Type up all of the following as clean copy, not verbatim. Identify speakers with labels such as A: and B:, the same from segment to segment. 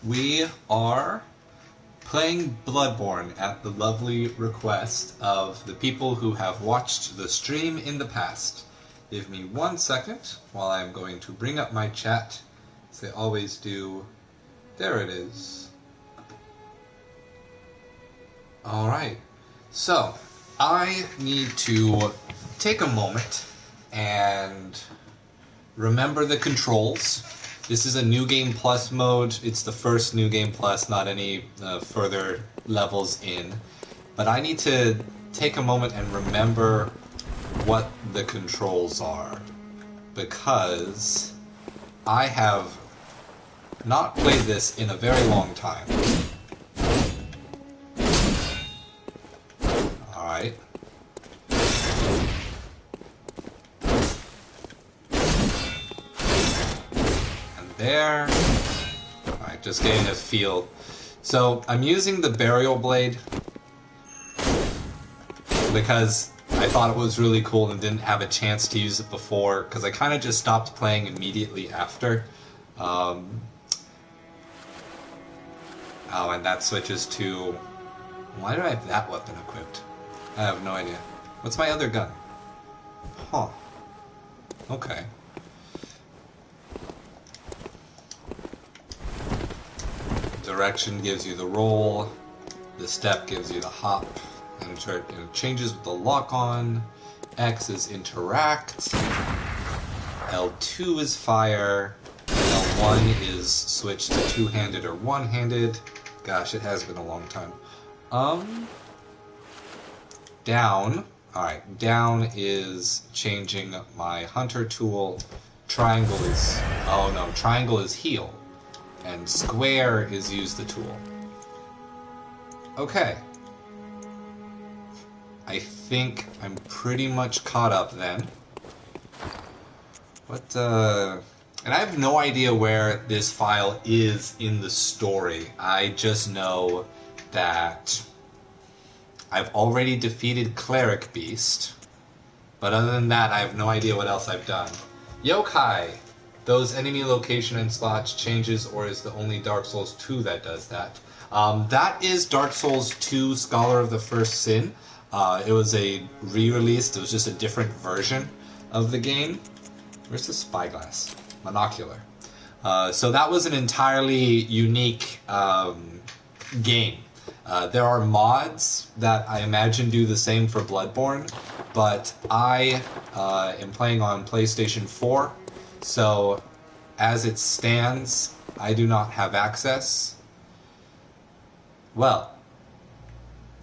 A: We are playing Bloodborne at the lovely request of the people who have watched the stream in the past. Give me 1 second while I'm going to bring up my chat, as I always do. There it is. Alright, so I need to take a moment and remember the controls. This is a New Game Plus mode. It's the first New Game Plus, not any further levels in. But I need to take a moment and remember what the controls are, because I have not played this in a very long time. Alright. There. Alright, just getting a feel. So, I'm using the Burial Blade because I thought it was really cool and didn't have a chance to use it before, because I kind of just stopped playing immediately after. Oh, and that switches to... Why do I have that weapon equipped? I have no idea. What's my other gun? Huh. Okay. Direction gives you the roll, the step gives you the hop, and it changes with the lock on. X is interact, L2 is fire, and L1 is switch to two-handed or one-handed. Gosh, it has been a long time. Down. Alright, down is changing my hunter tool. Triangle is... oh no, triangle is heal. And square is use the tool. Okay. I think I'm pretty much caught up then. What, and I have no idea where this file is in the story. I just know that I've already defeated Cleric Beast. But other than that, I have no idea what else I've done. Yokai! Those enemy location and spots changes, or is the only Dark Souls 2 that does that? That is Dark Souls 2 Scholar of the First Sin. It was a re-release. It was just a different version of the game. Where's the spyglass? Monocular. So that was an entirely unique game. There are mods that I imagine do the same for Bloodborne, but I am playing on PlayStation 4. So, as it stands, I do not have access. Well,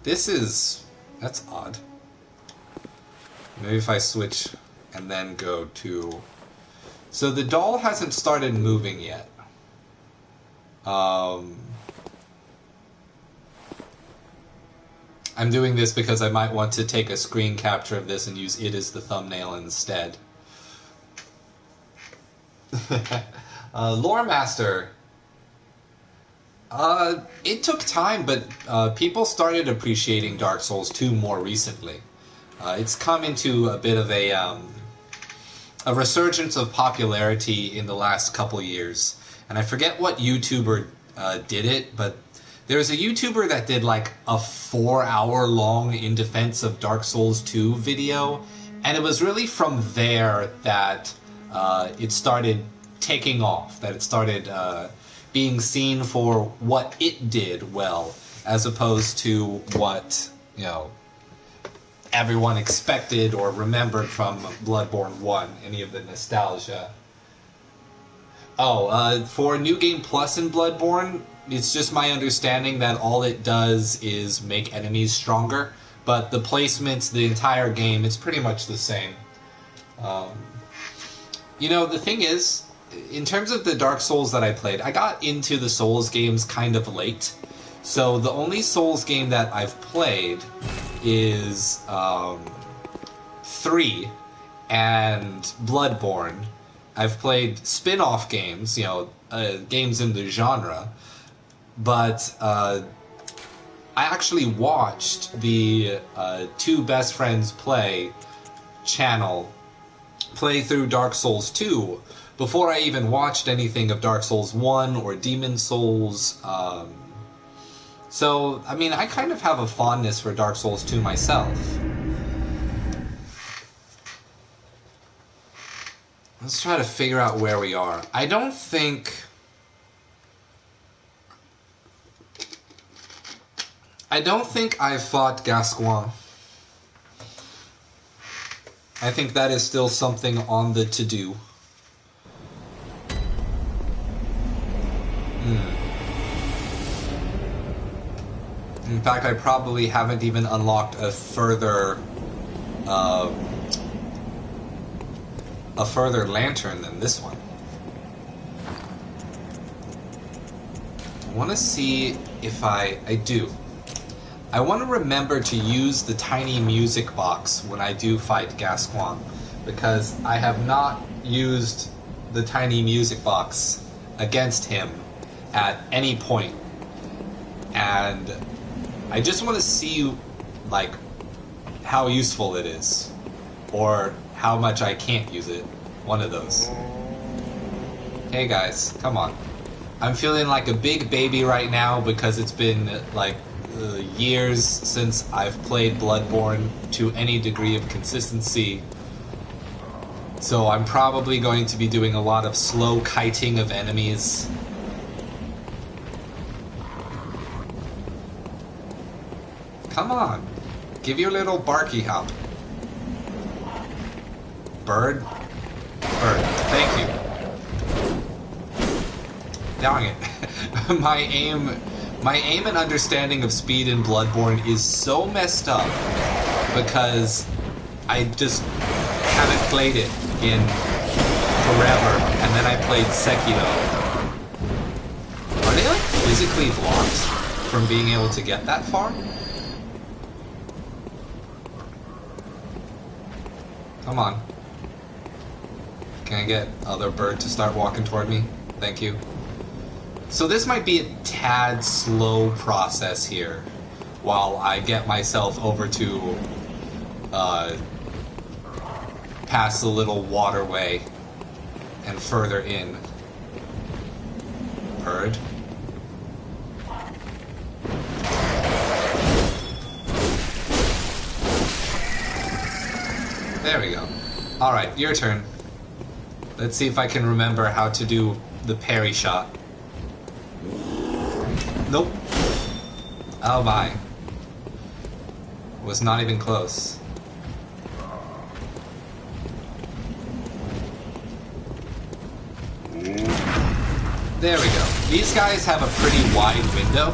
A: that's odd. Maybe if I switch and then go to... So the doll hasn't started moving yet. I'm doing this because I might want to take a screen capture of this and use it as the thumbnail instead. Lore Master. It took time, but people started appreciating Dark Souls 2 more recently. It's come into a bit of a resurgence of popularity in the last couple years. And I forget what YouTuber did it, but there's a YouTuber that did like a 4-hour-long In Defense of Dark Souls 2 video, and it was really from there that it started taking off, that it started being seen for what it did well, as opposed to what, you know, everyone expected or remembered from Bloodborne 1, any of the nostalgia. Oh, for New Game Plus in Bloodborne, it's just my understanding that all it does is make enemies stronger, but the placements, the entire game, it's pretty much the same. You know, the thing is, in terms of the Dark Souls that I played, I got into the Souls games kind of late. So the only Souls game that I've played is 3 and Bloodborne. I've played spin-off games, you know, games in the genre, but I actually watched the Two Best Friends Play channel play through Dark Souls 2 before I even watched anything of Dark Souls 1 or Demon Souls. So, I mean, I kind of have a fondness for Dark Souls 2 myself. Let's try to figure out where we are. I don't think I've fought Gascoigne. I think that is still something on the to-do. In fact, I probably haven't even unlocked a further lantern than this one. I want to see if I do. I want to remember to use the tiny music box when I do fight Gascoigne, because I have not used the tiny music box against him at any point. And I just want to see, like, how useful it is, or how much I can't use it. One of those. Hey guys, come on. I'm feeling like a big baby right now because it's been, like, years since I've played Bloodborne to any degree of consistency. So I'm probably going to be doing a lot of slow kiting of enemies. Come on. Give your little barky hop. Bird? Bird. Thank you. Dang it. My aim and understanding of speed in Bloodborne is so messed up because I just haven't played it in forever, and then I played Sekiro. Are they, like, physically blocked from being able to get that far? Come on. Can I get other bird to start walking toward me? Thank you. So this might be a tad slow process here while I get myself over to past the little waterway and further in. Bird. There we go. Alright, your turn. Let's see if I can remember how to do the parry shot. Nope. Oh my. Was not even close. There we go. These guys have a pretty wide window.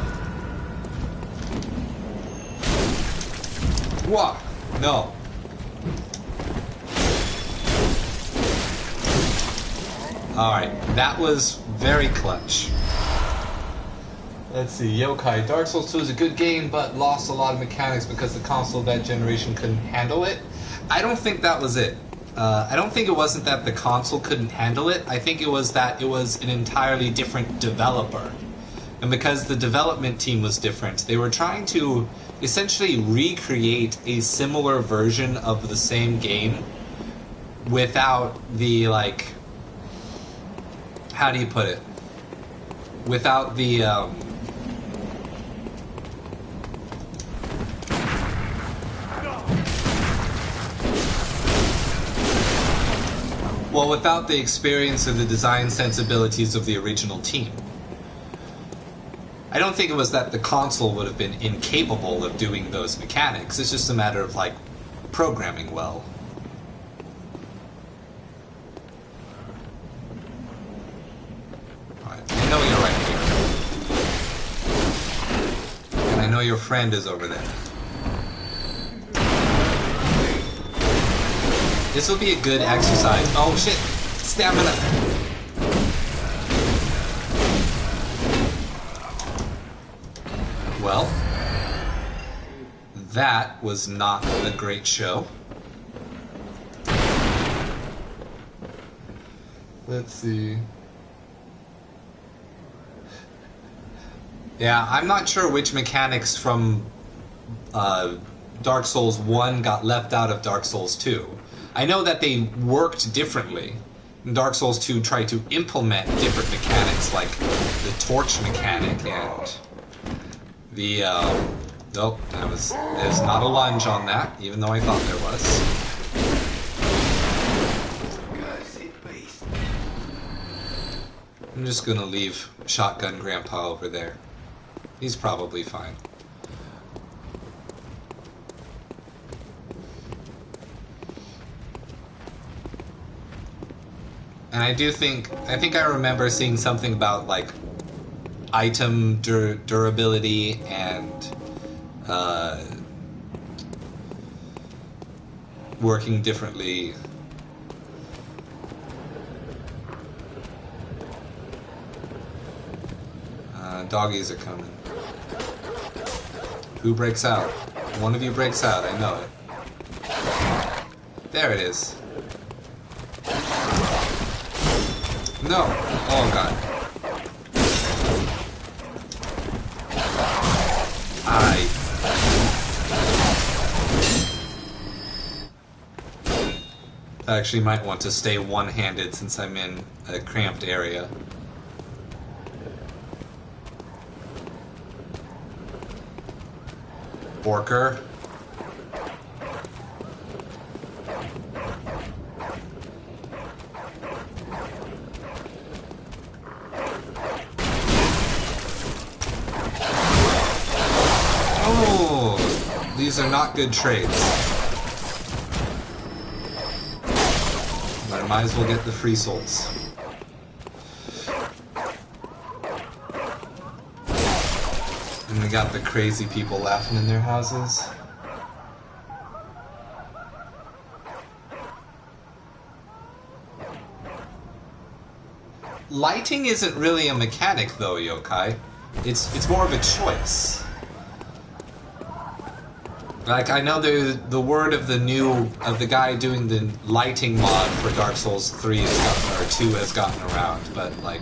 A: What? No. Alright, that was very clutch. Let's see, Yokai. Dark Souls 2 is a good game, but lost a lot of mechanics because the console of that generation couldn't handle it. I don't think that was it. I don't think it wasn't that the console couldn't handle it. I think it was that it was an entirely different developer. And because the development team was different, they were trying to essentially recreate a similar version of the same game without the, like... How do you put it? Without the, well, without the experience or the design sensibilities of the original team. I don't think it was that the console would have been incapable of doing those mechanics. It's just a matter of, like, programming well. Alright, I know you're right here. And I know your friend is over there. This will be a good exercise. Oh shit! Stamina! Well, that was not a great show. Let's see. Yeah, I'm not sure which mechanics from Dark Souls 1 got left out of Dark Souls 2. I know that they worked differently, Dark Souls 2 tried to implement different mechanics, like the torch mechanic and the, nope, there's not a lunge on that, even though I thought there was. I'm just gonna leave Shotgun Grandpa over there. He's probably fine. And I think I remember seeing something about, like, item durability and working differently. Doggies are coming. Who breaks out? One of you breaks out, I know it. There it is. No! Oh god. I actually might want to stay one-handed since I'm in a cramped area. Borker. Oh, these are not good trades. But I might as well get the free souls. And we got the crazy people laughing in their houses. Lighting isn't really a mechanic though, Yokai. It's more of a choice. Like, I know the word of the guy doing the lighting mod for Dark Souls 3 has gotten, or 2 has gotten around, but like,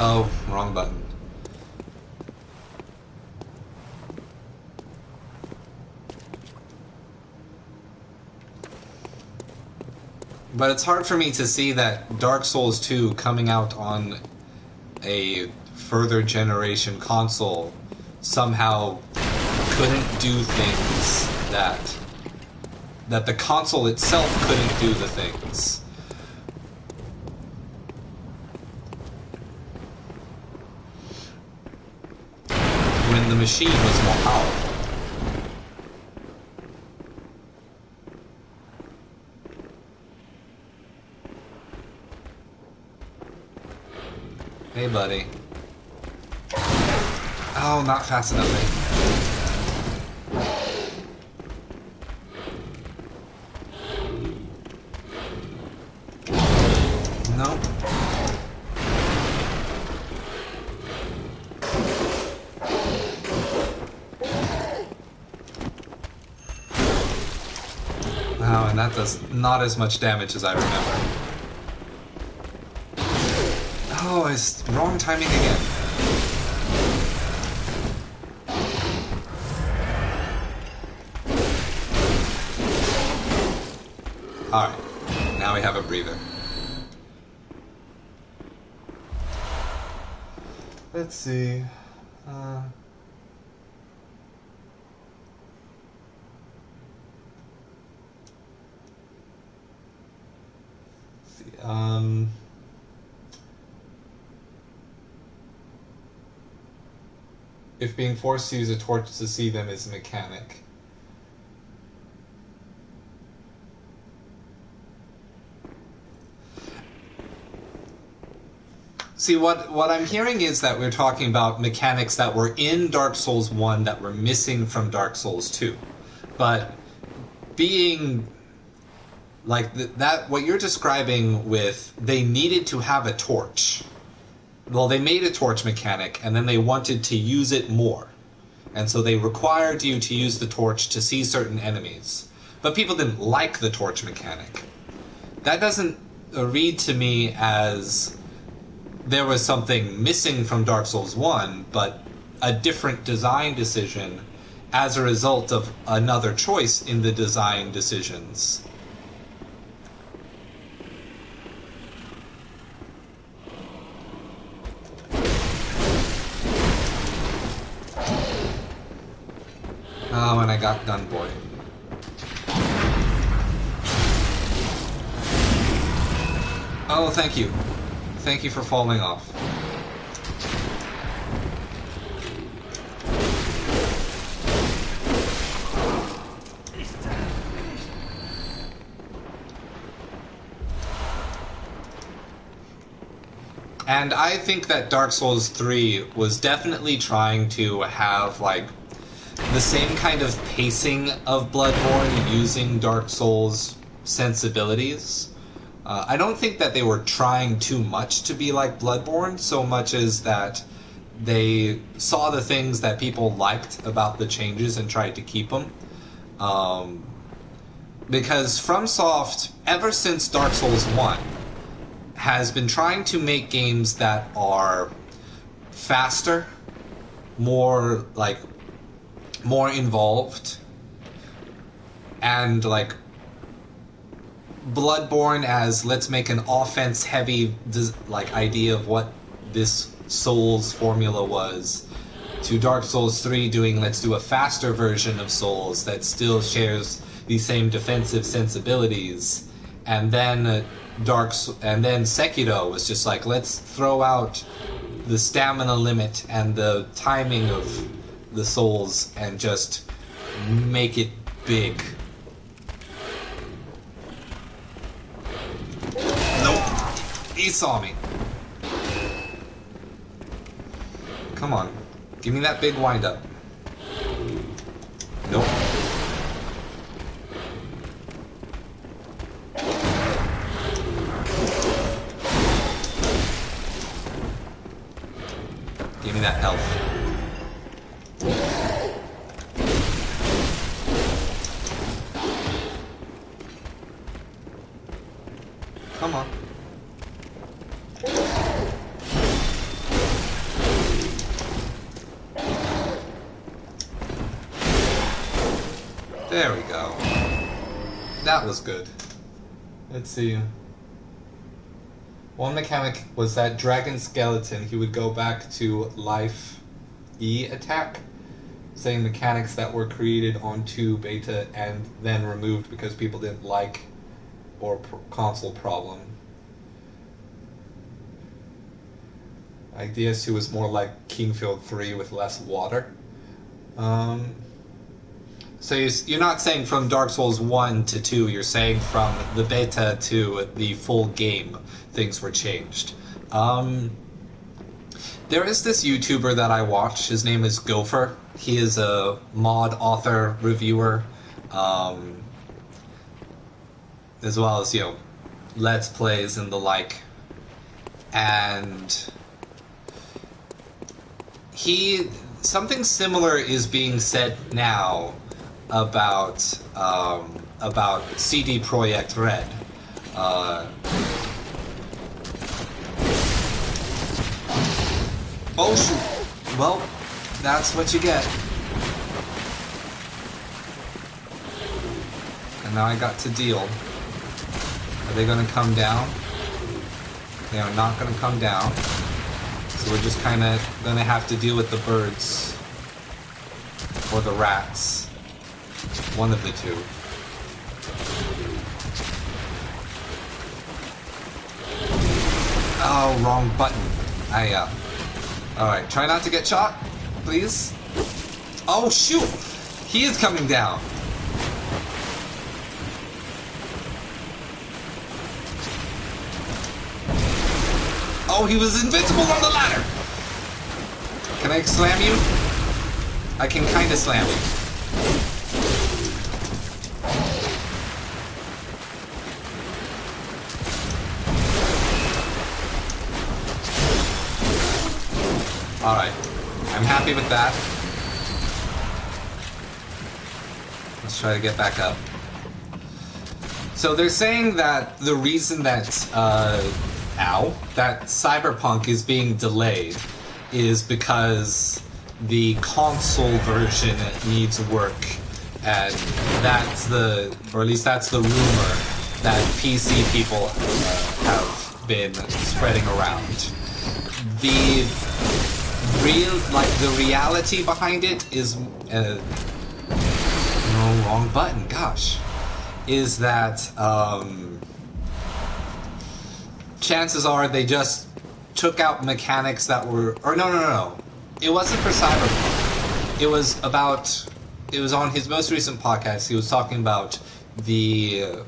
A: oh, wrong button. But it's hard for me to see that Dark Souls 2 coming out on a further generation console somehow couldn't do things that the console itself couldn't do the things. When the machine was more powerful. Hey, buddy. Oh, not fast enough, Nope. Oh, and that does not as much damage as I remember. Oh, it's wrong timing again. Alright, now we have a breather. Let's see. If being forced to use a torch to see them is a mechanic. See, what I'm hearing is that we're talking about mechanics that were in Dark Souls 1 that were missing from Dark Souls 2. But being like that, what you're describing with they needed to have a torch. Well, they made a torch mechanic, and then they wanted to use it more. And so they required you to use the torch to see certain enemies. But people didn't like the torch mechanic. That doesn't read to me as there was something missing from Dark Souls 1, but a different design decision as a result of another choice in the design decisions. Oh, and I got done, boy. Oh, thank you. Thank you for falling off. And I think that Dark Souls 3 was definitely trying to have, like, the same kind of pacing of Bloodborne using Dark Souls sensibilities. I don't think that they were trying too much to be like Bloodborne, so much as that they saw the things that people liked about the changes and tried to keep them. Because FromSoft, ever since Dark Souls 1, has been trying to make games that are faster, more involved, and like Bloodborne as let's make an offense heavy like idea of what this Souls formula was, to Dark Souls 3 doing let's do a faster version of Souls that still shares the same defensive sensibilities, and then Sekiro was just like let's throw out the stamina limit and the timing of the Souls and just make it big. Nope. He saw me. Come on. Give me that big wind up. Nope. Give me that health. Come on. There we go. That was good. Let's see. One mechanic was that Dragon Skeleton, he would go back to Life E attack, saying mechanics that were created on 2 beta and then removed because people didn't like or console problem. Ideas 2 was more like Kingfield 3 with less water. So you're not saying from Dark Souls 1 to 2, you're saying from the beta to the full game, things were changed. There is this YouTuber that I watch, his name is Gopher. He is a mod author, reviewer, as well as, Let's Plays and the like. And something similar is being said now about CD Projekt Red. Oh shoot! Well, that's what you get. And now I got to deal. Are they gonna come down? They are not gonna come down. So we're just kinda gonna have to deal with the birds. Or the rats. One of the two. Oh, wrong button. Alright, try not to get shot, please. Oh, shoot! He is coming down. Oh, he was invincible on the ladder! Can I slam you? I can kinda slam you. Alright, I'm happy with that. Let's try to get back up. So they're saying that the reason that, that Cyberpunk is being delayed is because the console version needs work, and that's or at least that's the rumor that PC people have been spreading around. The reality behind it is no, wrong button. Gosh, is that chances are they just took out mechanics that were, or no. It wasn't for Cyberpunk. It was on his most recent podcast. He was talking about the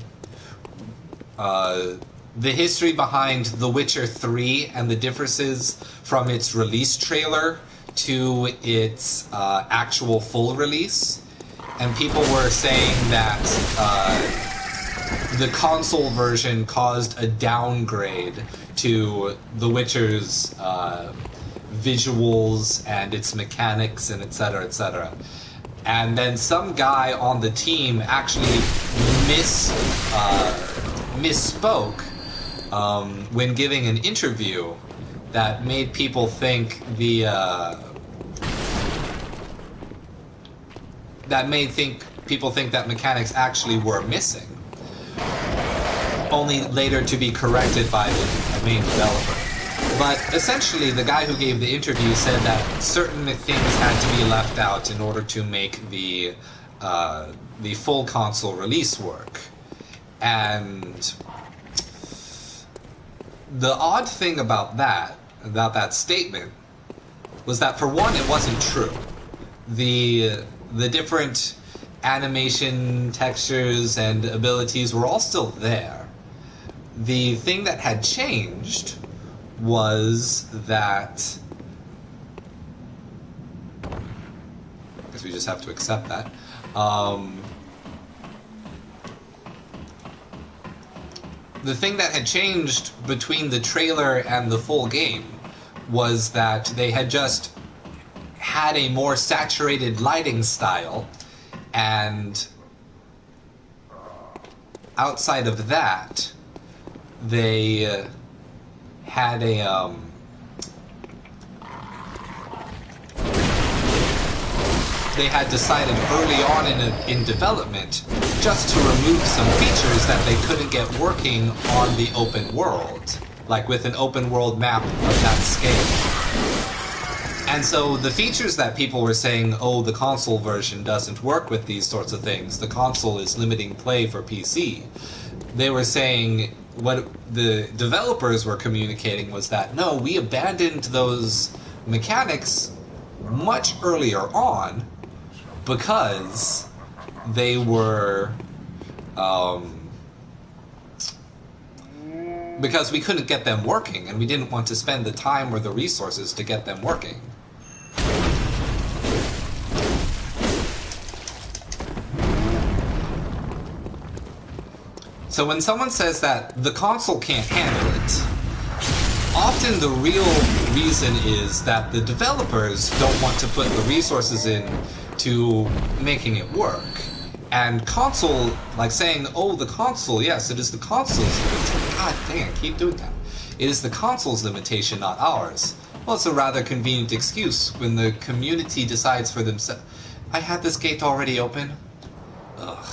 A: history behind The Witcher 3 and the differences from its release trailer to its actual full release. And people were saying that the console version caused a downgrade to The Witcher's visuals and its mechanics and etc., etc. And then some guy on the team actually misspoke when giving an interview that made people think people think that mechanics actually were missing, only later to be corrected by the main developer. But essentially, the guy who gave the interview said that certain things had to be left out in order to make the full console release work. And the odd thing about that statement, was that for one, it wasn't true. The different animation, textures, and abilities were all still there. The thing that had changed was that, I guess we just have to accept that, the thing that had changed between the trailer and the full game was that they had just had a more saturated lighting style, and outside of that, they had they had decided early on in development just to remove some features that they couldn't get working on the open world, like with an open world map of that scale. And so the features that people were saying, oh, the console version doesn't work with these sorts of things, the console is limiting play for PC, they were saying, what the developers were communicating was that, no, we abandoned those mechanics much earlier on because they were, because we couldn't get them working, and we didn't want to spend the time or the resources to get them working. So when someone says that the console can't handle it, often the real reason is that the developers don't want to put the resources in to making it work. And console, like saying, oh, the console, yes, it is the console's limitation. God dang, I keep doing that. It is the console's limitation, not ours. Well, it's a rather convenient excuse when the community decides for themselves. I had this gate already open? Ugh.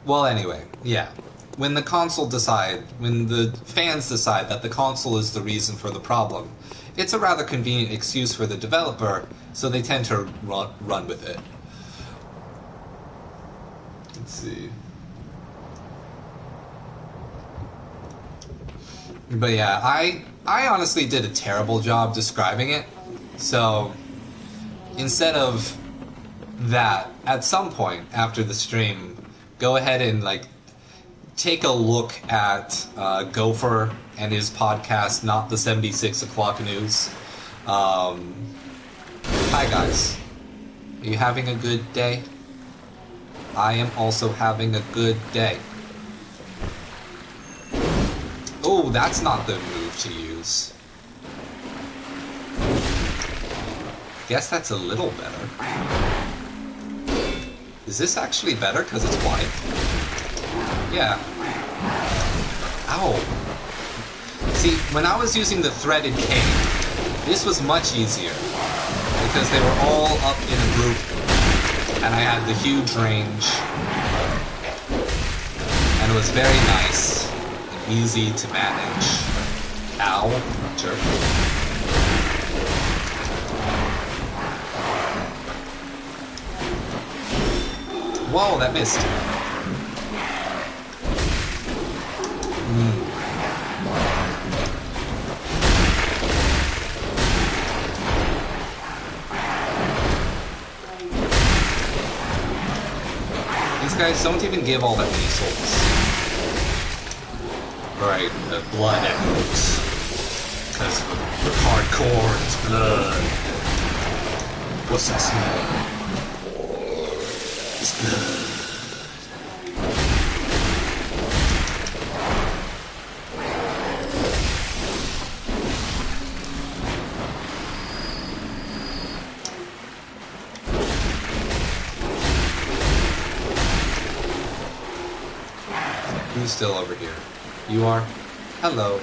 A: Well, anyway, yeah. When the fans decide that the console is the reason for the problem, it's a rather convenient excuse for the developer, so they tend to run with it. Let's see. But yeah, I honestly did a terrible job describing it, so instead of that, at some point after the stream, go ahead and take a look at Gopher and his podcast, Not the 76 O'Clock News. Hi guys. Are you having a good day? I am also having a good day. Oh, that's not the move to use. Guess that's a little better. Is this actually better because it's white? Yeah. Ow. See, when I was using the threaded cane, this was much easier because they were all up in a group and I had the huge range and it was very nice and easy to manage. Ow, jerk. Whoa, that missed. These guys don't even give all that many souls. Right, the blood echoes. Because we're hardcore, it's blood. What's that smell? It's blood. Who's still over here? You are? Hello.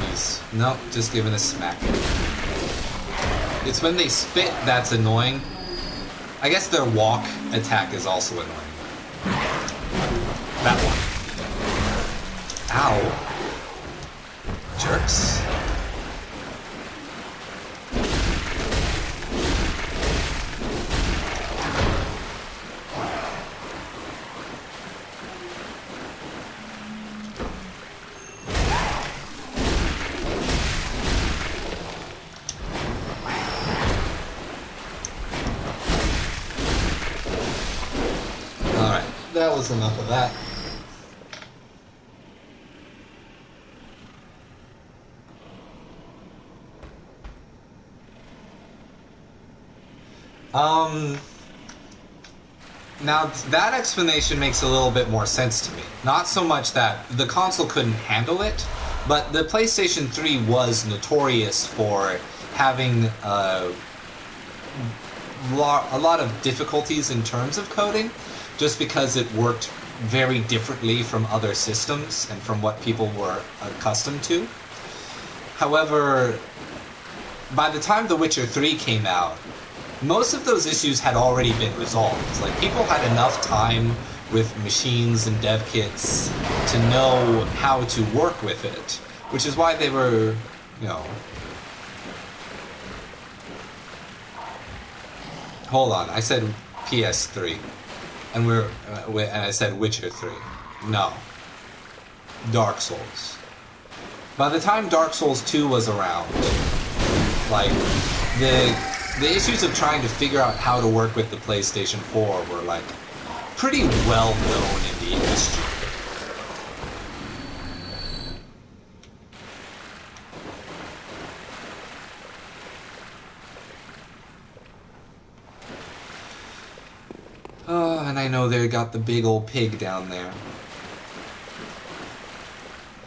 A: He's... Nope, just giving a smack. It's when they spit that's annoying. I guess their walk attack is also annoying. That one. Ow. Jerks. That was enough of that. Now that explanation makes a little bit more sense to me. Not so much that the console couldn't handle it, but the PlayStation 3 was notorious for having a lot of difficulties in terms of coding, just because it worked very differently from other systems and from what people were accustomed to. However, by the time The Witcher 3 came out, most of those issues had already been resolved. Like, people had enough time with machines and dev kits to know how to work with it, which is why they were, you know... Hold on, I said PS3. And and I said Witcher 3. No. Dark Souls. By the time Dark Souls 2 was around, like, the issues of trying to figure out how to work with the PlayStation 4 were, like, pretty well known in the industry. Oh, and I know they got the big old pig down there.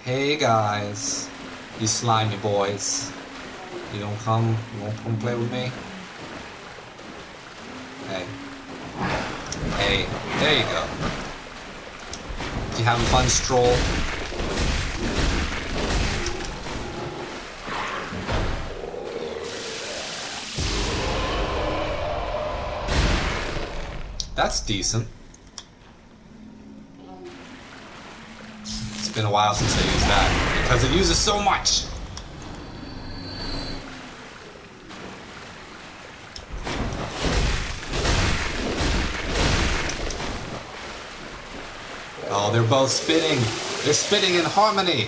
A: Hey guys, you slimy boys. You won't come play with me? Hey. Hey, there you go. You having fun, Stroll? That's decent. It's been a while since I used that, because it uses so much! Oh, they're both spitting! They're spitting in harmony!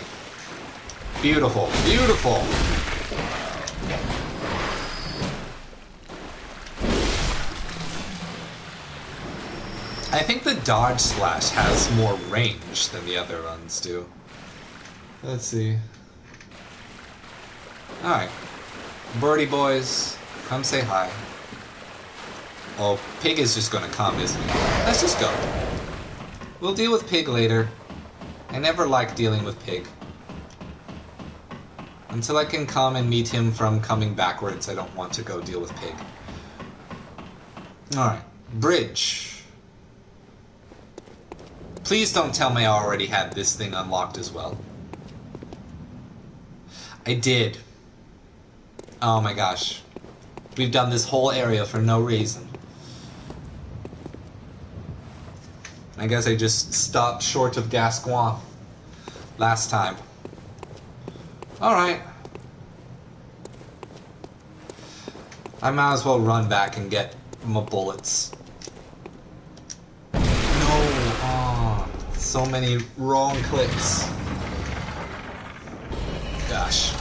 A: Beautiful, beautiful! I think the dodge slash has more range than the other ones do. Let's see. Alright. Birdie boys, come say hi. Oh, Pig is just gonna come, isn't he? Let's just go. We'll deal with Pig later. I never like dealing with Pig. Until I can come and meet him from coming backwards, I don't want to go deal with Pig. Alright. Bridge. Please don't tell me I already had this thing unlocked as well. I did. Oh my gosh. We've done this whole area for no reason. I guess I just stopped short of Gascoigne last time. Alright. I might as well run back and get my bullets. No! Oh, so many wrong clicks. Gosh.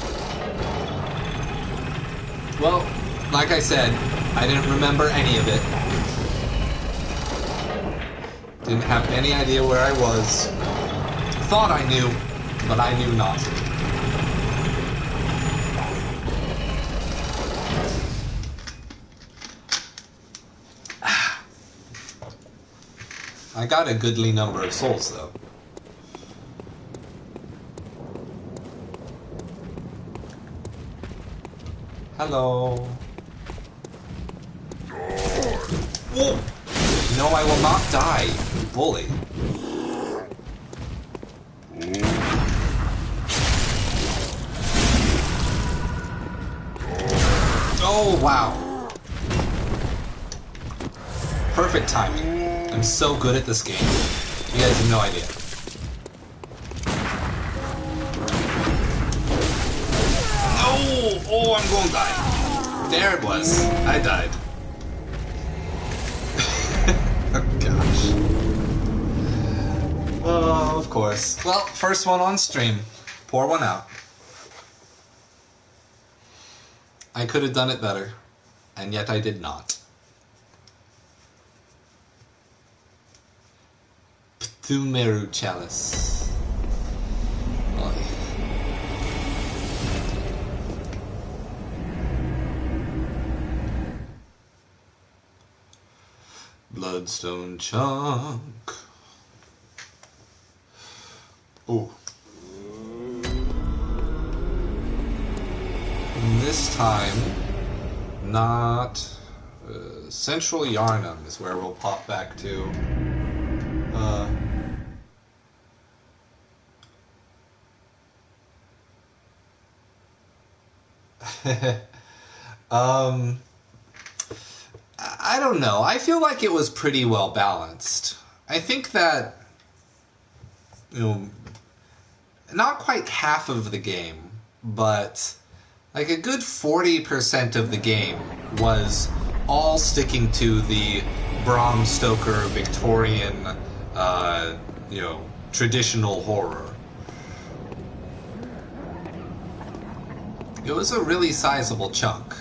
A: Well, like I said, I didn't remember any of it. Didn't have any idea where I was. Thought I knew, but I knew not. I got a goodly number of souls, though. Hello. Whoa! No, I will not die, you bully. Oh, wow. Perfect timing. I'm so good at this game. You guys have no idea. No! Oh, I'm going to die. There it was. I died. Oh, gosh. Oh, of course. Well, first one on stream. Pour one out. I could have done it better, and yet I did not. Thumeru Chalice. Oh. Bloodstone Chunk. Ooh. And this time, not Central Yarnum is where we'll pop back to. I don't know. I feel like it was pretty well balanced. I think that, you know, not quite half of the game, but like a good 40% of the game was all sticking to the Bram Stoker Victorian, you know, traditional horror. It was a really sizable chunk.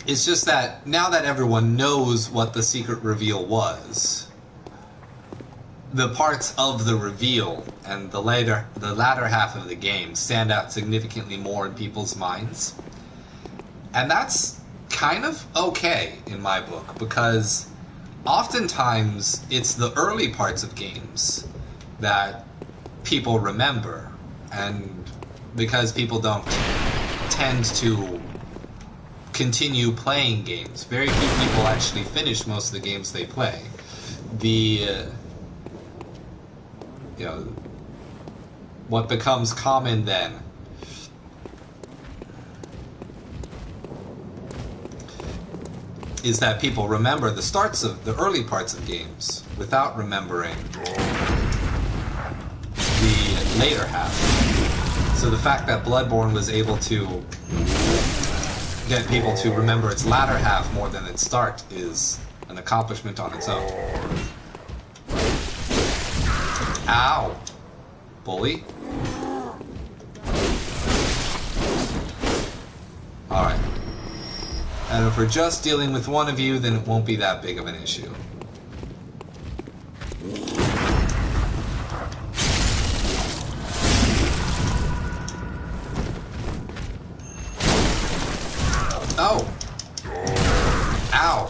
A: It's just that now that everyone knows what the secret reveal was, the parts of the reveal and the latter half of the game stand out significantly more in people's minds. And that's kind of okay in my book, because oftentimes it's the early parts of games that people remember, and because people don't tend to continue playing games. Very few people actually finish most of the games they play. You know, what becomes common then is that people remember the starts of the early parts of games without remembering the later half. So the fact that Bloodborne was able to get people to remember its latter half more than its start is an accomplishment on its own. Ow! Bully. Alright. And if we're just dealing with one of you, then it won't be that big of an issue. Oh! Ow!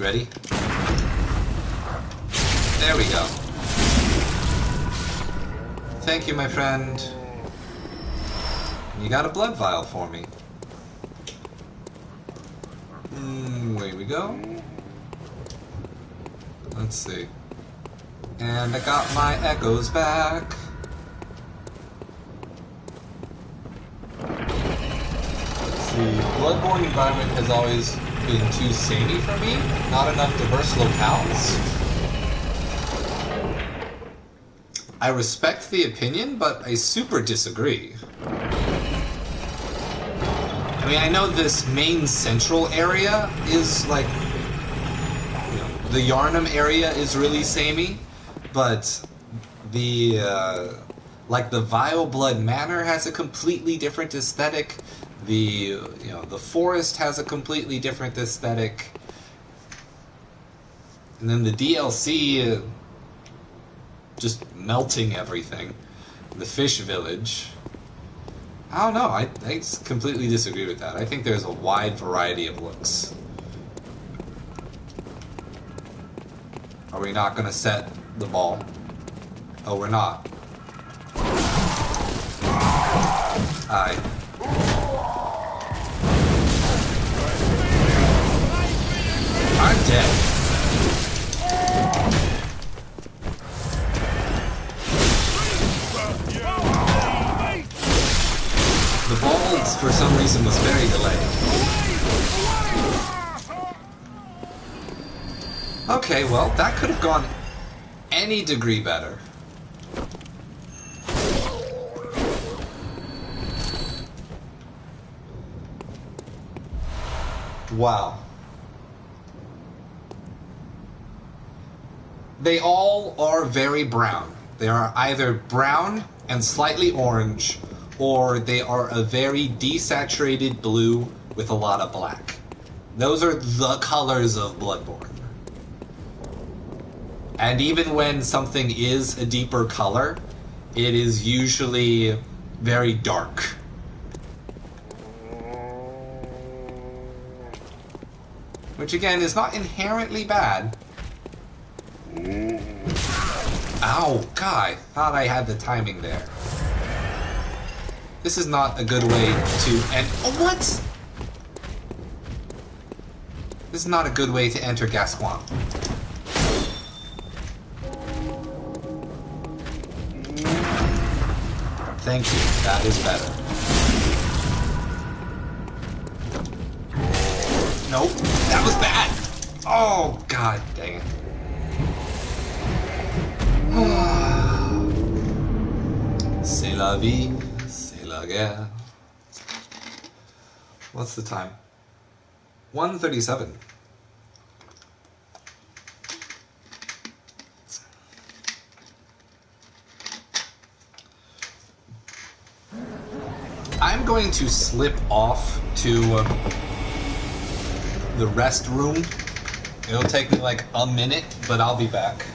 A: ready? There we go. Thank you, my friend. You got a blood vial for me. Away we go. Let's see. And I got my echoes back. Let's see. Bloodborne environment has always been too samey for me. Not enough diverse locales. I respect the opinion, but I super disagree. I mean, I know this main central area is like, you know, the Yharnam area is really samey, but the like the Vile Blood Manor has a completely different aesthetic. The the forest has a completely different aesthetic, and then the DLC just melting everything. The fish village. I don't know. I completely disagree with that. I think there's a wide variety of looks. Are we not going to set the ball? Oh, we're not. Aye. I'm dead. The balls, for some reason, was very delayed. Okay, well, that could have gone any degree better. Wow. They all are very brown. They are either brown and slightly orange, or they are a very desaturated blue with a lot of black. Those are the colors of Bloodborne. And even when something is a deeper color, it is usually very dark. Which again is not inherently bad. Ow, God, I thought I had the timing there. This is not a good way to end. Oh, what? This is not a good way to enter Gascoigne. Thank you, that is better. Nope, that was bad. Oh, God dang it. C'est la vie, c'est la guerre. What's the time? 1:37. I'm going to slip off to the rest room. It'll take me like a minute, but I'll be back.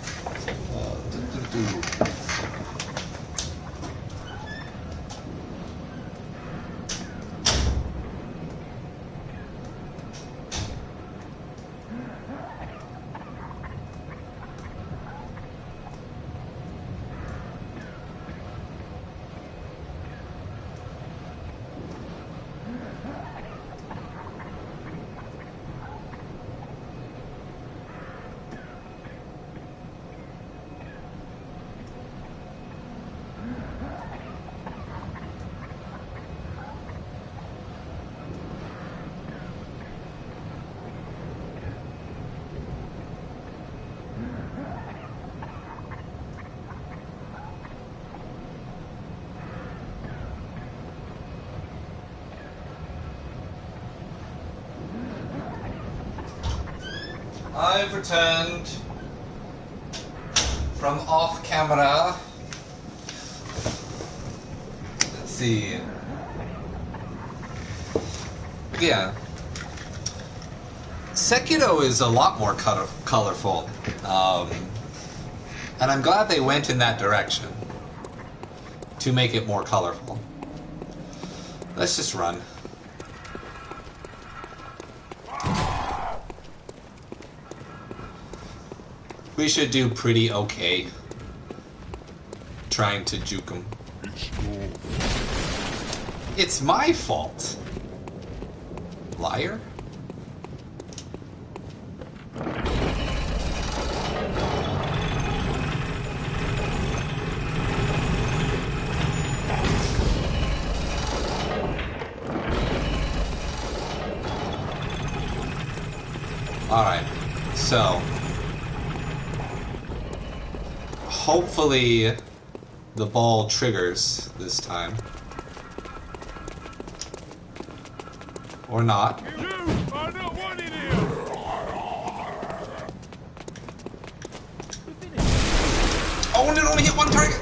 A: I've returned from off camera. Let's see. Yeah. Sekiro is a lot more colorful. And I'm glad they went in that direction to make it more colorful. Let's just run. We should do pretty okay trying to juke him. It's my fault. Liar? Alright, so hopefully the ball triggers this time. Or not. Oh, and it only hit one target!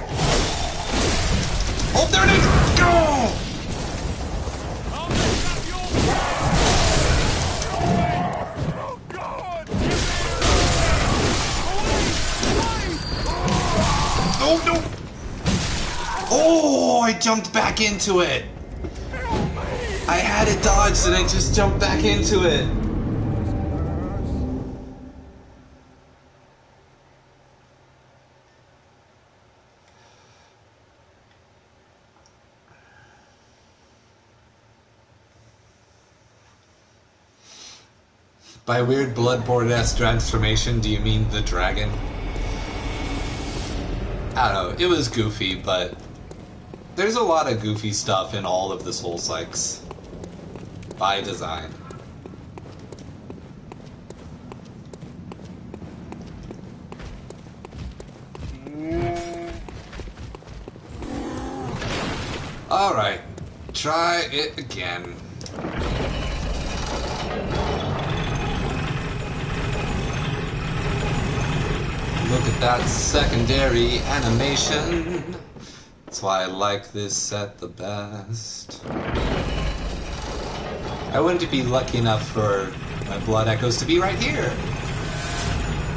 A: Oh, there it is! Go! Oh, no! Oh, I jumped back into it! I had it dodged and I just jumped back into it. By weird Bloodborne-esque transformation, do you mean the dragon? I don't know, it was goofy, but there's a lot of goofy stuff in all of the Souls-likes. By design. Alright, try it again. Look at that secondary animation. That's why I like this set the best. I wouldn't be lucky enough for my blood echoes to be right here.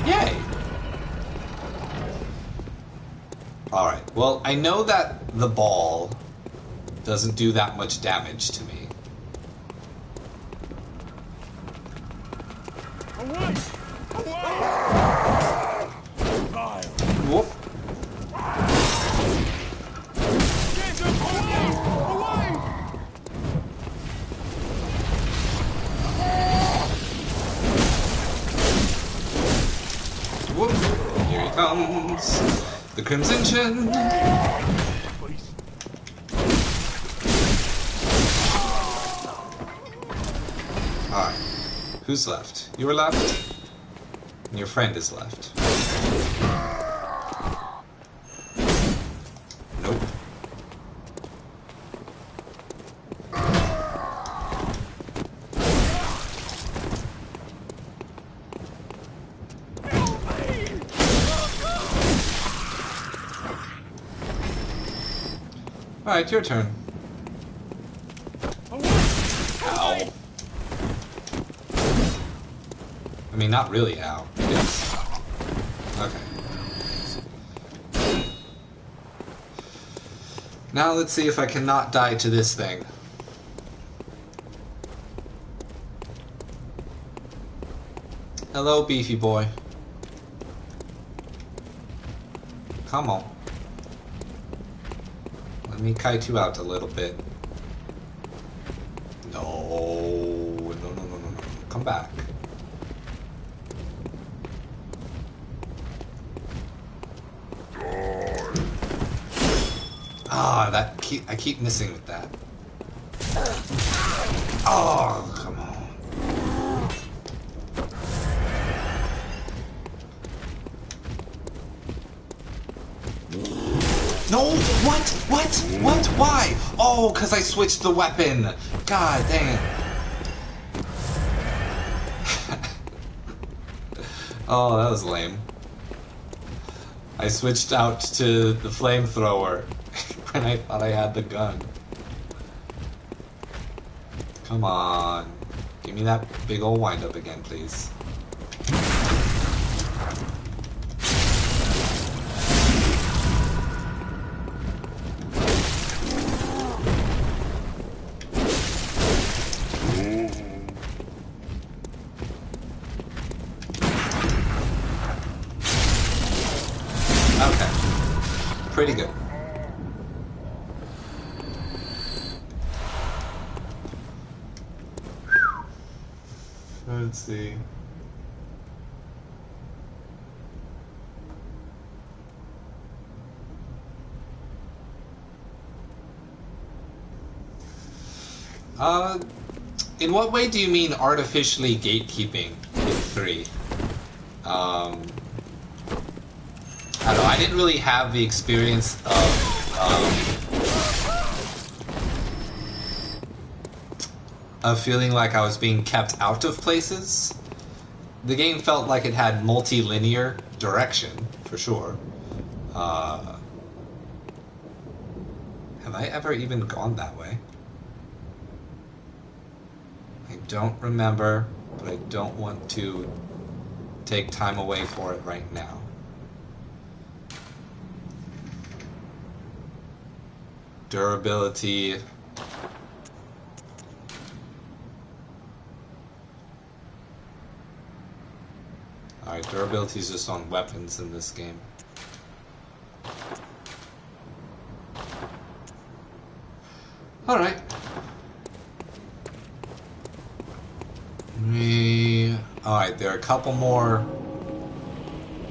A: Yay! Alright, well, I know that the ball doesn't do that much damage to me. Whoop. Whoop. Here he comes. The Crimson Chin. Alright. Who's left? You were left? And your friend is left. Nope. Alright, your turn. Ow. I mean, not really ow. Yes. Okay. Now let's see if I cannot die to this thing. Hello, beefy boy. Come on. Let me kite you out a little bit. No. Come back. Ah, I keep missing with that. Oh, come on. No, what? Why? Oh, because I switched the weapon. God dang it. Oh, that was lame. I switched out to the flamethrower when I thought I had the gun. Come on. Give me that big old wind-up again, please. pretty good. Let's see. In what way do you mean artificially gatekeeping in 3? I don't know, I didn't really have the experience of feeling like I was being kept out of places. The game felt like it had multi-linear direction, for sure. Have I ever even gone that way? I don't remember, but I don't want to take time away for it right now. Durability. Alright, durability is just on weapons in this game. Alright. Alright, there are a couple more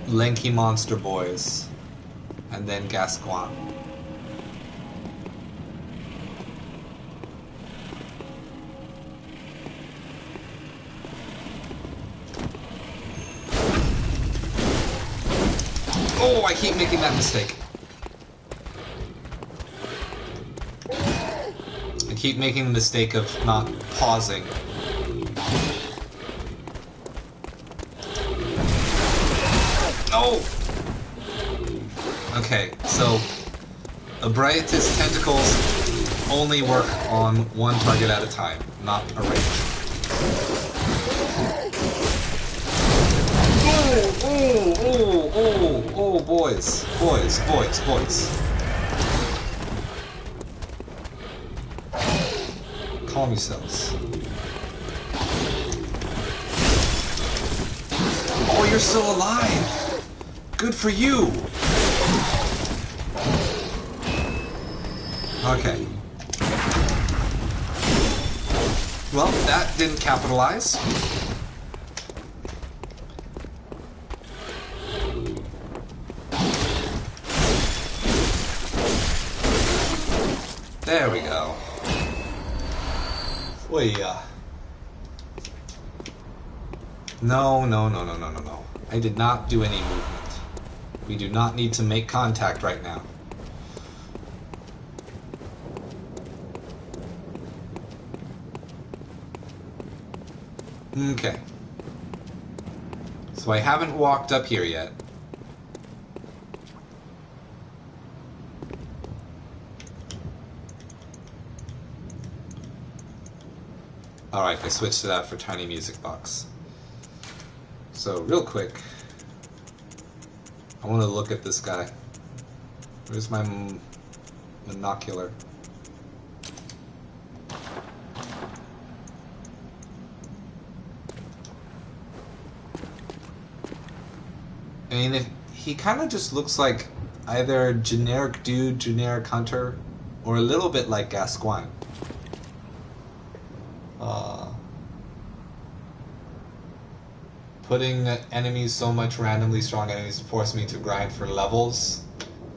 A: lanky monster boys. And then Gascoigne. Oh, I keep making that mistake. I keep making the mistake of not pausing. Oh! Okay, so Abraitis tentacles only work on one target at a time, not a range. Oh, boys. Calm yourselves. Oh, you're still alive! Good for you! Okay. Well, that didn't capitalize. There we go. No. I did not do any movement. We do not need to make contact right now. Okay. So I haven't walked up here yet. Alright, I switched to that for Tiny Music Box. So, real quick, I want to look at this guy. Where's my monocular? I mean, he kind of just looks like either a generic dude, generic hunter, or a little bit like Gascoigne. Putting enemies, so much randomly strong enemies, forced me to grind for levels,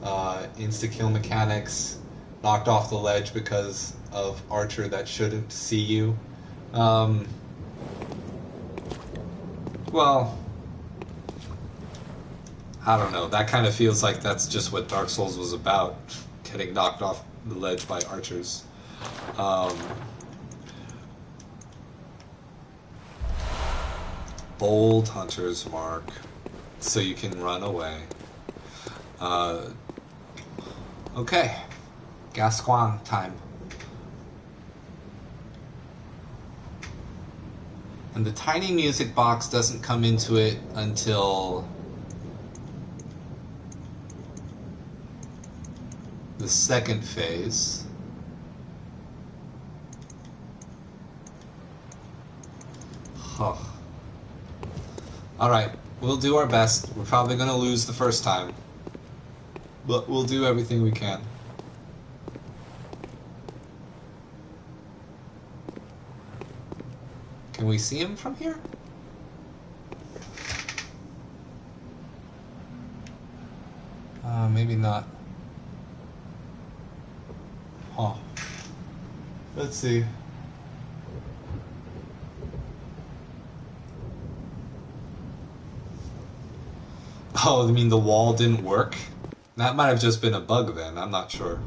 A: insta-kill mechanics, knocked off the ledge because of Archer that shouldn't see you. Well, I don't know, that kind of feels like that's just what Dark Souls was about, getting knocked off the ledge by archers. Bold Hunter's Mark, so you can run away. Okay, Gascoigne time. And the Tiny Music Box doesn't come into it until the second phase. Huh. Alright, we'll do our best. We're probably going to lose the first time. But we'll do everything we can. Can we see him from here? Maybe not. Huh. Let's see. Oh, you mean the wall didn't work? That might have just been a bug then, I'm not sure.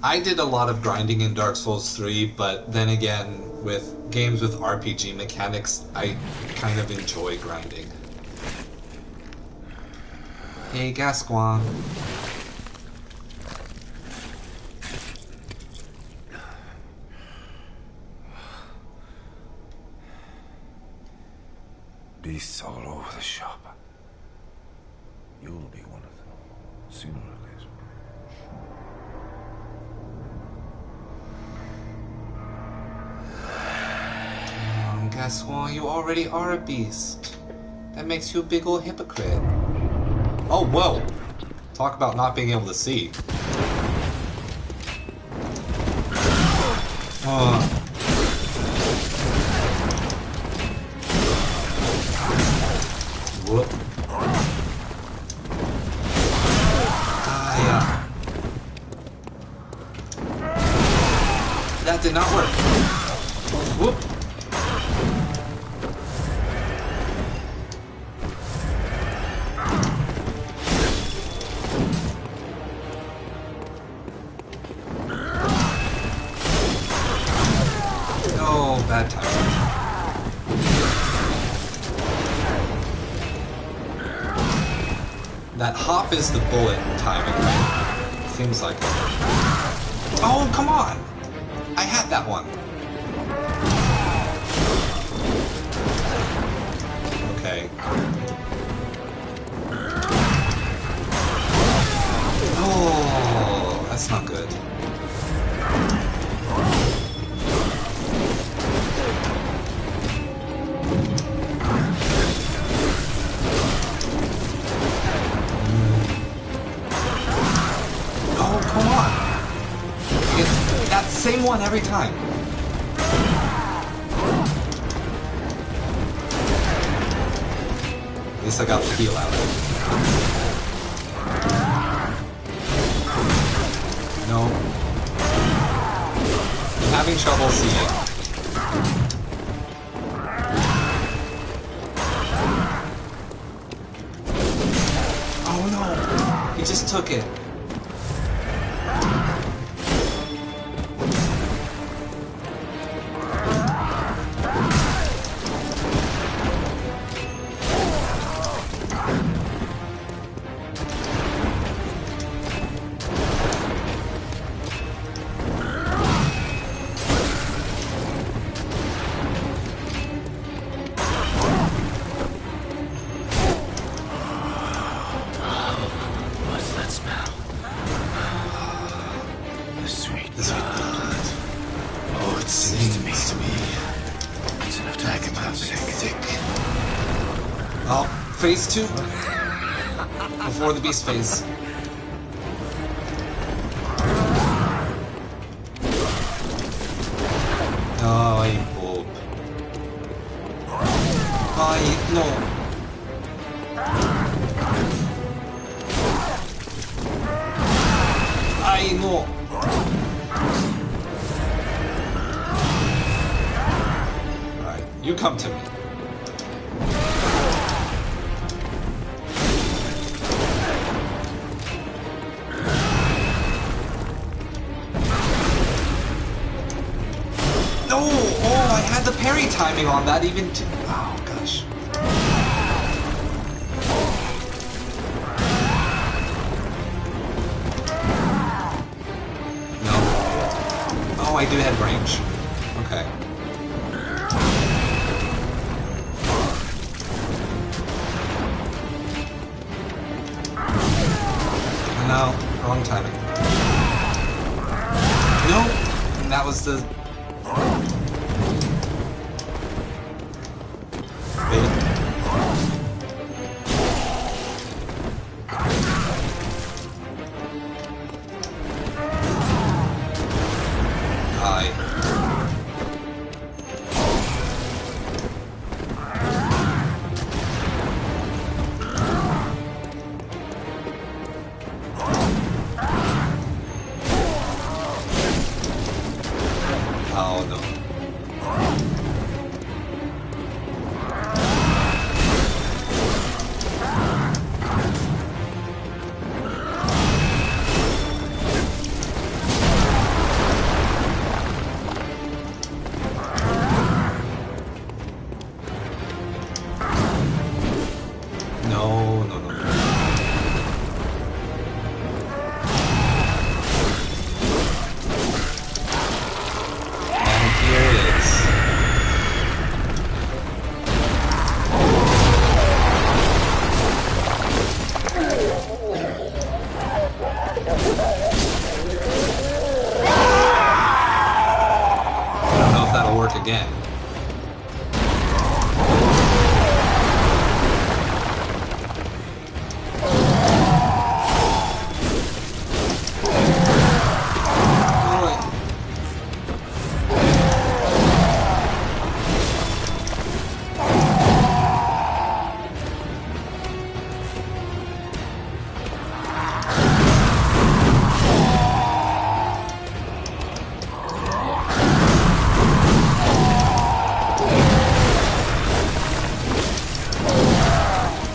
A: I did a lot of grinding in Dark Souls 3, but then again, with games with RPG mechanics, I kind of enjoy grinding. Hey, Gascoigne.
B: Beasts all over the shop. You'll be one of them, sooner or later.
A: Gascoigne, you already are a beast. That makes you a big old hypocrite. Oh, whoa! Talk about not being able to see. Whoop. Yeah. That did not work. Whoop. Oh, bad time. That hop is the bullet timing, right? Seems like it. Oh, come on! I had that one. Okay. Oh, that's not good. Same one every time. At least I got the heal out. No. I'm having trouble seeing. Oh no! He just took it. Phase 2 before the beast phase. Oh, I hope. No. I know. Alright, you come to me. The parry timing on that even too. Oh gosh. No. Oh, I do have range. Okay. No, wrong timing. No, and that was the. No, no, no. And here it is. I don't know if that'll work again.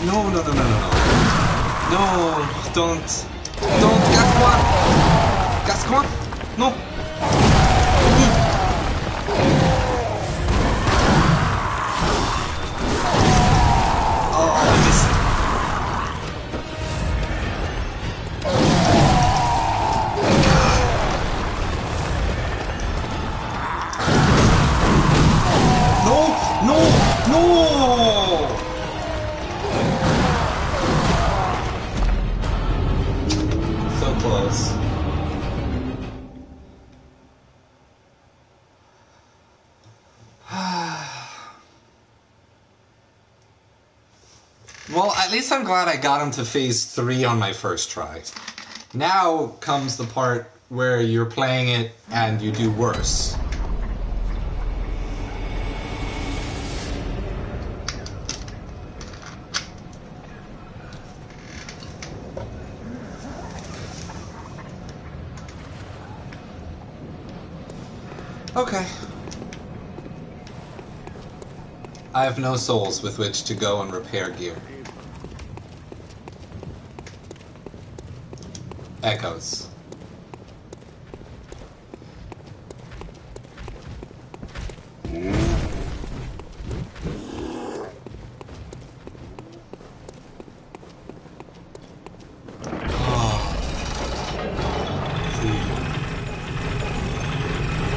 A: No, no, no, no, no, no. No, don't. Don't, Gascoigne! Gascoigne! No! Oh, I missed. No! No! No! So close. Well, at least I'm glad I got him to phase 3 on my first try. Now comes the part where you're playing it and you do worse. Okay. I have no souls with which to go and repair gear. Echoes.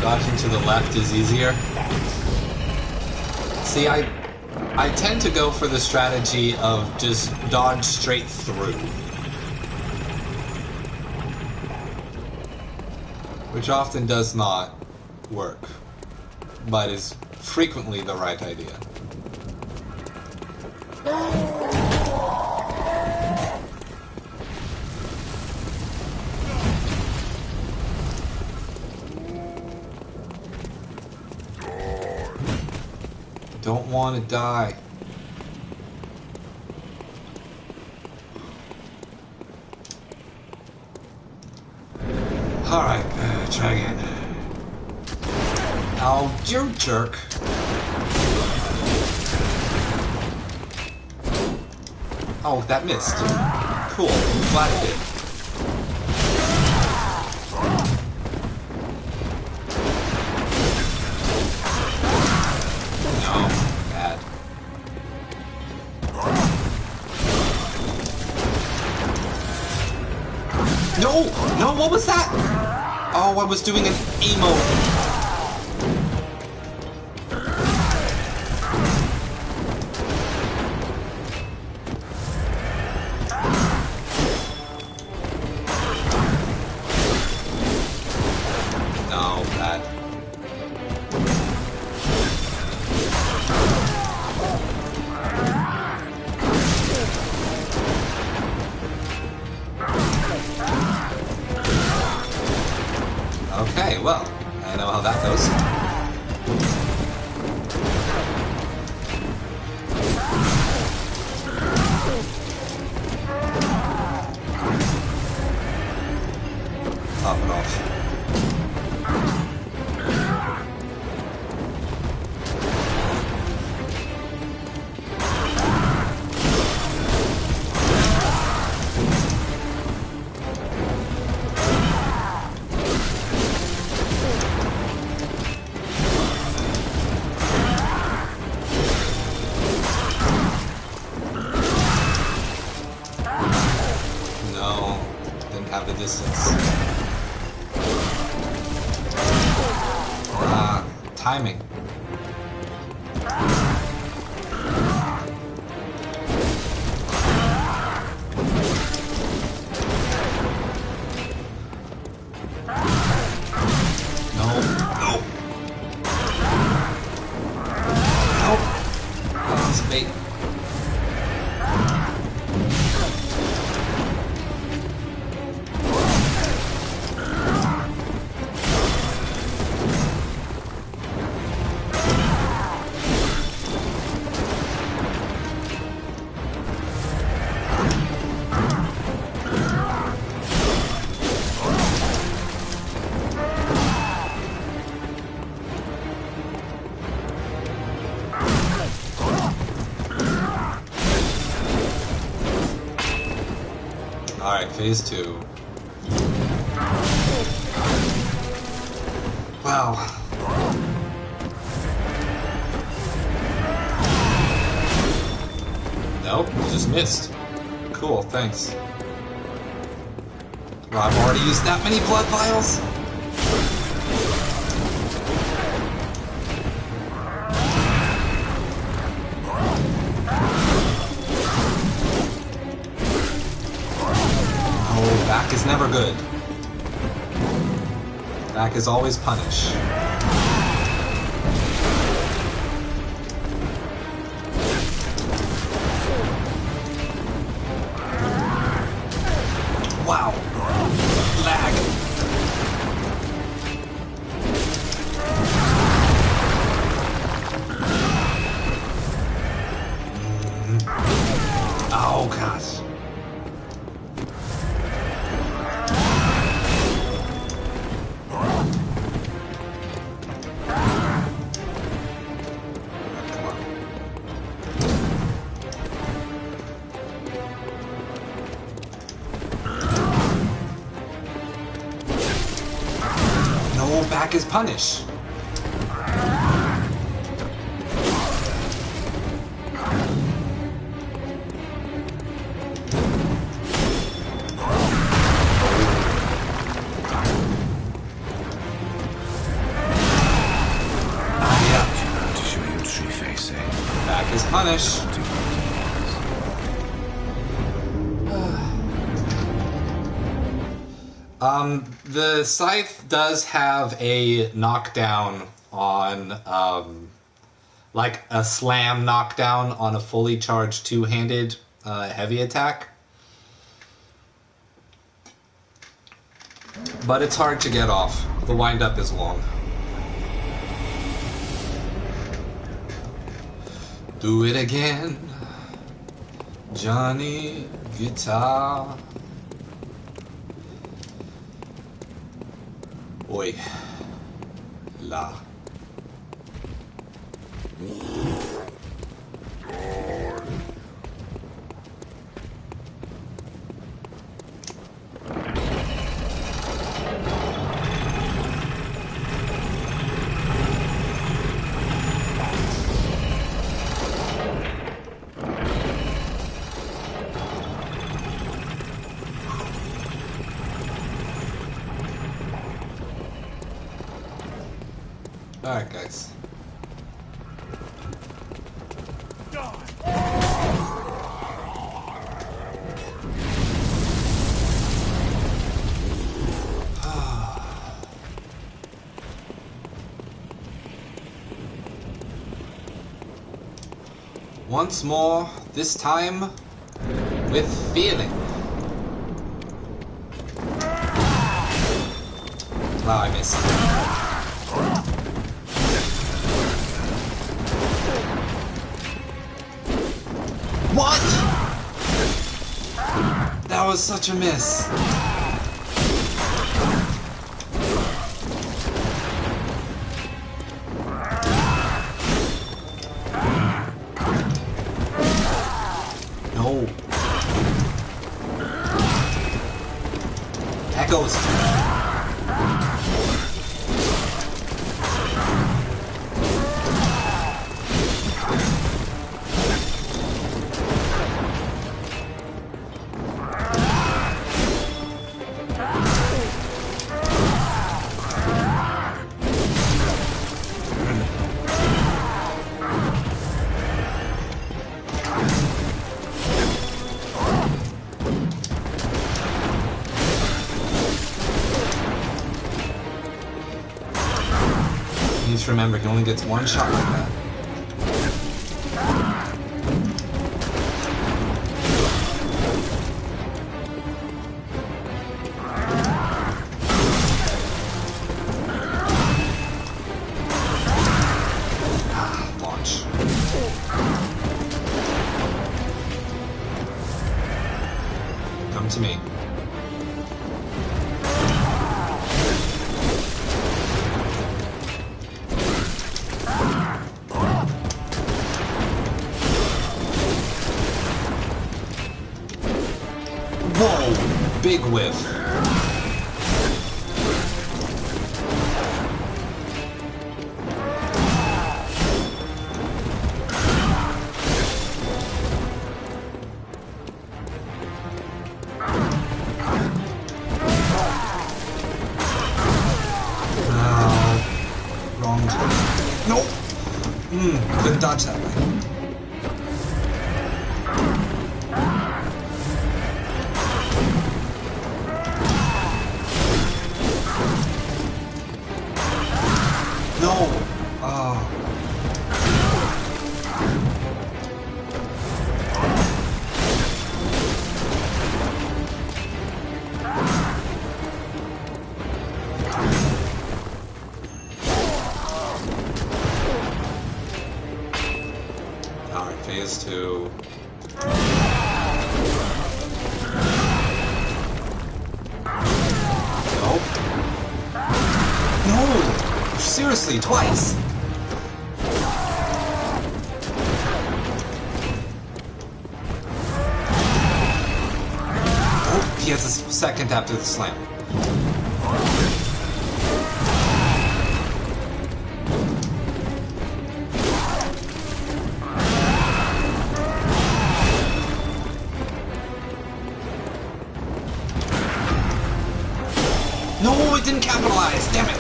A: Dodging to the left is easier. See, I tend to go for the strategy of just dodge straight through. Which often does not work, but is frequently the right idea. Don't want to die. Alright, try again. Oh, you jerk. Oh, that missed. Cool. Glad it did. No! No, what was that? Oh, I was doing an emote. No, bad. Okay, well, I know how distance. Timing. Alright, phase 2. Wow. Nope, just missed. Cool, thanks. Well, I've already used that many blood vials? Back is never good. Back is always punish. Wow. Lag. Oh gosh. Back is punish.
B: Yeah. To show your true face, eh?
A: Back is punish. The scythe does have a knockdown on, like a slam knockdown on a fully charged two-handed heavy attack. But it's hard to get off. The wind-up is long. Do it again, Johnny Guitar. Oi. La. Alright, guys. Once more, this time with feeling. Wow, I missed. What? That was such a miss. No. Echoes. to remember he only gets one shot like that. Launch. Come to me. Whoa! Big whiff. Wrong turn. Nope! Couldn't dodge that way. No! Alright, phase 2. Nope. No! Seriously, twice! Oh, he has a second after the slam. No, it didn't capitalize! Damn it!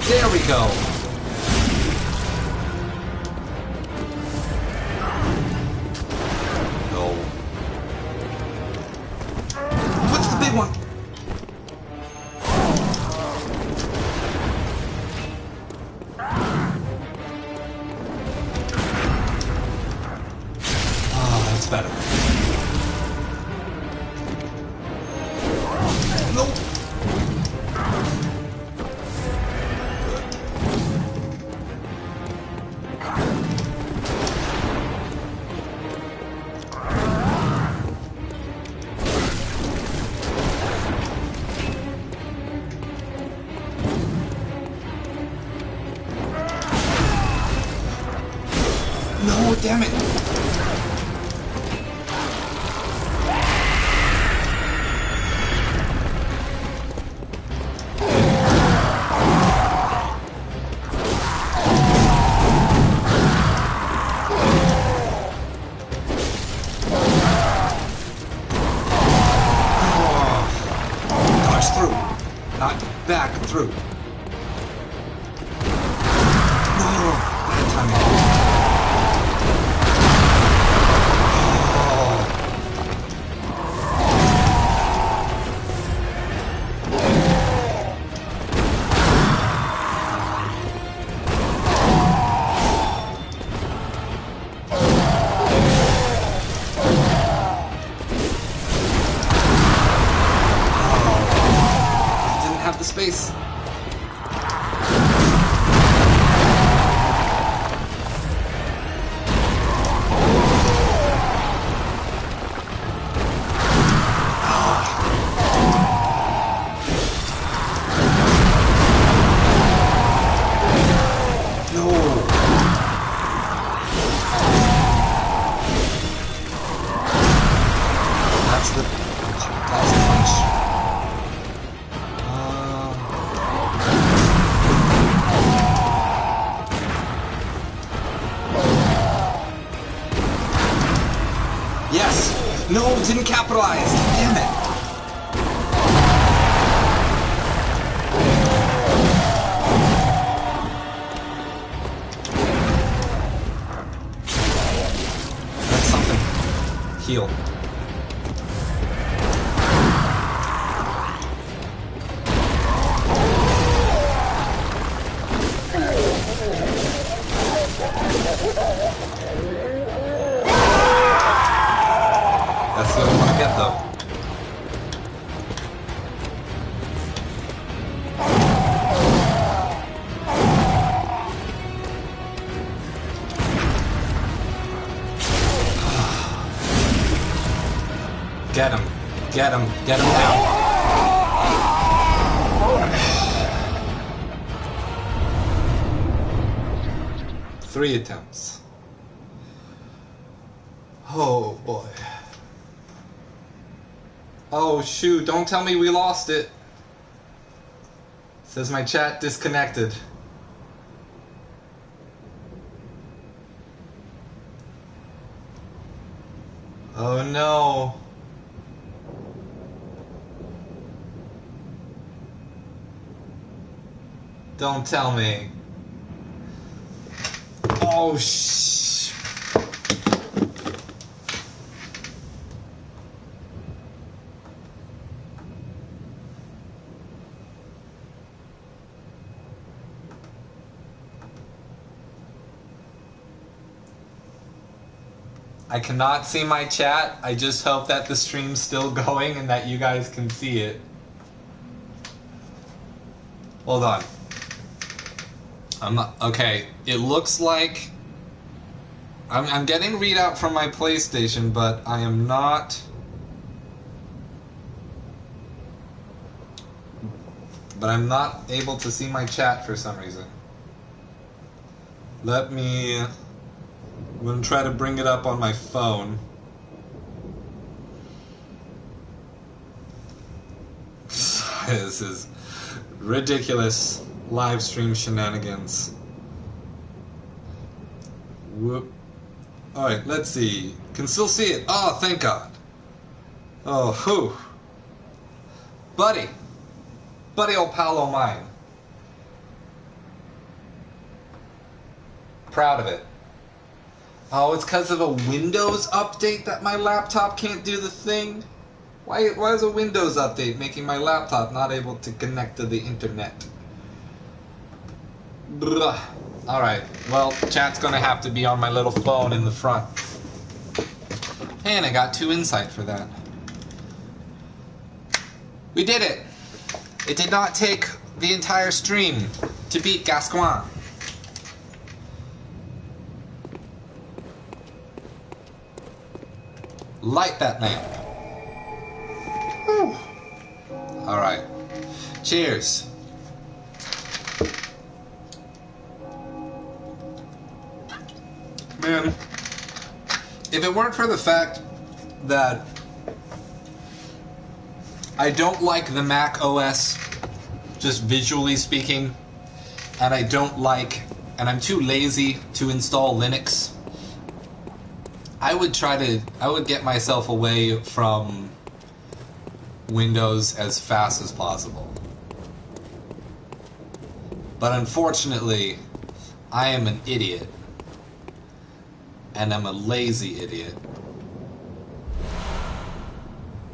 A: There we go! No. What's the big one? Oh, that's better. Nope. No, damn it. Not back through. No, bad timing. Space. Yes! No, didn't capitalize! Damn it! That's something. Heal. Get him. Get him. Get him now. 3 attempts. Oh boy. Oh shoot, don't tell me we lost it. Says my chat disconnected. Oh no. Don't tell me. Oh shh. I cannot see my chat. I just hope that the stream's still going and that you guys can see it. Hold on. I'm not okay. It looks like I'm getting readout from my PlayStation, but I am not. But I'm not able to see my chat for some reason. Let me. I'm gonna try to bring it up on my phone. This is ridiculous live stream shenanigans. Whoop. Alright, let's see. Can still see it. Oh, thank God. Oh, whew. Buddy. Buddy old pal o' mine. Proud of it. Oh, it's because of a Windows update that my laptop can't do the thing? Why is a Windows update making my laptop not able to connect to the internet? Alright, well, chat's gonna have to be on my little phone in the front. And I got 2 insight for that. We did it! It did not take the entire stream to beat Gascoigne. Light that lamp. Alright. Cheers. Man, if it weren't for the fact that I don't like the Mac OS, just visually speaking, and and I'm too lazy to install Linux, I would get myself away from Windows as fast as possible. But unfortunately, I am an idiot. And I'm a lazy idiot.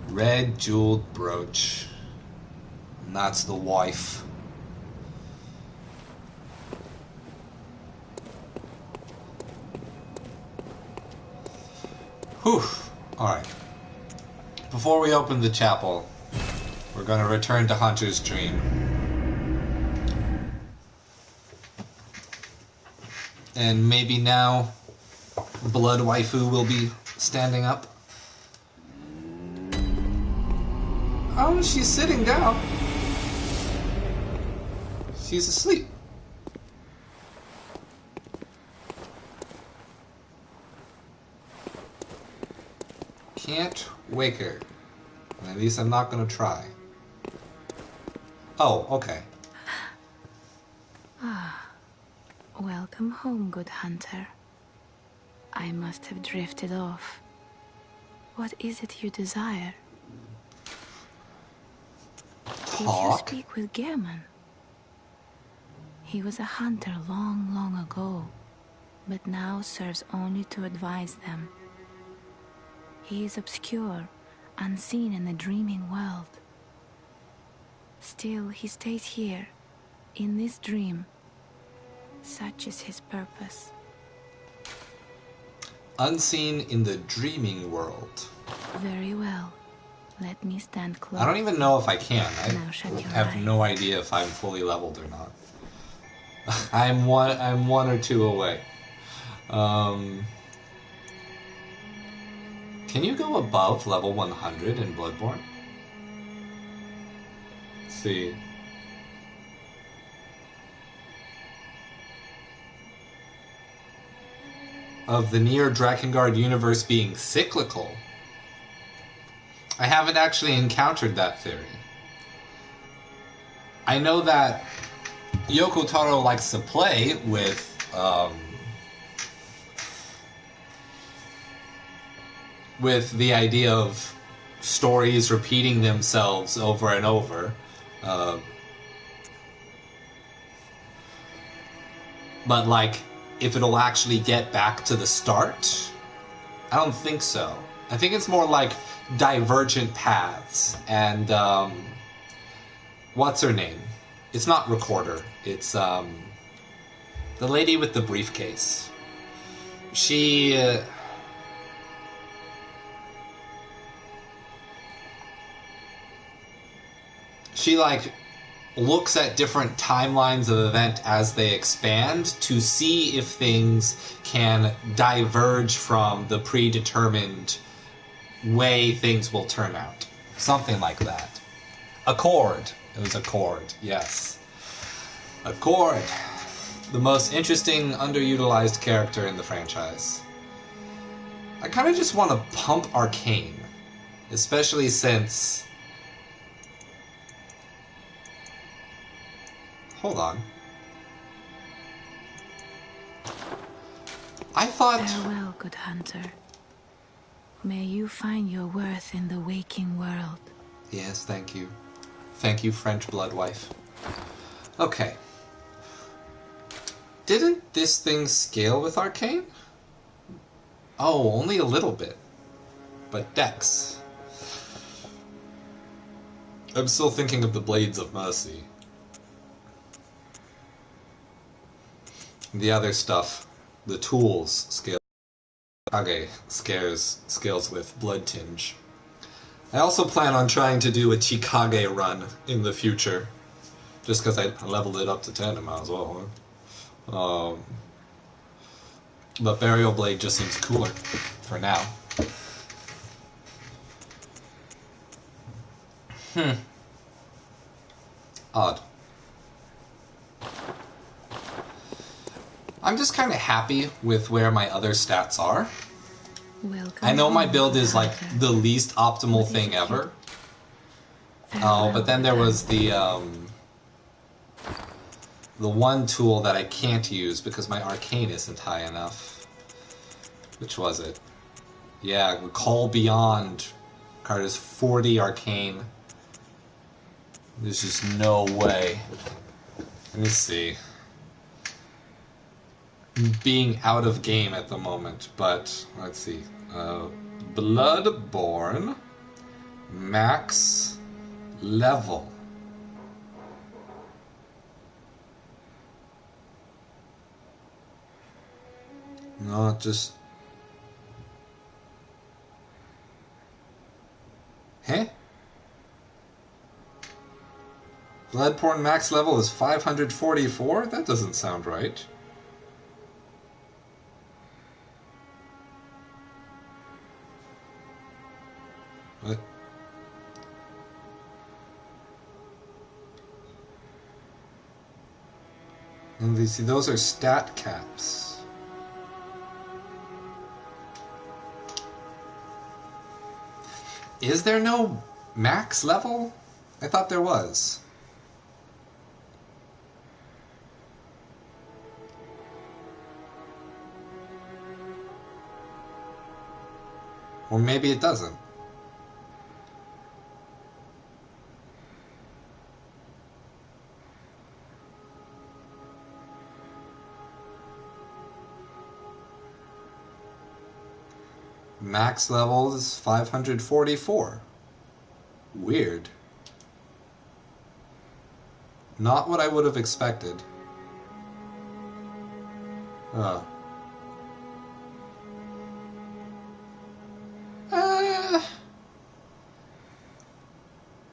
A: Red jeweled brooch. And that's the wife. Whew. Alright. Before we open the chapel, we're going to return to Hunter's Dream. And maybe now Blood Waifu will be standing up. Oh, she's sitting down. She's asleep. Can't wake her. At least I'm not gonna try. Oh, okay.
C: Welcome home, good hunter. I must have drifted off. What is it you desire? Did you speak with Gehrman? He was a hunter long, long ago, but now serves only to advise them. He is obscure, unseen in the dreaming world. Still, he stays here, in this dream. Such is his purpose.
A: Unseen in the dreaming world.
C: Very well. Let me stand close.
A: I don't even know if I can.
C: Now shut your
A: have
C: eyes.
A: no idea if I'm fully leveled or not. I'm one or two away. Can you go above level 100 in Bloodborne? Let's see. Of the near Drakengard universe being cyclical. I haven't actually encountered that theory. I know that Yoko Taro likes to play with the idea of stories repeating themselves over and over. But, like, if it'll actually get back to the start, I don't think so. I think it's more like divergent paths. And, what's her name? It's not Recorder. It's, the lady with the briefcase. She, like, looks at different timelines of event as they expand to see if things can diverge from the predetermined way things will turn out. Something like that. Accord. It was Accord, yes. Accord. The most interesting, underutilized character in the franchise. I kind of just want to pump Arcane. Especially since... Hold on. I thought...
C: Farewell, good hunter. May you find your worth in the waking world.
A: Yes, thank you. Thank you, French bloodwife. Okay. Didn't this thing scale with Arcane? Oh, only a little bit. But Dex. I'm still thinking of the Blades of Mercy. The other stuff, the tools, scale. Kage scales with Blood Tinge. I also plan on trying to do a Chikage run in the future. Just because I leveled it up to 10, I might as well. But Burial Blade just seems cooler for now. Odd. I'm just kind of happy with where my other stats are.
C: Welcome.
A: I know my build is like the least optimal thing ever. Oh, but then there was the one tool that I can't use because my arcane isn't high enough. Which was it? Yeah, Call Beyond. Card is 40 arcane. There's just no way. Let me see. Being out of game at the moment, but let's see. Bloodborne max level. No, just... Huh? Bloodborne max level is 544? That doesn't sound right. What? And those are stat caps. Is there no max level? I thought there was. Or maybe it doesn't. Max level is 544. Weird. Not what I would have expected.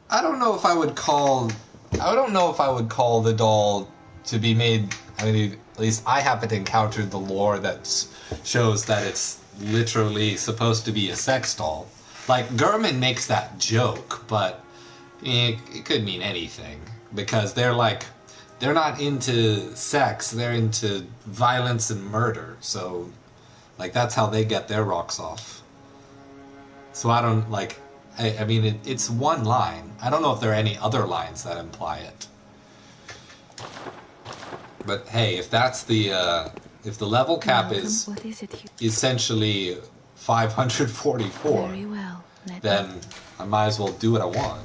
A: I don't know if I would call... I don't know if I would call the doll to be made... I mean, at least I haven't encountered the lore that shows that it's literally supposed to be a sex doll. Like, Gurman makes that joke, but it could mean anything. Because they're not into sex, they're into violence and murder. So, like, that's how they get their rocks off. So I don't, like, I mean, it's one line. I don't know if there are any other lines that imply it. But hey, if that's the, if the level cap is essentially 544,
C: Very well.
A: then I might as well do what I want.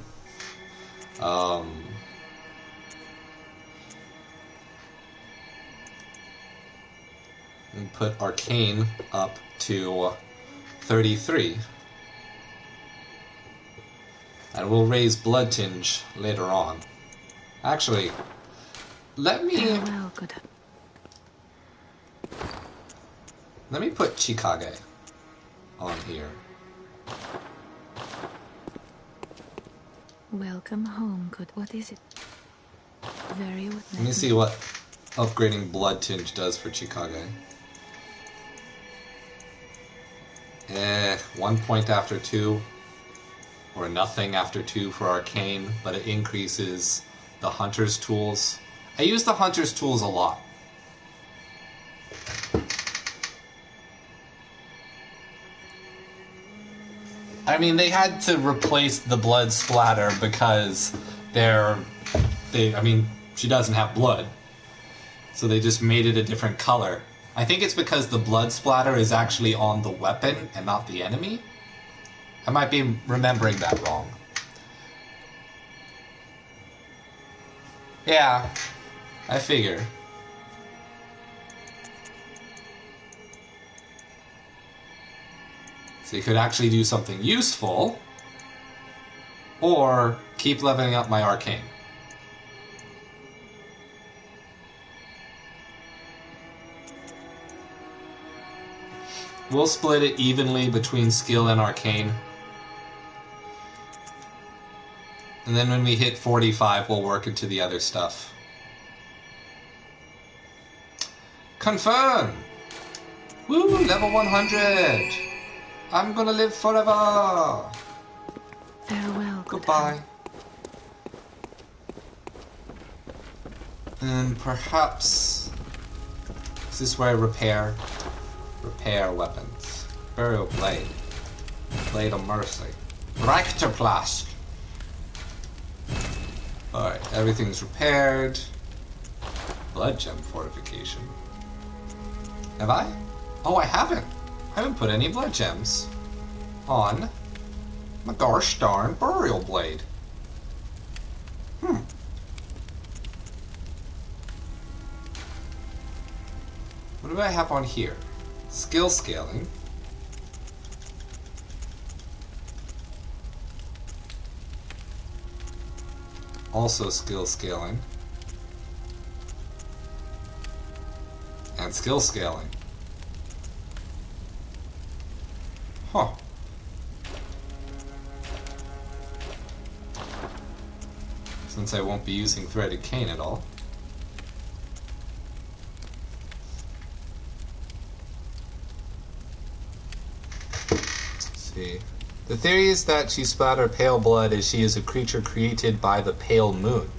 A: And put Arcane up to 33. And we'll raise Blood Tinge later on. Actually, let me put Chikage on here.
C: Welcome home, good. What is it? Very well.
A: Let me see what upgrading Blood Tinge does for Chikage. 1 point after 2, or nothing after 2 for Arcane, but it increases the Hunter's Tools. I use the Hunter's Tools a lot. I mean, they had to replace the blood splatter because she doesn't have blood. So they just made it a different color. I think it's because the blood splatter is actually on the weapon and not the enemy. I might be remembering that wrong. Yeah, I figure. So you could actually do something useful, or keep leveling up my Arcane. We'll split it evenly between skill and Arcane. And then when we hit 45, we'll work into the other stuff. Confirm! Woo! Level 100! I'm gonna live forever!
C: Farewell.
A: Goodbye. And perhaps... Is this where I repair weapons? Burial Blade. Blade of Mercy. Rectorplast! Alright, everything's repaired. Blood Gem Fortification. Have I? Oh, I haven't. I haven't put any Blood Gems on my gosh darn Burial Blade. What do I have on here? Skill scaling. Also skill scaling. And skill scaling. Huh. Since I won't be using Threaded Cane at all. Let's see. The theory is that she splattered pale blood as she is a creature created by the pale moon.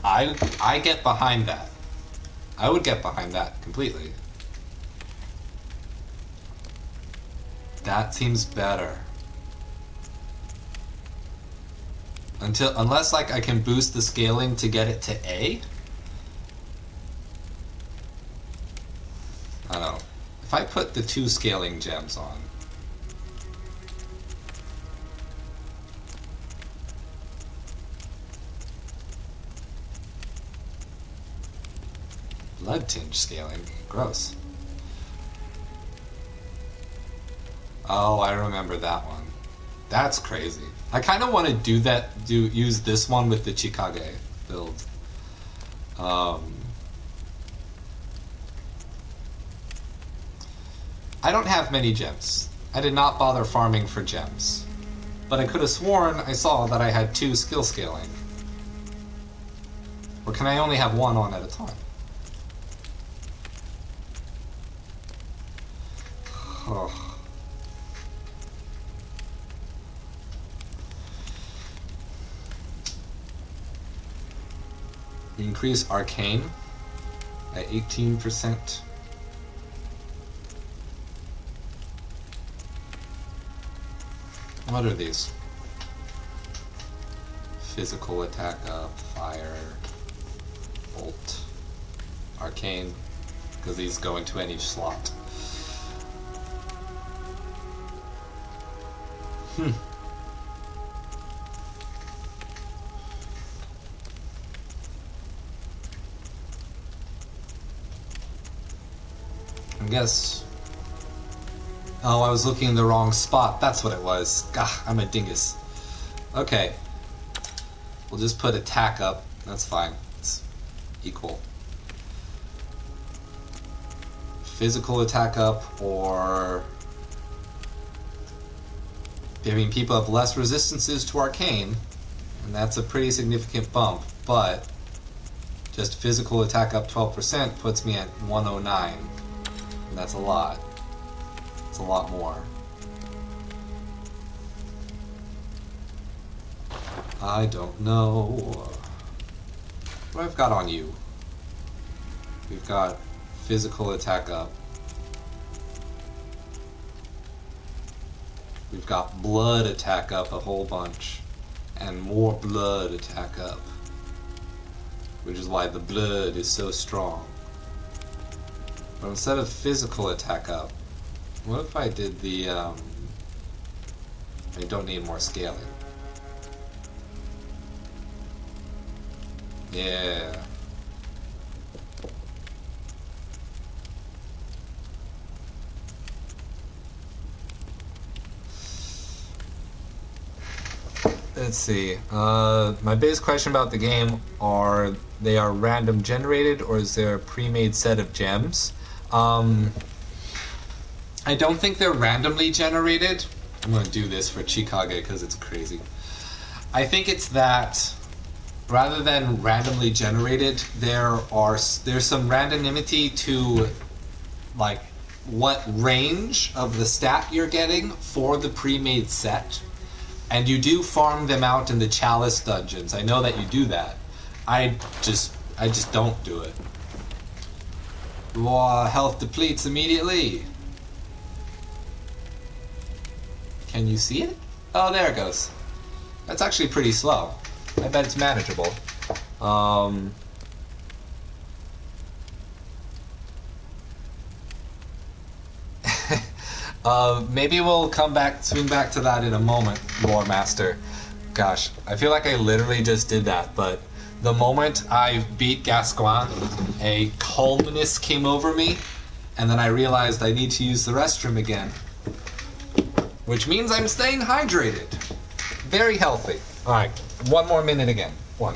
A: I get behind that. I would get behind that completely. That seems better. Unless like I can boost the scaling to get it to A. I don't know. If I put the 2 scaling gems on. Blood tinge scaling. Gross. Oh, I remember that one. That's crazy. I kind of want to use this one with the Chikage build. I don't have many gems. I did not bother farming for gems. But I could have sworn I saw that I had 2 skill scaling. Or can I only have 1 on at a time? increase arcane at 18%. What are these? Physical attack up, fire, bolt, arcane, because these go into any slot. I guess... Oh, I was looking in the wrong spot. That's what it was. Gah, I'm a dingus. Okay. We'll just put attack up. That's fine. It's equal. Physical attack up, or... I mean, people have less resistances to arcane, and that's a pretty significant bump, but just physical attack up 12% puts me at 109. And that's a lot. It's a lot more. I don't know. What I've got on you? We've got physical attack up. We've got blood attack up a whole bunch. And more blood attack up. Which is why the blood is so strong. But instead of physical attack up, what if I did the, I don't need more scaling. Yeah. Let's see. My biggest question about the game are they are random generated, or is there a pre-made set of gems? I don't think they're randomly generated. I'm going to do this for Chikage because it's crazy. I think it's that rather than randomly generated, there's some randomity to like what range of the stat you're getting for the pre-made set. And you do farm them out in the Chalice dungeons. I know that you do that. I just don't do it. Wow, health depletes immediately. Can you see it? Oh, there it goes. That's actually pretty slow. I bet it's manageable. Maybe we'll swing back to that in a moment, Lore Master. Gosh, I feel like I literally just did that, but the moment I beat Gascoigne, a calmness came over me, and then I realized I need to use the restroom again. Which means I'm staying hydrated. Very healthy. Alright, one more minute again. One.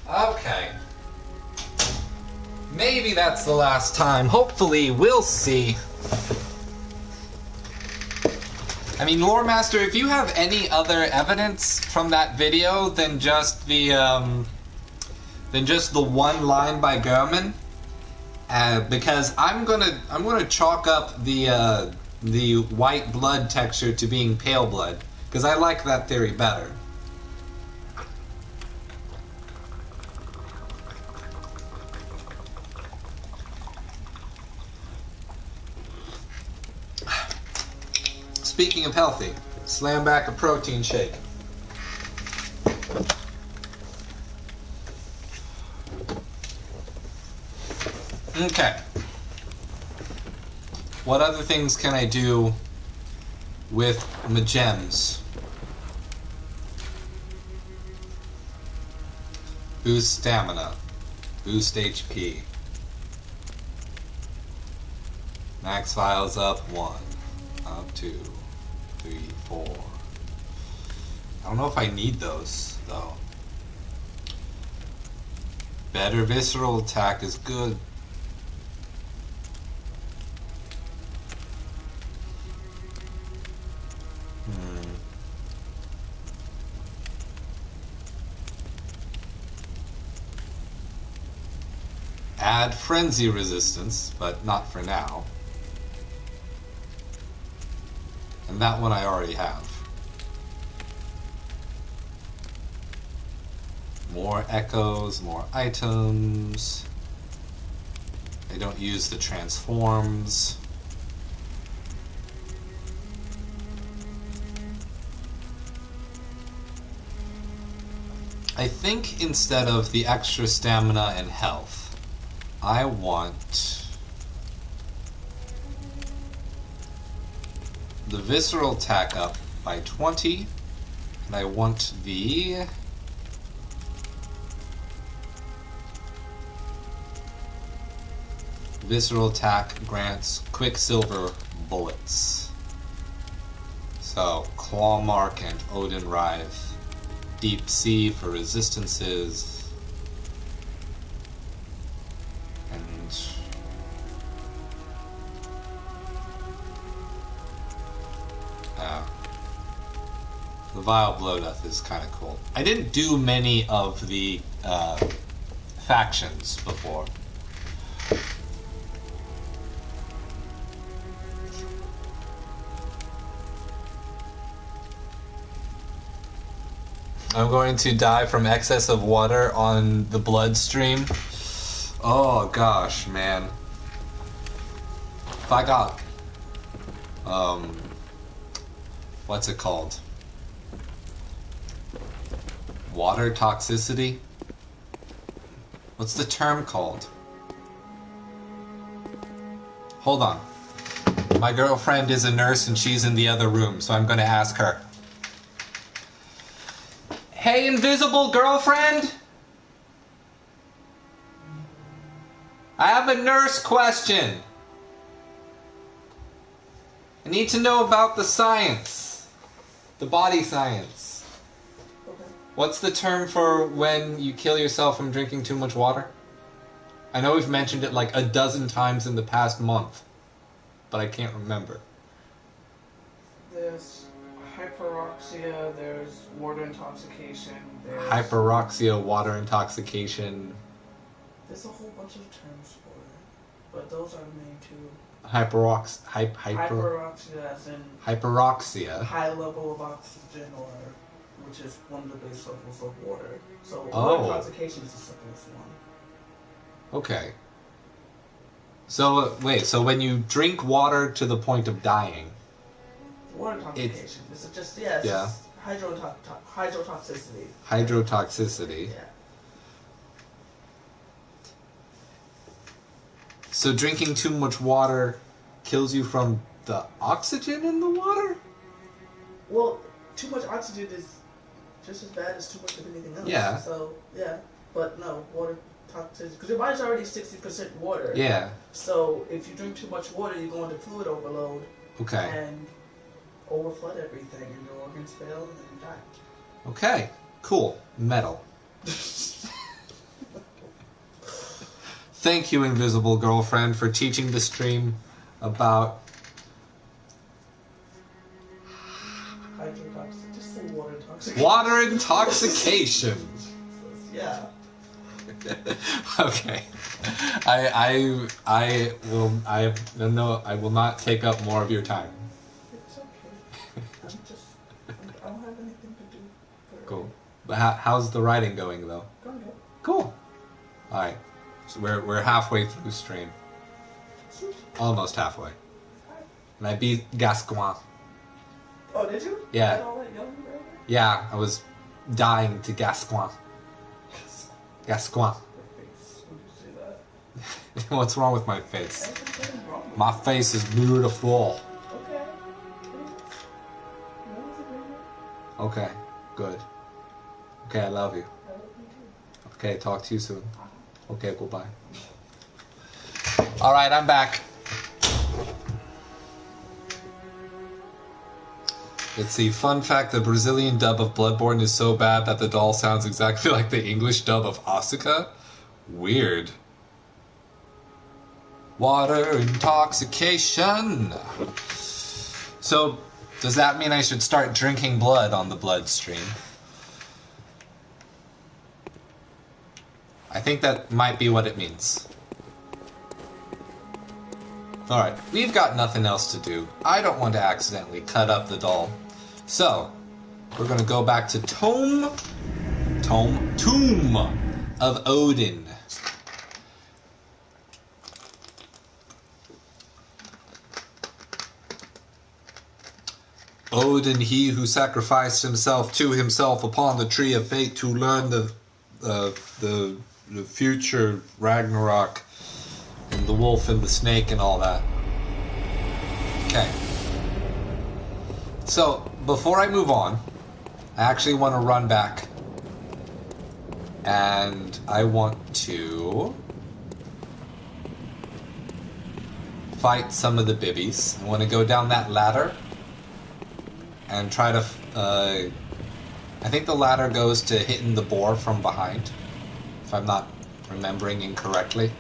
A: Okay. Maybe that's the last time. Hopefully, we'll see. I mean, Lore Master, if you have any other evidence from that video than just the one line by German, because I'm gonna chalk up the white blood texture to being pale blood, because I like that theory better. Speaking of healthy, slam back a protein shake. Okay. What other things can I do with my gems? Boost stamina. Boost HP. Max files up 1. Up 2. 3, 4. I don't know if I need those, though. Better visceral attack is good. Add frenzy resistance, but not for now. And that one I already have. More echoes, more items. I don't use the transforms. I think instead of the extra stamina and health, I want the visceral attack up by 20, and I want the visceral attack grants Quicksilver bullets. So, Claw Mark and Odin Writhe. Deep Sea for resistances. And the Vile Bloodeth is kind of cool. I didn't do many of the factions before. I'm going to die from excess of water on the bloodstream. Oh gosh, man. If I got what's it called? Water toxicity? What's the term called? Hold on. My girlfriend is a nurse and she's in the other room, so I'm going to ask her. Hey, invisible girlfriend? I have a nurse question. I need to know about the science. The body science.
D: Okay.
A: What's the term for when you kill yourself from drinking too much water? I know we've mentioned it like a dozen times in the past month, but I can't remember.
D: There's hyperoxia, there's water intoxication, there's...
A: Hyperoxia, water intoxication.
D: There's a whole bunch of terms for it, but those are the main two.
A: Hyperoxia
D: as in
A: hyperoxia.
D: High level of oxygen, or which is one of the base levels of water. So
A: Oh.
D: water intoxication is the simplest one.
A: Okay. So wait, so when you drink water to the point of dying,
D: Water intoxication. It's just it's
A: yeah.
D: Hydrotoxicity.
A: Hydrotoxicity.
D: Yeah.
A: So drinking too much water kills you from the oxygen in the water?
D: Well, too much oxygen is just as bad as too much of anything else.
A: Yeah.
D: So, yeah. But no, water toxicity. Because your body's already 60% water.
A: Yeah.
D: So if you drink too much water, you go into fluid overload.
A: Okay.
D: And overflood everything, and your organs fail, and then you die.
A: Okay. Cool. Metal. Thank you, invisible girlfriend, for teaching the stream about
D: Hydrotoxicity. Just say water intoxication.
A: water intoxication.
D: Yeah.
A: Okay. I will not take up more of your time.
D: It's okay. I don't have anything to do.
A: Cool. But how's the writing going though?
D: Going good.
A: Cool. All right. So we're halfway through stream. Almost halfway. And I beat Gascoigne.
D: Oh, did you?
A: Yeah.
D: Is that all that yelling right there?
A: Yeah, I was dying to Gascoigne. Gascoigne.
D: When you say that.
A: What's wrong with my face?
D: Everything's wrong.
A: My face is beautiful.
D: Okay. No disagreement.
A: Okay, good. Okay, I love you.
D: I love you too.
A: Okay, talk to you soon. Okay, goodbye. Alright, I'm back. Let's see, fun fact, the Brazilian dub of Bloodborne is so bad that the doll sounds exactly like the English dub of Asuka. Weird. Water intoxication. So, does that mean I should start drinking blood on the bloodstream? I think that might be what it means. Alright, we've got nothing else to do. I don't want to accidentally cut up the doll. So, we're gonna go back to Tomb of Odin. Odin, he who sacrificed himself to himself upon the tree of fate to learn the future Ragnarok and the wolf and the snake and all that. Okay. So, before I move on, I actually want to run back and I want to fight some of the bibbies. I want to go down that ladder and try to, I think the ladder goes to hitting the boar from behind, if I'm not remembering incorrectly.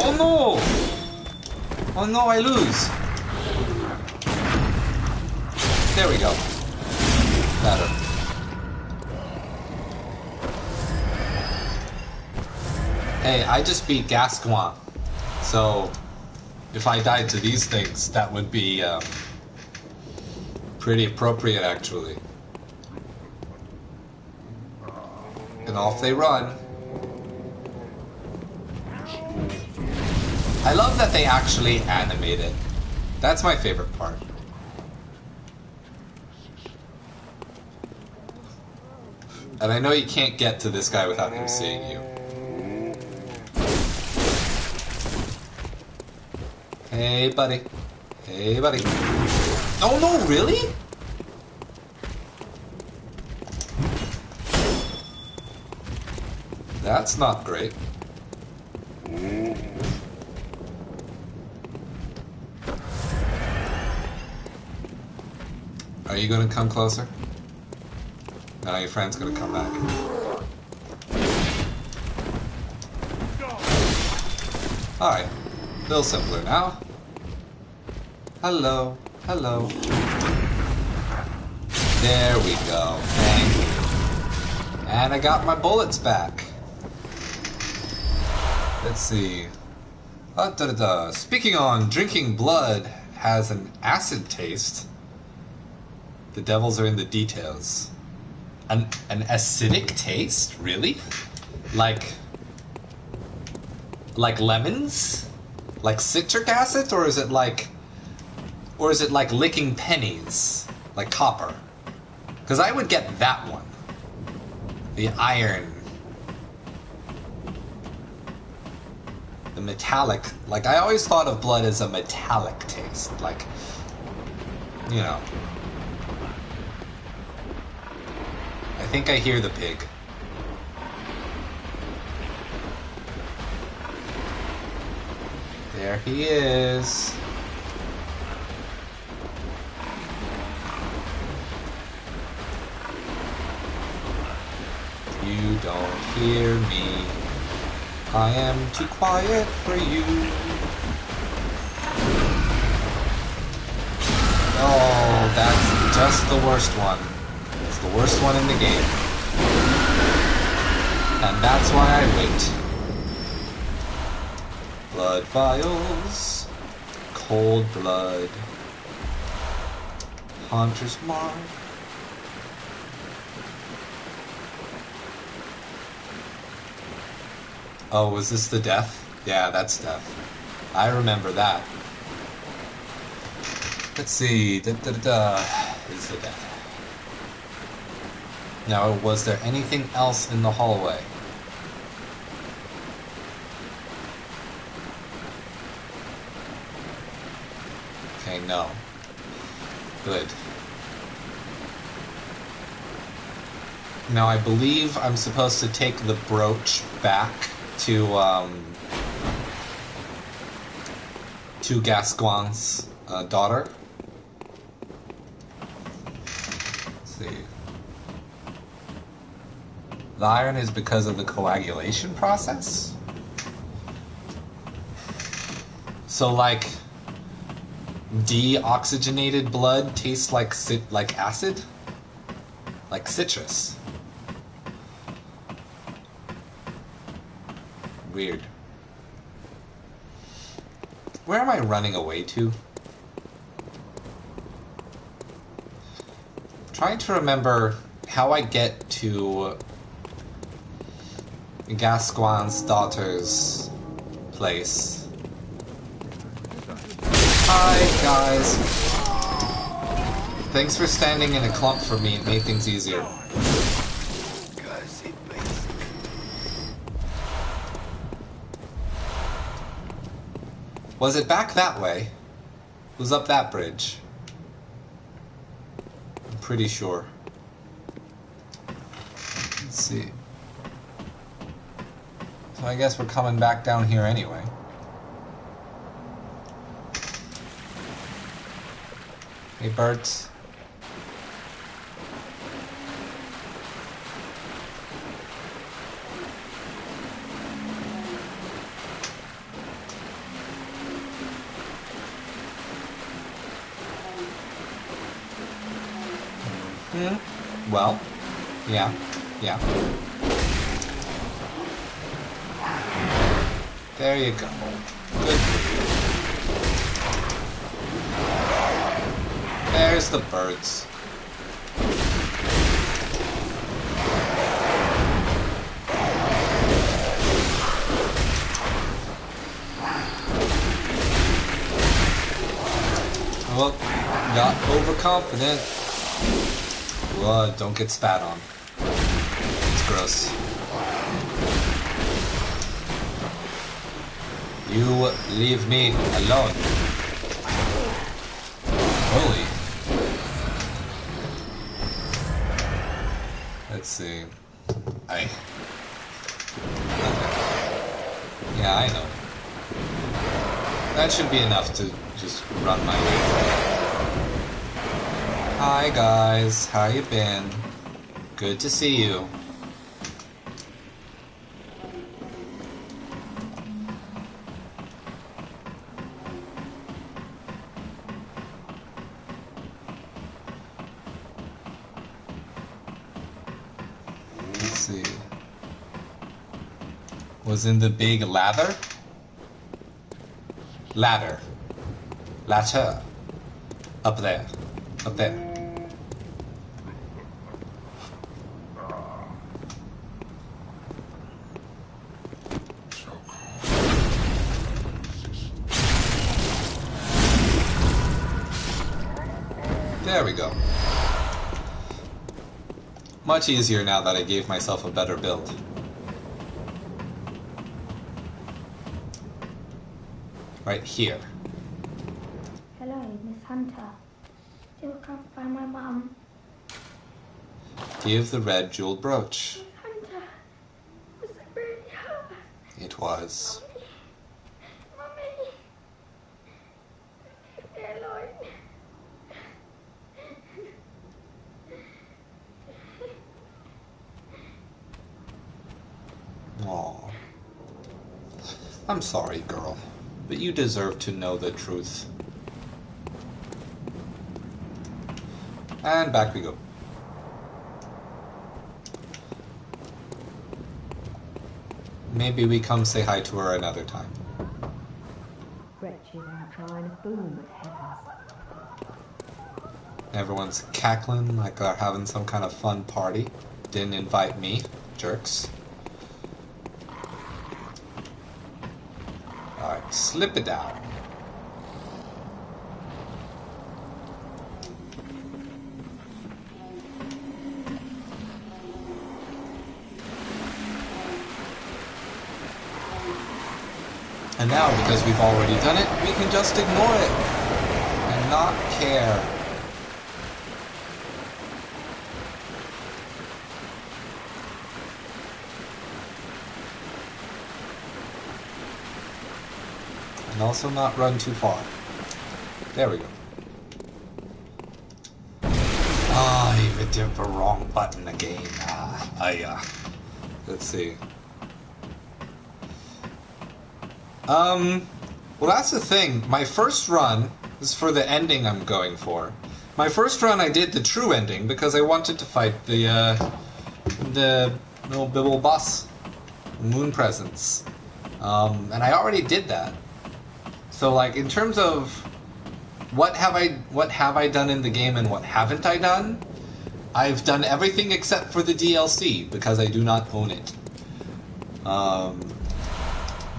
A: Oh no! Oh no, I lose! There we go. Better. Hey, I just beat Gascoigne. So, if I died to these things, that would be pretty appropriate, actually. And off they run. I love that they actually animate it. That's my favorite part. And I know you can't get to this guy without him seeing you. Hey, buddy. Hey, buddy. Oh, no, really? That's not great. Are you gonna come closer? No, your friend's gonna come back. Alright. A little simpler now. Hello. Hello. There we go. Thank you. And I got my bullets back. Let's see. Speaking on drinking blood has an acid taste. The devils are in the details. An acidic taste? Really? Like lemons? Like citric acid? Or is it like licking pennies? Like copper? Because I would get that one. The iron. The metallic. Like, I always thought of blood as a metallic taste. Like, you know. I think I hear the pig. There he is. You don't hear me. I am too quiet for you. Oh, that's just the worst one. It's the worst one in the game. And that's why I wait. Blood vials. Cold blood. Hunter's mark. Oh, was this the death? Yeah, that's death. I remember that. Let's see. Is the death. Now, was there anything else in the hallway? Okay, no. Good. Now, I believe I'm supposed to take the brooch back to Gascoigne's daughter. Let's see. The iron is because of the coagulation process? So, like, deoxygenated blood tastes like acid? Like citrus. Weird. Where am I running away to? I'm trying to remember how I get to Gascoigne's daughter's place. Hi, guys. Thanks for standing in a clump for me. It made things easier. Was it back that way? It was up that bridge. I'm pretty sure. Let's see. So I guess we're coming back down here anyway. Hey, birds. Well, yeah. There you go. Good. There's the birds. Well, got overconfident. Well, don't get spat on. It's gross. You leave me alone. Holy. Let's see. Yeah, I know. That should be enough to just run my way through. Hi guys, how you been? Good to see you. Let's see. Was in the big ladder? Ladder. Ladder. Up there. Up there. There we go. Much easier now that I gave myself a better build. Right here.
E: Hello, Miss Hunter. Still can't find my mum.
A: Give the red jeweled brooch.
E: Miss Hunter, was it really her?
A: It was.
E: Mummy. Leave me alone.
A: Aw. I'm sorry, girl, but you deserve to know the truth. And back we go. Maybe we come say hi to her another time.
F: Wretched outline of boom at heavens.
A: Everyone's cackling like they're having some kind of fun party. Didn't invite me, jerks. Slip it down. And now, because we've already done it, we can just ignore it and not care. And also not run too far. There we go. Ah, I even did the wrong button again. Let's see. Well, that's the thing. My first run is for the ending I'm going for. My first run, I did the true ending because I wanted to fight the little bibble boss, Moon Presence, and I already did that. So, like, in terms of what have I done in the game and what haven't I done, I've done everything except for the DLC because I do not own it.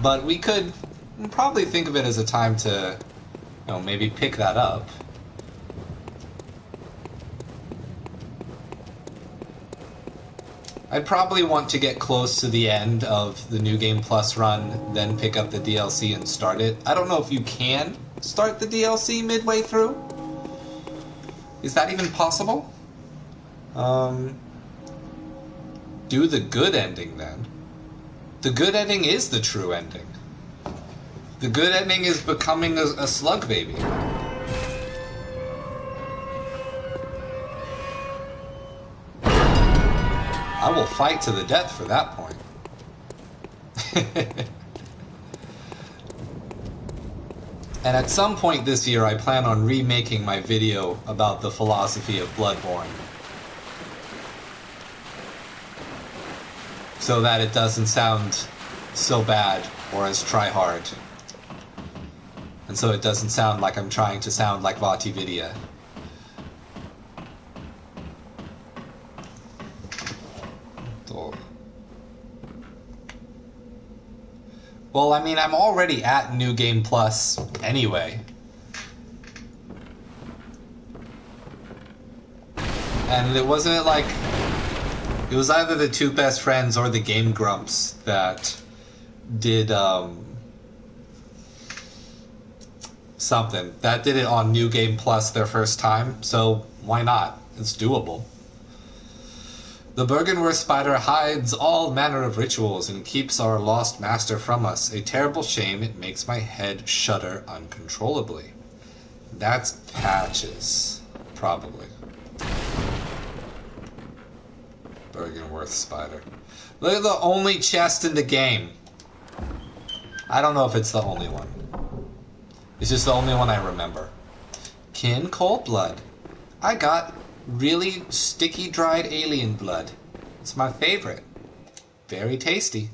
A: But we could probably think of it as a time to, maybe pick that up. I'd probably want to get close to the end of the New Game Plus run, then pick up the DLC and start it. I don't know if you can start the DLC midway through. Is that even possible? Do the good ending then. The good ending is the true ending. The good ending is becoming a slug baby. I will fight to the death for that point. And at some point this year, I plan on remaking my video about the philosophy of Bloodborne. So that it doesn't sound so bad or as try-hard. And so it doesn't sound like I'm trying to sound like VatiVidya. Well, I mean, I'm already at New Game Plus anyway. And it wasn't like... It was either the Two Best Friends or the Game Grumps that did, something. That did it on New Game Plus their first time, so why not? It's doable. The Philos-Fighter hides all manner of rituals and keeps our lost master from us. A terrible shame, it makes my head shudder uncontrollably. That's Patches, probably. Philos-Fighter. Look at the only chest in the game. I don't know if it's the only one. It's just the only one I remember. Kin Cold Blood. I got really sticky dried alien blood. It's my favorite. Very tasty.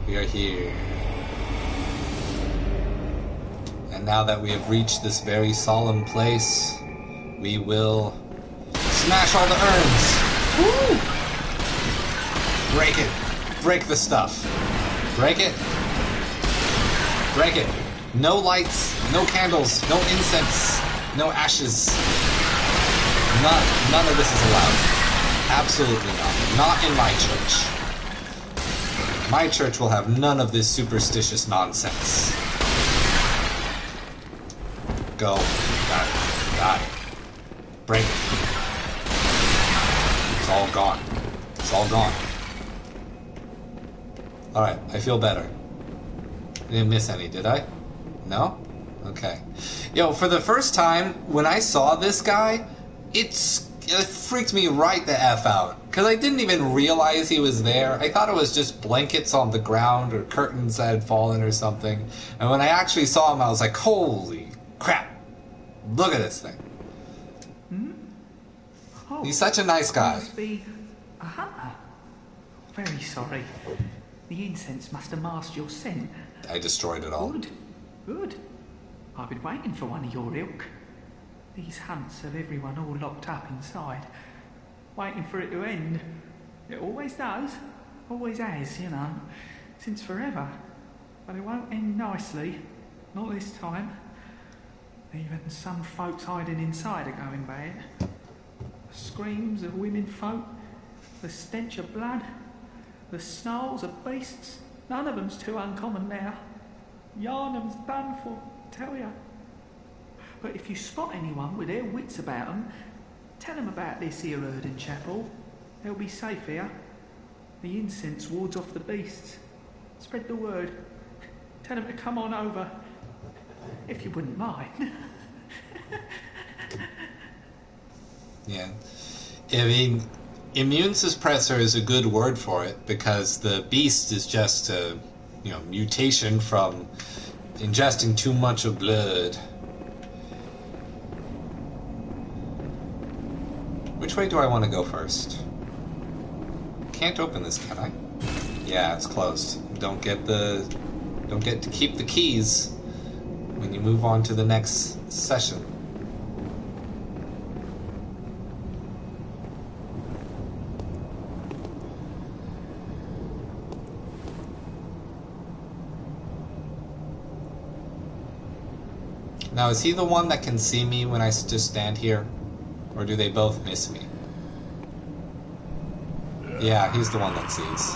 A: We are here. And now that we have reached this very solemn place, we will smash all the urns. Woo! Break it. Break the stuff. Break it. Break it. No lights, no candles, no incense, no ashes. None of this is allowed. Absolutely not. Not in my church. My church will have none of this superstitious nonsense. Go. Got it. Got it. Break it. It's all gone. It's all gone. Alright, I feel better. I didn't miss any, did I? No? Okay. Yo, for the first time, when I saw this guy, it freaked me right the F out. Because I didn't even realize he was there. I thought it was just blankets on the ground or curtains that had fallen or something. And when I actually saw him, I was like, holy crap. Look at this thing.
G: Hmm? Oh,
A: He's such a nice guy.
G: Must be a hunter. Very sorry. The incense must have masked your scent.
A: I destroyed it all.
G: Good. Good. I've been waiting for one of your ilk. These hunts have everyone all locked up inside, waiting for it to end. It always does. Always has, you know, since forever. But it won't end nicely. Not this time. Even some folks hiding inside are going bad. The screams of women folk, the stench of blood, the snarls of beasts. None of them's too uncommon now. Yarnum's done for, tell ya. But if you spot anyone with their wits about them, tell them about this here Erden Chapel. They'll be safe here. The incense wards off the beasts. Spread the word. Tell them to come on over. If you wouldn't mind.
A: Yeah. I mean, immune suppressor is a good word for it, because the beast is just a, you know, mutation from ingesting too much of blood. Which way do I want to go first? Can't open this, can I? Yeah, it's closed. Don't get to keep the keys when you move on to the next session. Now, is he the one that can see me when I just stand here? Or do they both miss me? Yeah, he's the one that sees.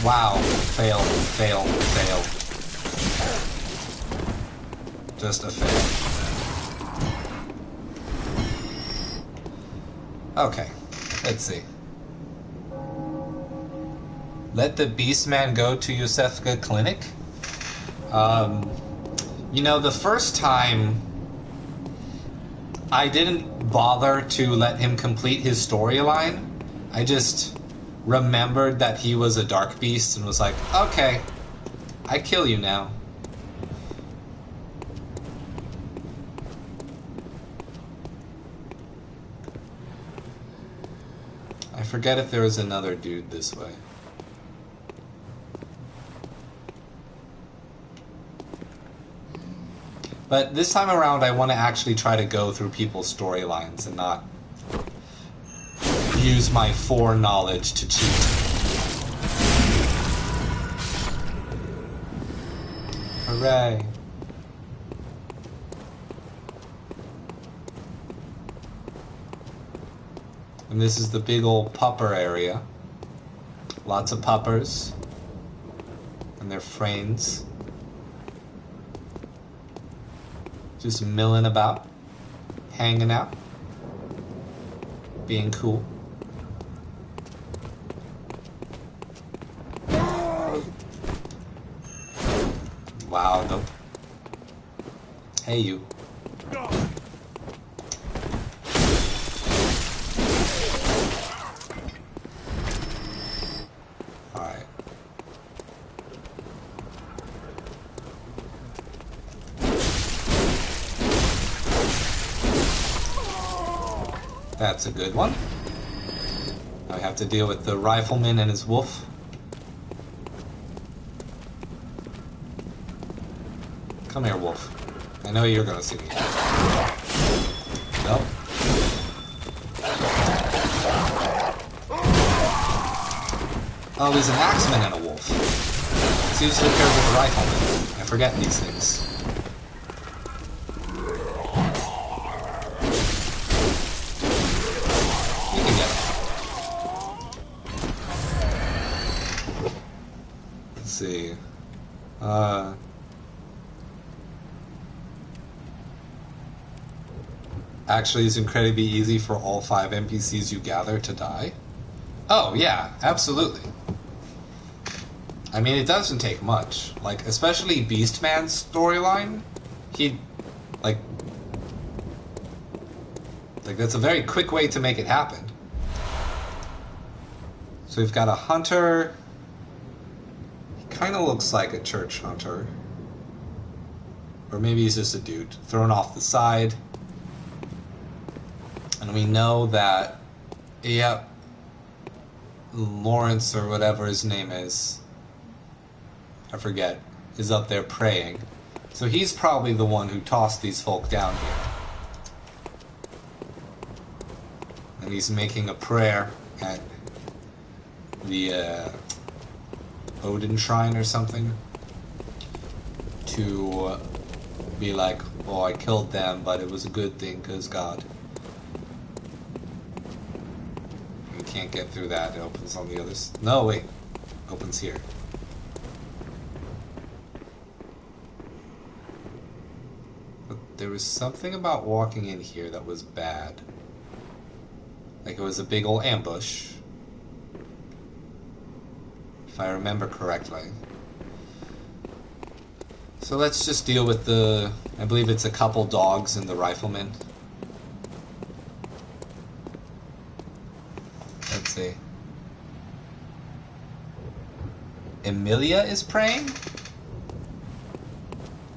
A: Wow. Fail, fail, fail. Just a fail. Okay, let's see. Let the Beastman go to Yosefka Clinic? You know, the first time I didn't bother to let him complete his storyline. I just remembered that he was a dark beast and was like, okay, I kill you now. I forget if there was another dude this way. But this time around, I want to actually try to go through people's storylines and not use my foreknowledge to cheat. Hooray. And this is the big old pupper area. Lots of puppers. And their friends. Just milling about, hanging out, being cool. Wow, nope. Hey, you. Alright. That's a good one. Now I have to deal with the rifleman and his wolf. Come here, wolf. I know you're gonna see me. Nope. Oh, he's an axeman and a wolf. He usually pairs with a rifleman. I forget these things. You can get it. Let's see. Actually, it's incredibly easy for all 5 NPCs you gather to die. Oh, yeah, absolutely. I mean, it doesn't take much. Like, especially Beastman's storyline, he, like, that's a very quick way to make it happen. So we've got a hunter. He kind of looks like a church hunter. Or maybe he's just a dude thrown off the side. And we know that, yep, Lawrence or whatever his name is, I forget, is up there praying. So he's probably the one who tossed these folk down here. And he's making a prayer at the Odin Shrine or something to be like, oh, I killed them, but it was a good thing because God. You can't get through that. It opens on the others. No, wait. Opens here. But there was something about walking in here that was bad. Like it was a big old ambush. If I remember correctly. So let's just deal with the... I believe it's a couple dogs and the rifleman. Let's see. Emilia is praying?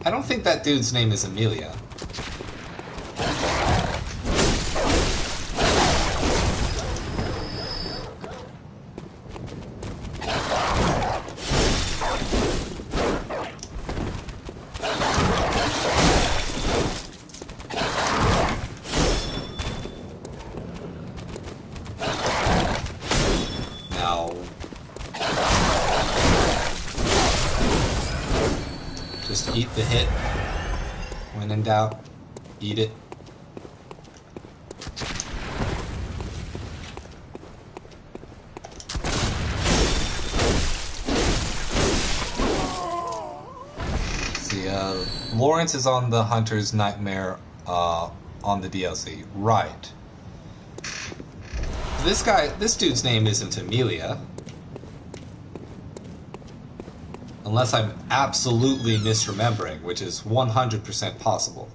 A: I don't think that dude's name is Emilia. Eat the hit. When in doubt, eat it. See, Lawrence is on the Hunter's Nightmare on the DLC. Right. This dude's name isn't Emilia. Unless I'm absolutely misremembering, which is 100% possible.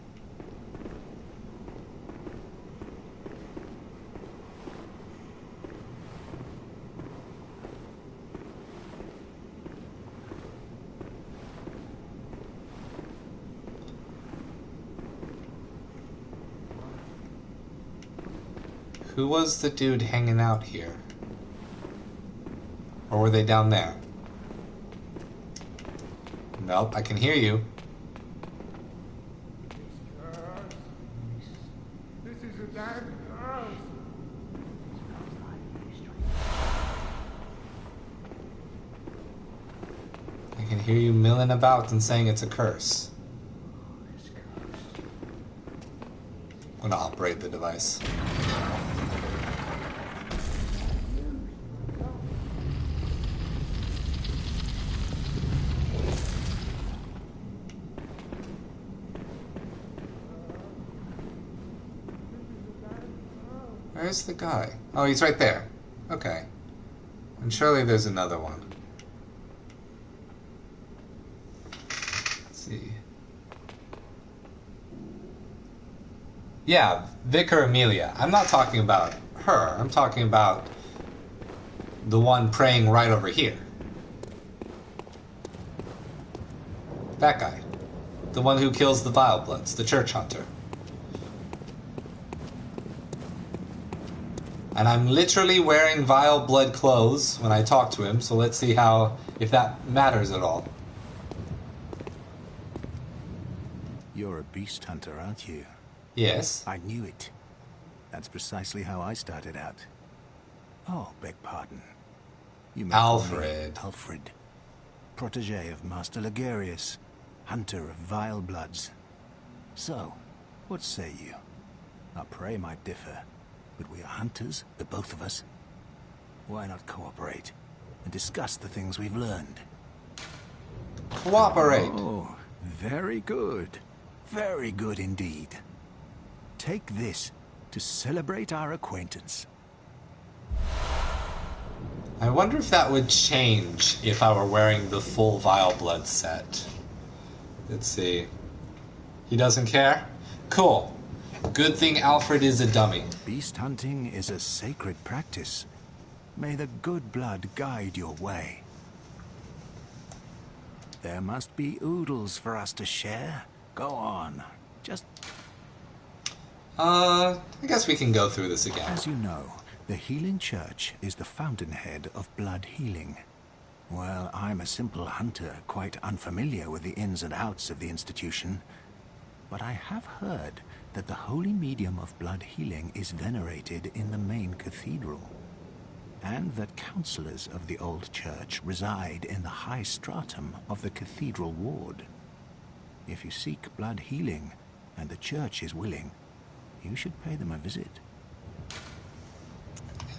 A: Who was the dude hanging out here? Or were they down there? Nope, I can hear you.
H: This is a damn curse.
A: I can hear you milling about and saying it's a curse. I'm gonna operate the device. Where's the guy? Oh, he's right there. Okay. And surely there's another one. Let's see. Yeah, Vicar Amelia. I'm not talking about her. I'm talking about the one praying right over here. That guy. The one who kills the Vile Bloods, the church hunter. And I'm literally wearing Vile Blood clothes when I talk to him, so let's see if that matters at all.
B: You're a beast hunter, aren't you?
A: Yes.
B: I knew it. That's precisely how I started out. Oh, beg pardon. You may call me
A: Alfred.
B: Alfred. Protégé of Master Ligurius, hunter of Vile Bloods. So, what say you? Our prey might differ, but we are hunters, the both of us. Why not cooperate and discuss the things we've learned?
A: Cooperate.
B: Oh, very good. Very good indeed. Take this to celebrate our acquaintance.
A: I wonder if that would change if I were wearing the full Vile Blood set. Let's see. He doesn't care? Cool. Good thing Alfred is a dummy.
B: Beast hunting is a sacred practice. May the good blood guide your way. There must be oodles for us to share. Go on. Just...
A: I guess we can go through this again.
B: As you know, the Healing Church is the fountainhead of blood healing. Well, I'm a simple hunter, quite unfamiliar with the ins and outs of the institution. But I have heard that the holy medium of blood healing is venerated in the main cathedral, and that counselors of the old church reside in the high stratum of the cathedral ward. If you seek blood healing, and the church is willing, you should pay them a visit.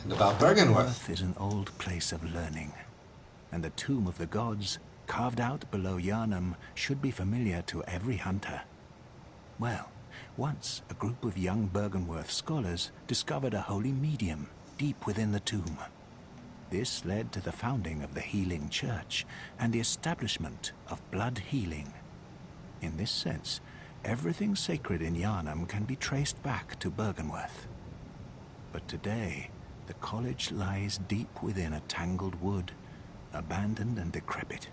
A: And about Bergenworth.
B: Is an old place of learning, and the tomb of the gods, carved out below Yharnam, should be familiar to every hunter. Well, once a group of young Bergenworth scholars discovered a holy medium deep within the tomb. This led to the founding of the Healing Church and the establishment of blood healing. In this sense, everything sacred in Yharnam can be traced back to Bergenworth. But today, the college lies deep within a tangled wood, abandoned and decrepit.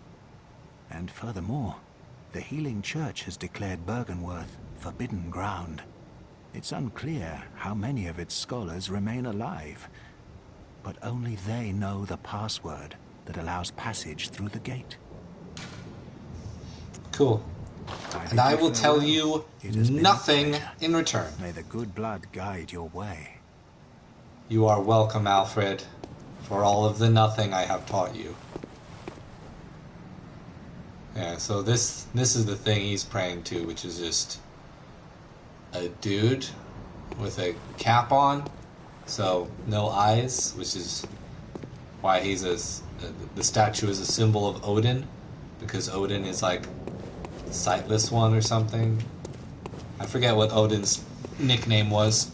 B: And furthermore, the Healing Church has declared Bergenworth forbidden ground. It's unclear how many of its scholars remain alive, but only they know the password that allows passage through the gate.
A: Cool. And I will tell you nothing in return.
B: May the good blood guide your way.
A: You are welcome, Alfred, for all of the nothing I have taught you. Yeah, so this is the thing he's praying to, which is just a dude with a cap on, so no eyes, which is why he's the statue is a symbol of Odin, because Odin is like the sightless one or something. I forget what Odin's nickname was.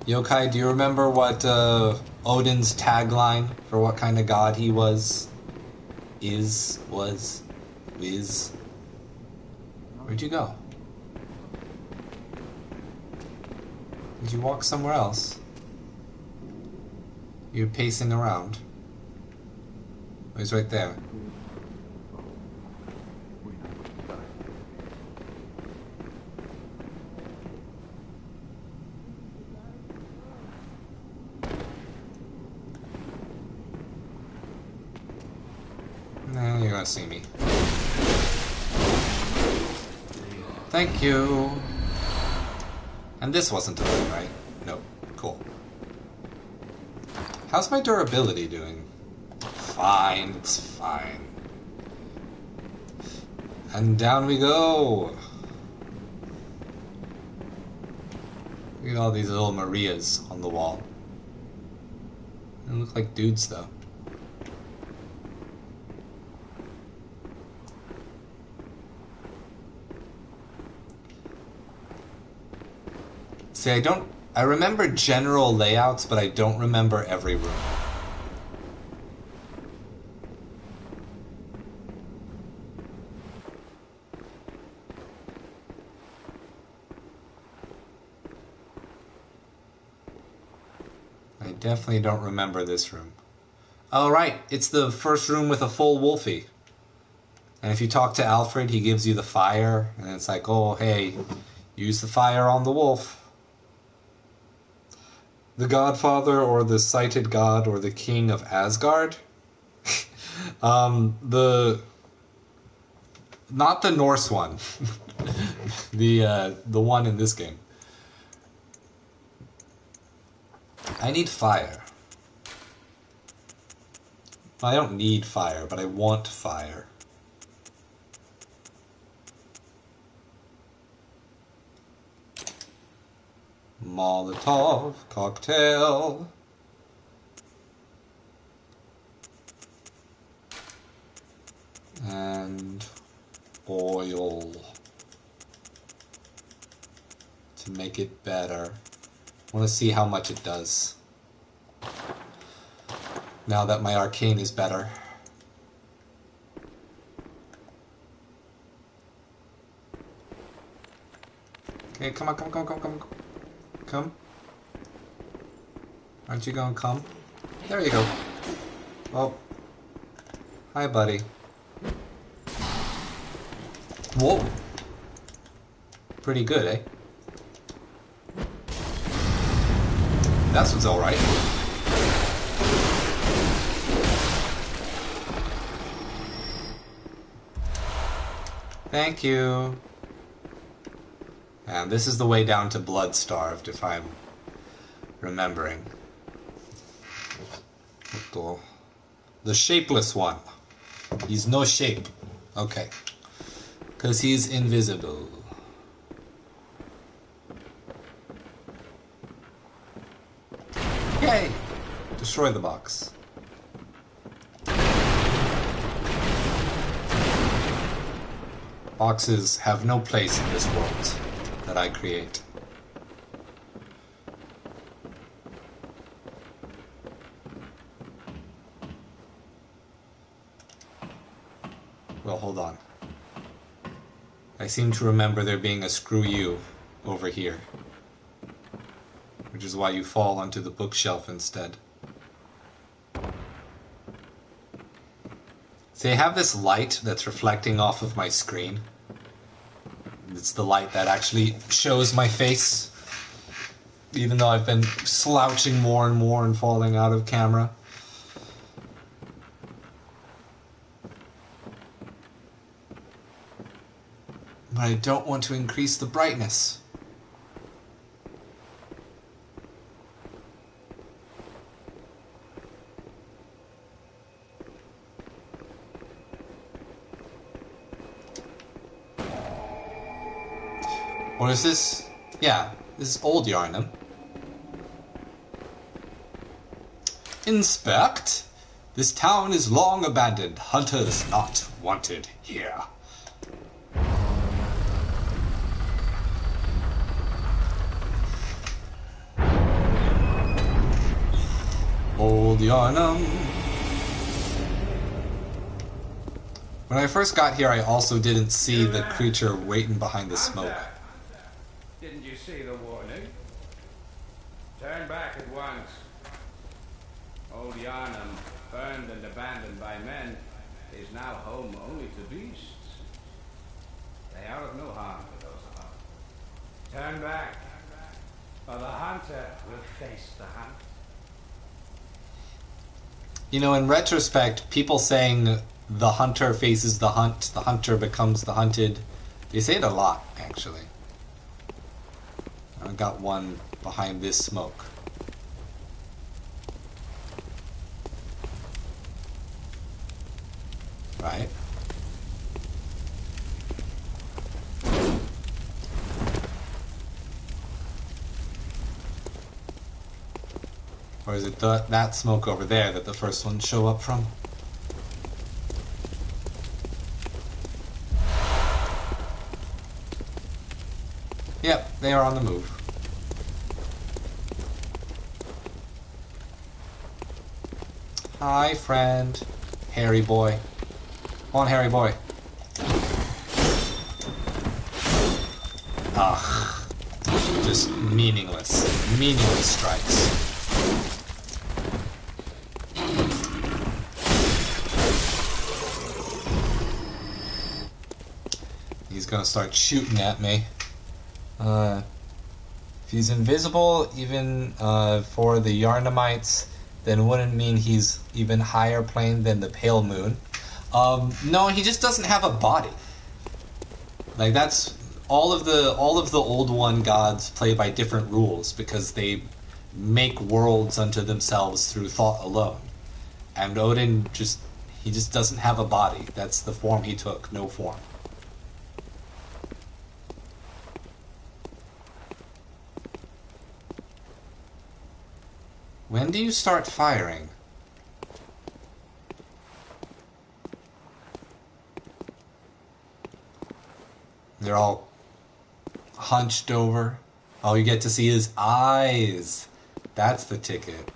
A: Yokai, do you remember what Odin's tagline for what kind of god he was? Is? Where'd you go? Did you walk somewhere else? You're pacing around. Oh, he's right there. No, you're gonna see me. Thank you. And this wasn't a thing, right? No. Cool. How's my durability doing? Fine, it's fine. And down we go. Look at all these little Marias on the wall. They look like dudes, though. See, I remember general layouts, but I don't remember every room. I definitely don't remember this room. Oh, right, it's the first room with a full Wolfie. And if you talk to Alfred, he gives you the fire, and it's like, oh, hey, use the fire on the wolf. The Godfather, or the Sighted God, or the King of Asgard. Not the Norse one. The one in this game. I need fire. I don't need fire, but I want fire. Molotov cocktail. And oil to make it better. I want to see how much it does. Now that my arcane is better. Okay, come on, come. Aren't you gonna come? There you go. Oh. Hi, buddy. Whoa. Pretty good, eh? That's what's alright. Thank you. And this is the way down to Blood-Starved, if I'm remembering. The shapeless one. He's no shape. Okay. Because he's invisible. Yay! Destroy the box. Boxes have no place in this world that I create. Well, hold on. I seem to remember there being a screw you over here. Which is why you fall onto the bookshelf instead. See, I have this light that's reflecting off of my screen. It's the light that actually shows my face. Even though I've been slouching more and more and falling out of camera. But I don't want to increase the brightness. Or is this... Yeah, this is old Yarnum. Inspect. This town is long abandoned. Hunters not wanted here. Old Yarnum. When I first got here, I also didn't see the creature waiting behind the smoke.
H: Didn't you see the warning? Turn back at once. Old Yarnum, burned and abandoned by men, is now home only to beasts. They are of no harm to those above. Turn back, or the hunter will face the hunt.
A: You know, in retrospect, people saying the hunter faces the hunt, the hunter becomes the hunted, they say it a lot, actually. I got one behind this smoke. Right. Or is it that smoke over there that the first ones show up from? Yep, they are on the move. Hi, friend. Hairy boy. Come on, hairy boy. Ugh. Just meaningless. Meaningless strikes. He's gonna start shooting at me. If he's invisible, even for the Yarnamites, then wouldn't mean he's even higher plane than the Pale Moon. No, he just doesn't have a body. Like, that's all of the old one gods play by different rules because they make worlds unto themselves through thought alone. And Odin just doesn't have a body. That's the form he took, no form. When do you start firing? They're all hunched over. Oh, you get to see his eyes. That's the ticket.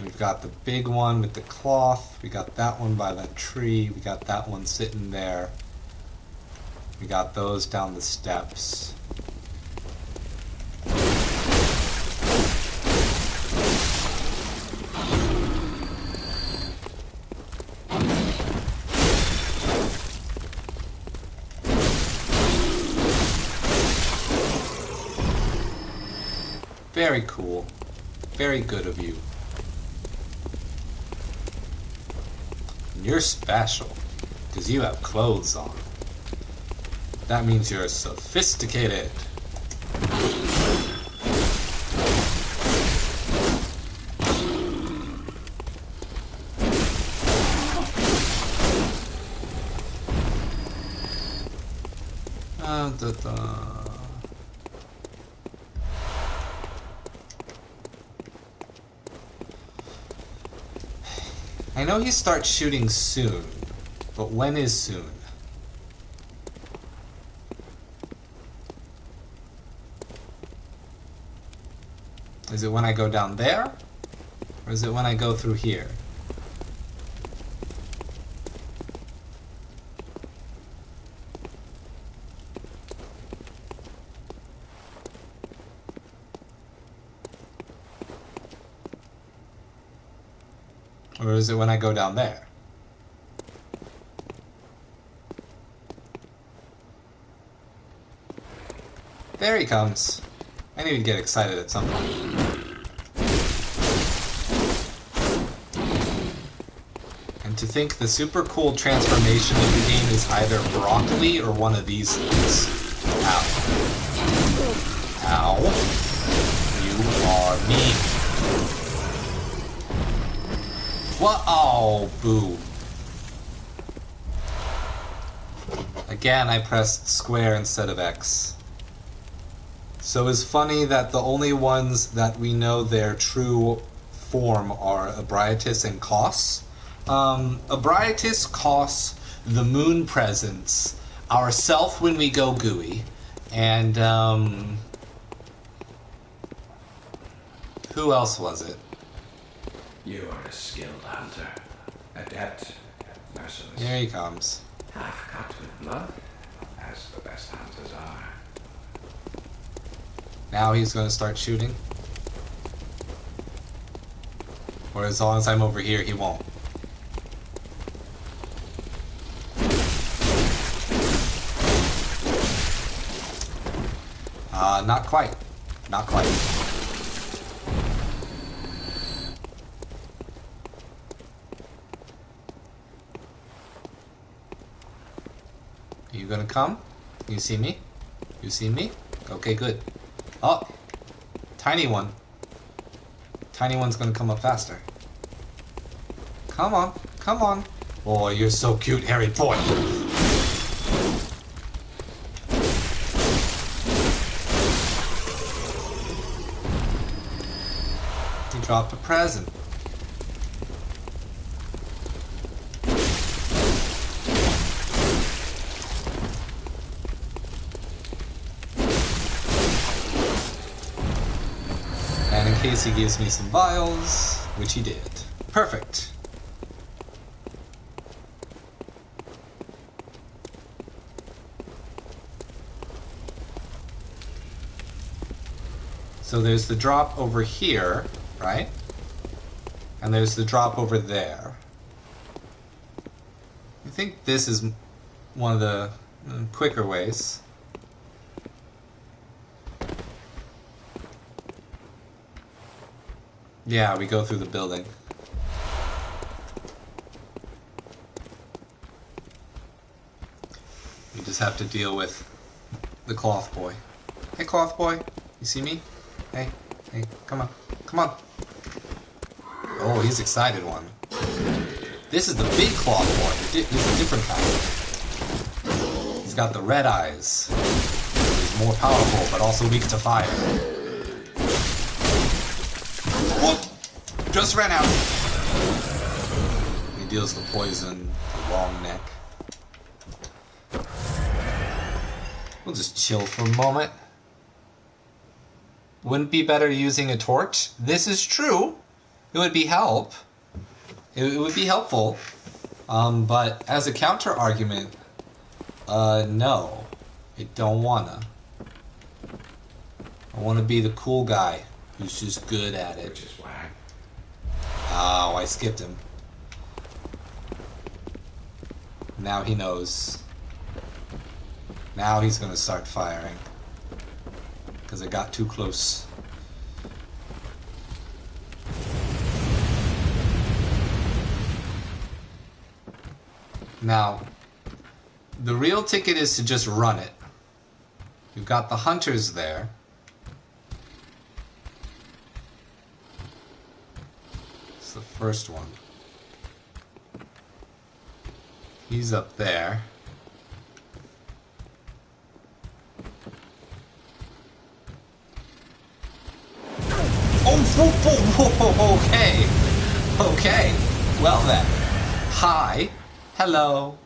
A: We've got the big one with the cloth. We got that one by that tree. We got that one sitting there. We got those down the steps. Very cool. Very good of you. And you're special, because you have clothes on. That means you're sophisticated. I know he starts shooting soon, but when is soon? Is it when I go down there? Or is it when I go through here? Or is it when I go down there? There he comes. I need to get excited at some point. And to think the super cool transformation of the game is either broccoli or one of these things. Ow. Ow. You are mean. What? Oh, boo. Again, I pressed square instead of X. So it's funny that the only ones that we know their true form are Abriatus and Kos. Abriatus, Kos, the moon presence, ourself when we go gooey, and who else was it?
H: You are a skilled hunter, adept, merciless.
A: Here he comes.
H: Half cut with blood, as the best hunters are.
A: Now he's going to start shooting. Or as long as I'm over here, he won't. Not quite. Not quite. Are you gonna come? You see me? You see me? Okay, good. Oh! Tiny one. Tiny one's gonna come up faster. Come on. Come on. Oh, you're so cute, hairy boy. He dropped a present. And in case he gives me some vials, which he did. Perfect. So there's the drop over here, right? And there's the drop over there. I think this is one of the quicker ways. Yeah, we go through the building. We just have to deal with the cloth boy. Hey, cloth boy, you see me? Hey, hey, come on, come on. Oh, he's excited one. This is the big cloth boy. He's a different kind. He's He's got the red eyes. He's more powerful, but also weak to fire. Whoop! Just ran out. He deals the poison, the long neck. We'll just chill for a moment. Wouldn't be better using a torch? This is true. It would be help. It would be helpful. But as a counter argument, no. I don't wanna. I wanna be the cool guy who's just good at it.
H: Which is why.
A: Oh, I skipped him. Now he knows. Now he's gonna start firing. Because I got too close. Now, the real ticket is to just run it. You've got the hunters there. It's the first one. He's up there. Oh, okay. Okay. Well then. Hi. Hello.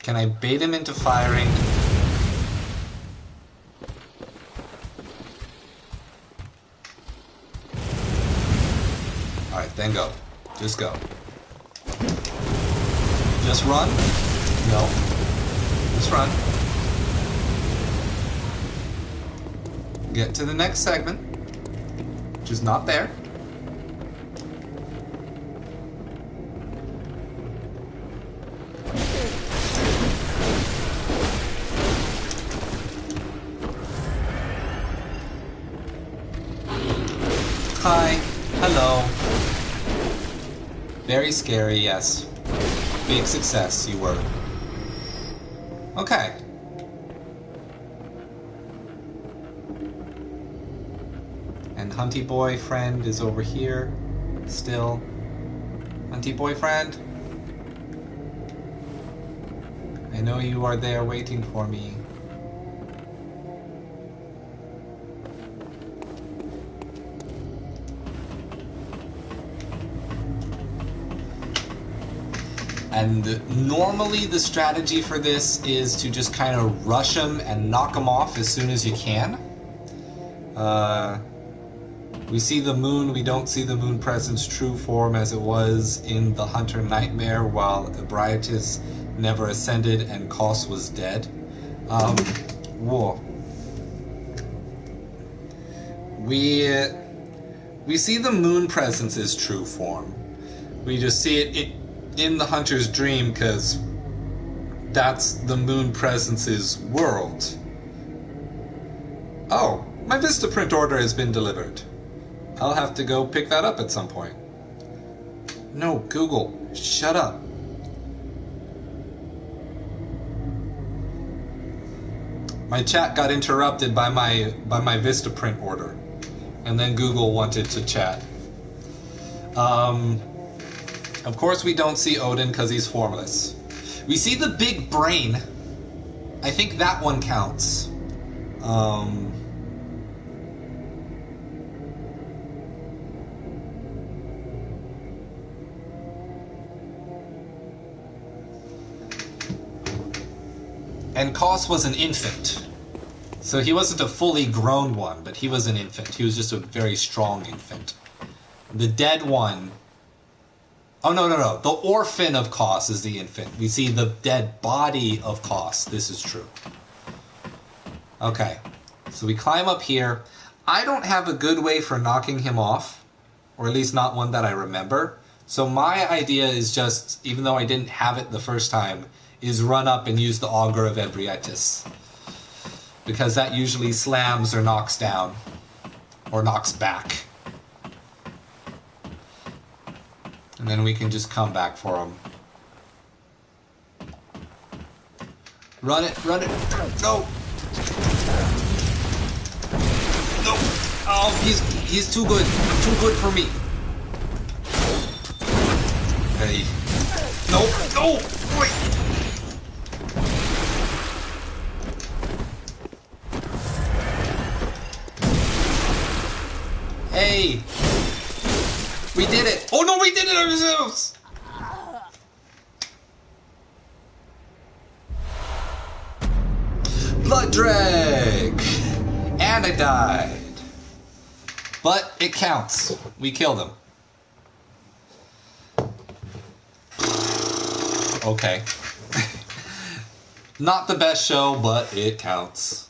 A: Can I bait him into firing? Alright, then go. Just go. Just run? No. Just run. Get to the next segment, which is not there. Hi. Hello. Very scary, yes. Big success, you were. Okay. And Hunty Boyfriend is over here. Still. Hunty Boyfriend? I know you are there waiting for me. And normally the strategy for this is to just kind of rush them and knock them off as soon as you can. We see the moon, we don't see the moon presence true form as it was in the Hunter Nightmare while Ebrietas never ascended and Kos was dead. Whoa. We see the moon presence as true form. We just see it in the Hunter's dream because that's the moon presence's world. Oh, my Vistaprint order has been delivered. I'll have to go pick that up at some point. No, Google, shut up. My chat got interrupted by my Vistaprint order, and then Google wanted to chat. Of course we don't see Odin because he's formless. We see the big brain. I think that one counts. And Kos was an infant. So he wasn't a fully grown one, but he was an infant. He was just a very strong infant. The dead one... Oh, no. The orphan of Kos is the infant. We see the dead body of Kos. This is true. Okay. So we climb up here. I don't have a good way for knocking him off. Or at least not one that I remember. So my idea is just, even though I didn't have it the first time, is run up and use the Augur of Ebrietas. Because that usually slams or knocks down. Or knocks back. And then we can just come back for him. Run it. No! No! Oh, he's too good. Too good for me. Okay. No! No! Wait! Hey! We did it! Oh no, we did it ourselves! Blood drag! And I died. But it counts. We killed him. Okay. Not the best show, but it counts.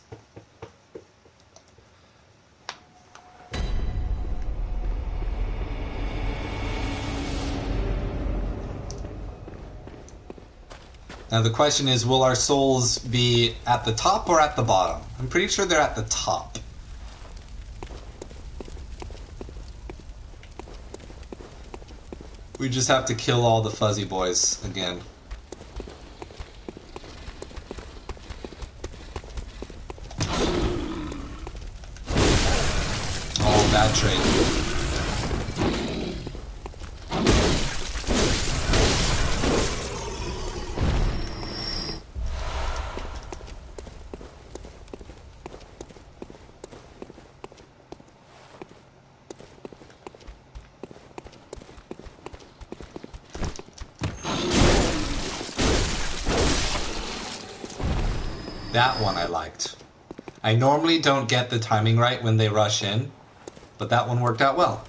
A: Now the question is, will our souls be at the top or at the bottom? I'm pretty sure they're at the top. We just have to kill all the fuzzy boys again. Oh, bad trade. That one I liked. I normally don't get the timing right when they rush in, but that one worked out well.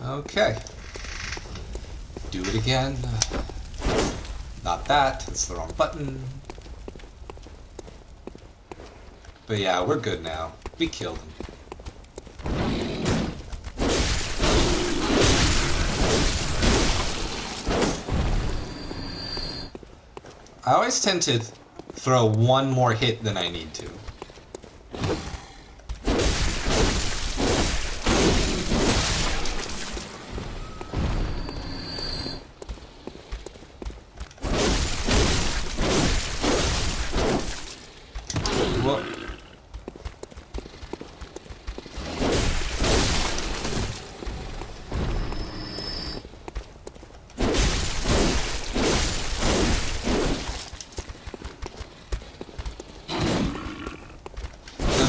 A: Okay. Do it again. Not that. It's the wrong button. But yeah, we're good now. We killed him. I always tend to throw one more hit than I need to.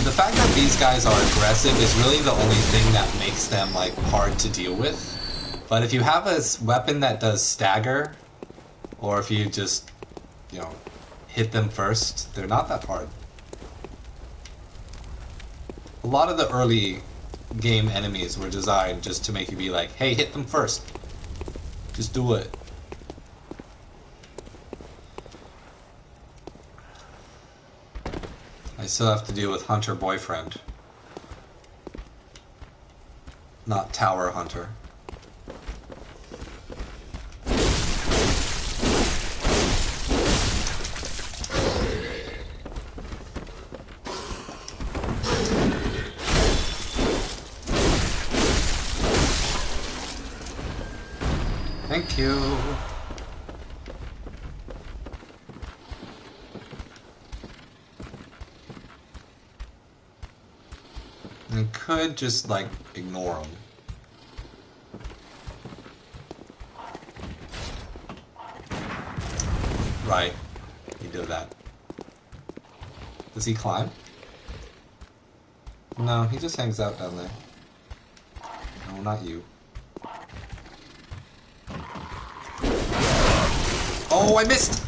A: The fact that these guys are aggressive is really the only thing that makes them like hard to deal with. But if you have a weapon that does stagger, or if you just, you know, hit them first, they're not that hard. A lot of the early game enemies were designed just to make you be like, hey, hit them first. Just do it. I still have to deal with Hunter Boyfriend. Not Tower Hunter. Thank you. I could just, like, ignore him. Right. He did that. Does he climb? No, he just hangs out down there. No, not you. Oh, I missed!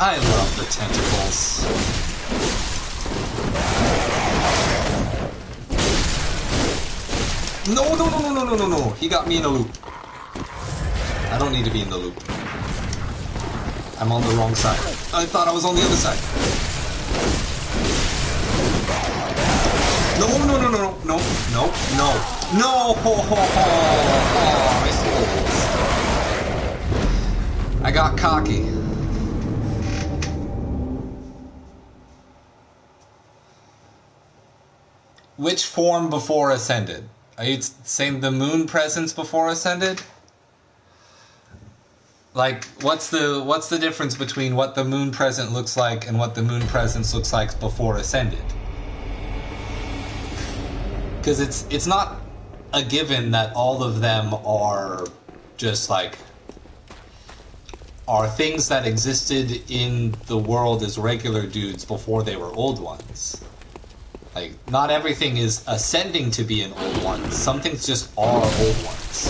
A: I love the tentacles. No, no, no, no, no, no, no, no. He got me in a loop. I don't need to be in the loop. I'm on the wrong side. I thought I was on the other side. No, no, no, no, no, no, no, no! Ho, ho, ho. Oh, I got cocky. Which form before Ascended? Are you saying the moon presence before Ascended? Like, what's the difference between what the moon present looks like and what the moon presence looks like before Ascended? Because it's not a given that all of them are just like are things that existed in the world as regular dudes before they were old ones. Like, not everything is ascending to be an old one. Some things just are old ones.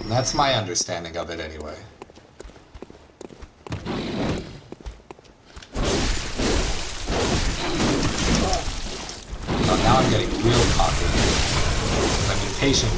A: And that's my understanding of it anyway. Oh, now I'm getting real cocky. I'm impatient.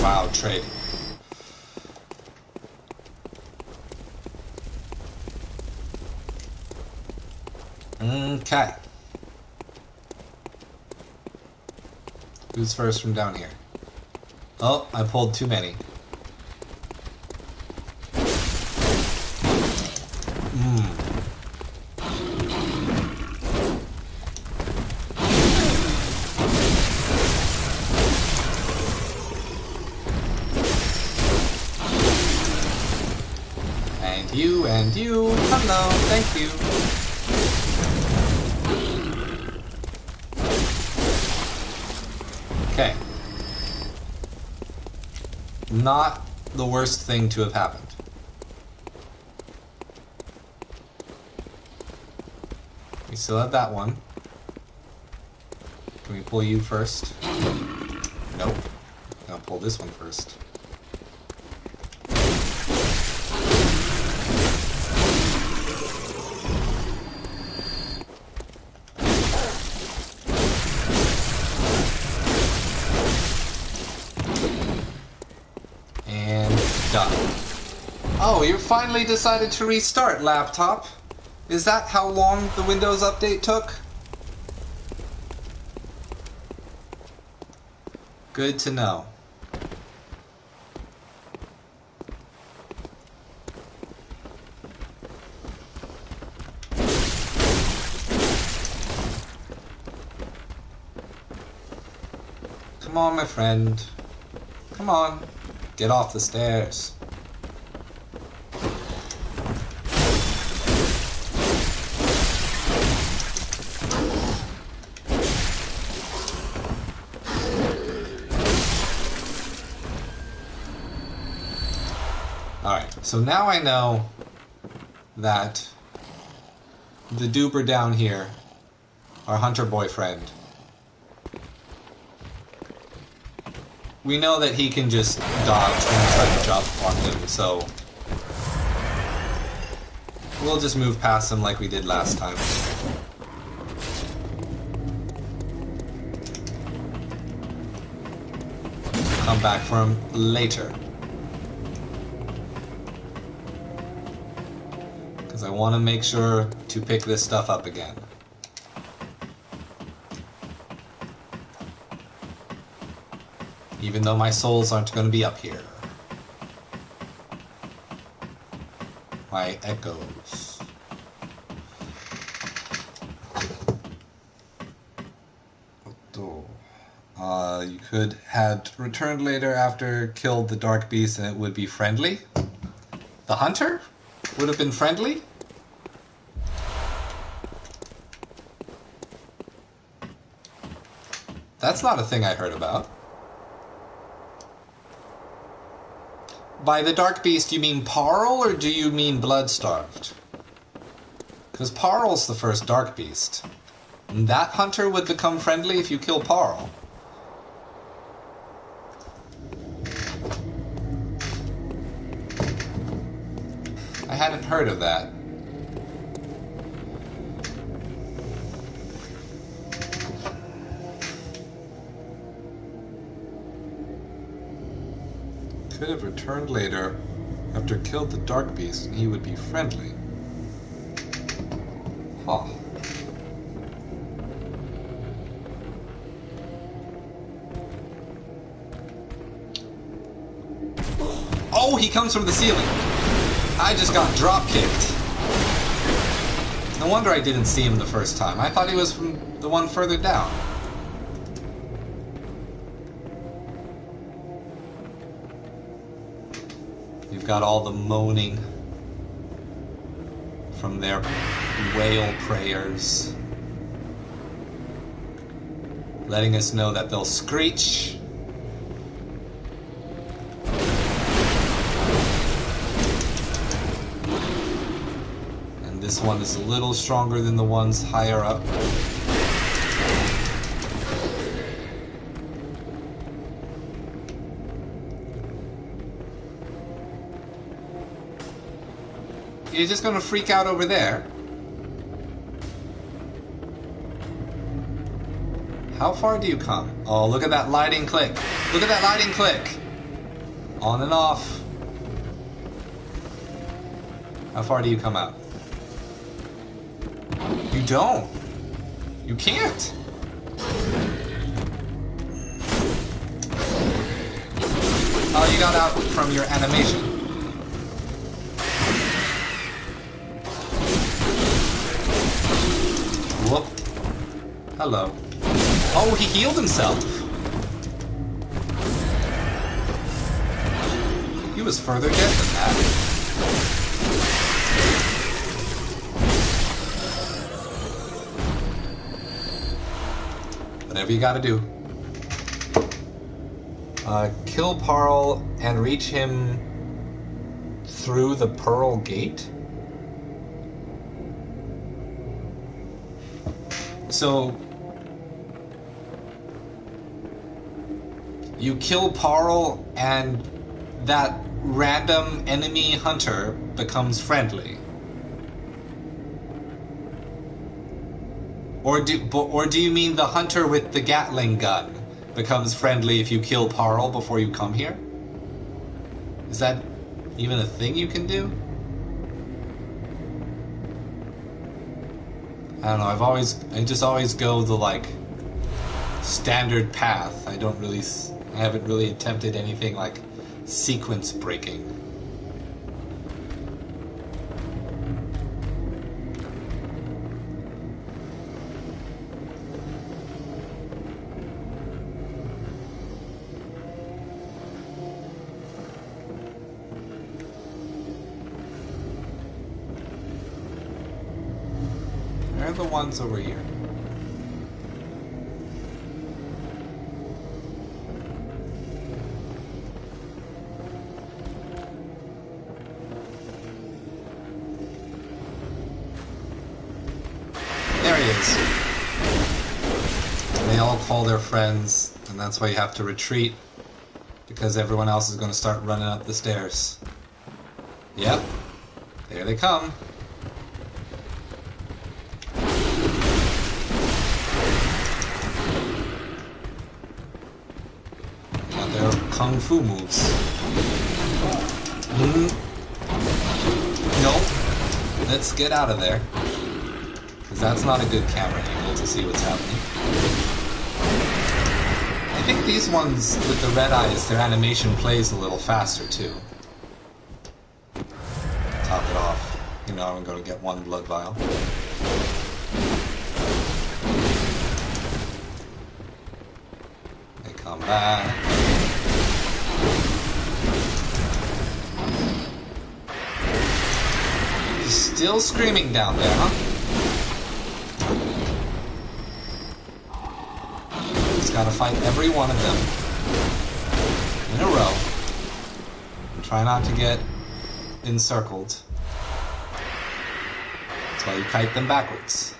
A: Wow, trade. Okay. Who's first from down here? Oh, I pulled too many. And you, hello, thank you. Okay. Not the worst thing to have happened. We still have that one. Can we pull you first? Nope. I'll pull this one first. Oh, you finally decided to restart, laptop. Is that how long the Windows update took? Good to know. Come on, my friend. Come on. Get off the stairs. Alright, so now I know that the duper down here, our hunter boyfriend, we know that he can just dodge and try to jump on him, so we'll just move past him like we did last time. Come back for him later. Because I want to make sure to pick this stuff up again. Even though my souls aren't going to be up here. My echoes. You could had returned later after killed the dark beast and it would be friendly. The hunter would have been friendly? That's not a thing I heard about. by the Dark Beast, you mean Parl, or do you mean Blood-Starved? Because Parl's the first Dark Beast. And that hunter would become friendly if you kill Parl. I hadn't heard of that. Could have returned later after killed the Dark Beast and he would be friendly. Huh. Oh, he comes from the ceiling. I just got drop kicked. No wonder I didn't see him the first time. I thought he was from the one further down. You've got all the moaning from their wail prayers, letting us know that they'll screech. And this one is a little stronger than the ones higher up. You're just gonna freak out over there? How far do you come? Oh, look at that lighting click. Look at that lighting click. On and off. How far do you come out? You don't. You can't. Oh, you got out from your animation. Whoop. Hello. Oh, he healed himself. He was further dead than that. Whatever you gotta do. Kill Parl and reach him through the Pearl Gate? So, you kill Parl and that random enemy hunter becomes friendly. Or do you mean the hunter with the Gatling gun becomes friendly if you kill Parl before you come here? Is that even a thing you can do? I don't know, I just always go the, like, standard path. I haven't really attempted anything like sequence breaking. They're the ones over here. There he is. And they all call their friends, and that's why you have to retreat, because everyone else is going to start running up the stairs. Yep. There they come. Kung Fu moves. Nope. Let's get out of there. Because that's not a good camera angle to see what's happening. I think these ones with the red eyes, their animation plays a little faster too. Top it off. You know, I'm going to get one blood vial. They come back. Still screaming down there, huh? Just gotta fight every one of them in a row. And Try not to get encircled. That's why you kite them backwards.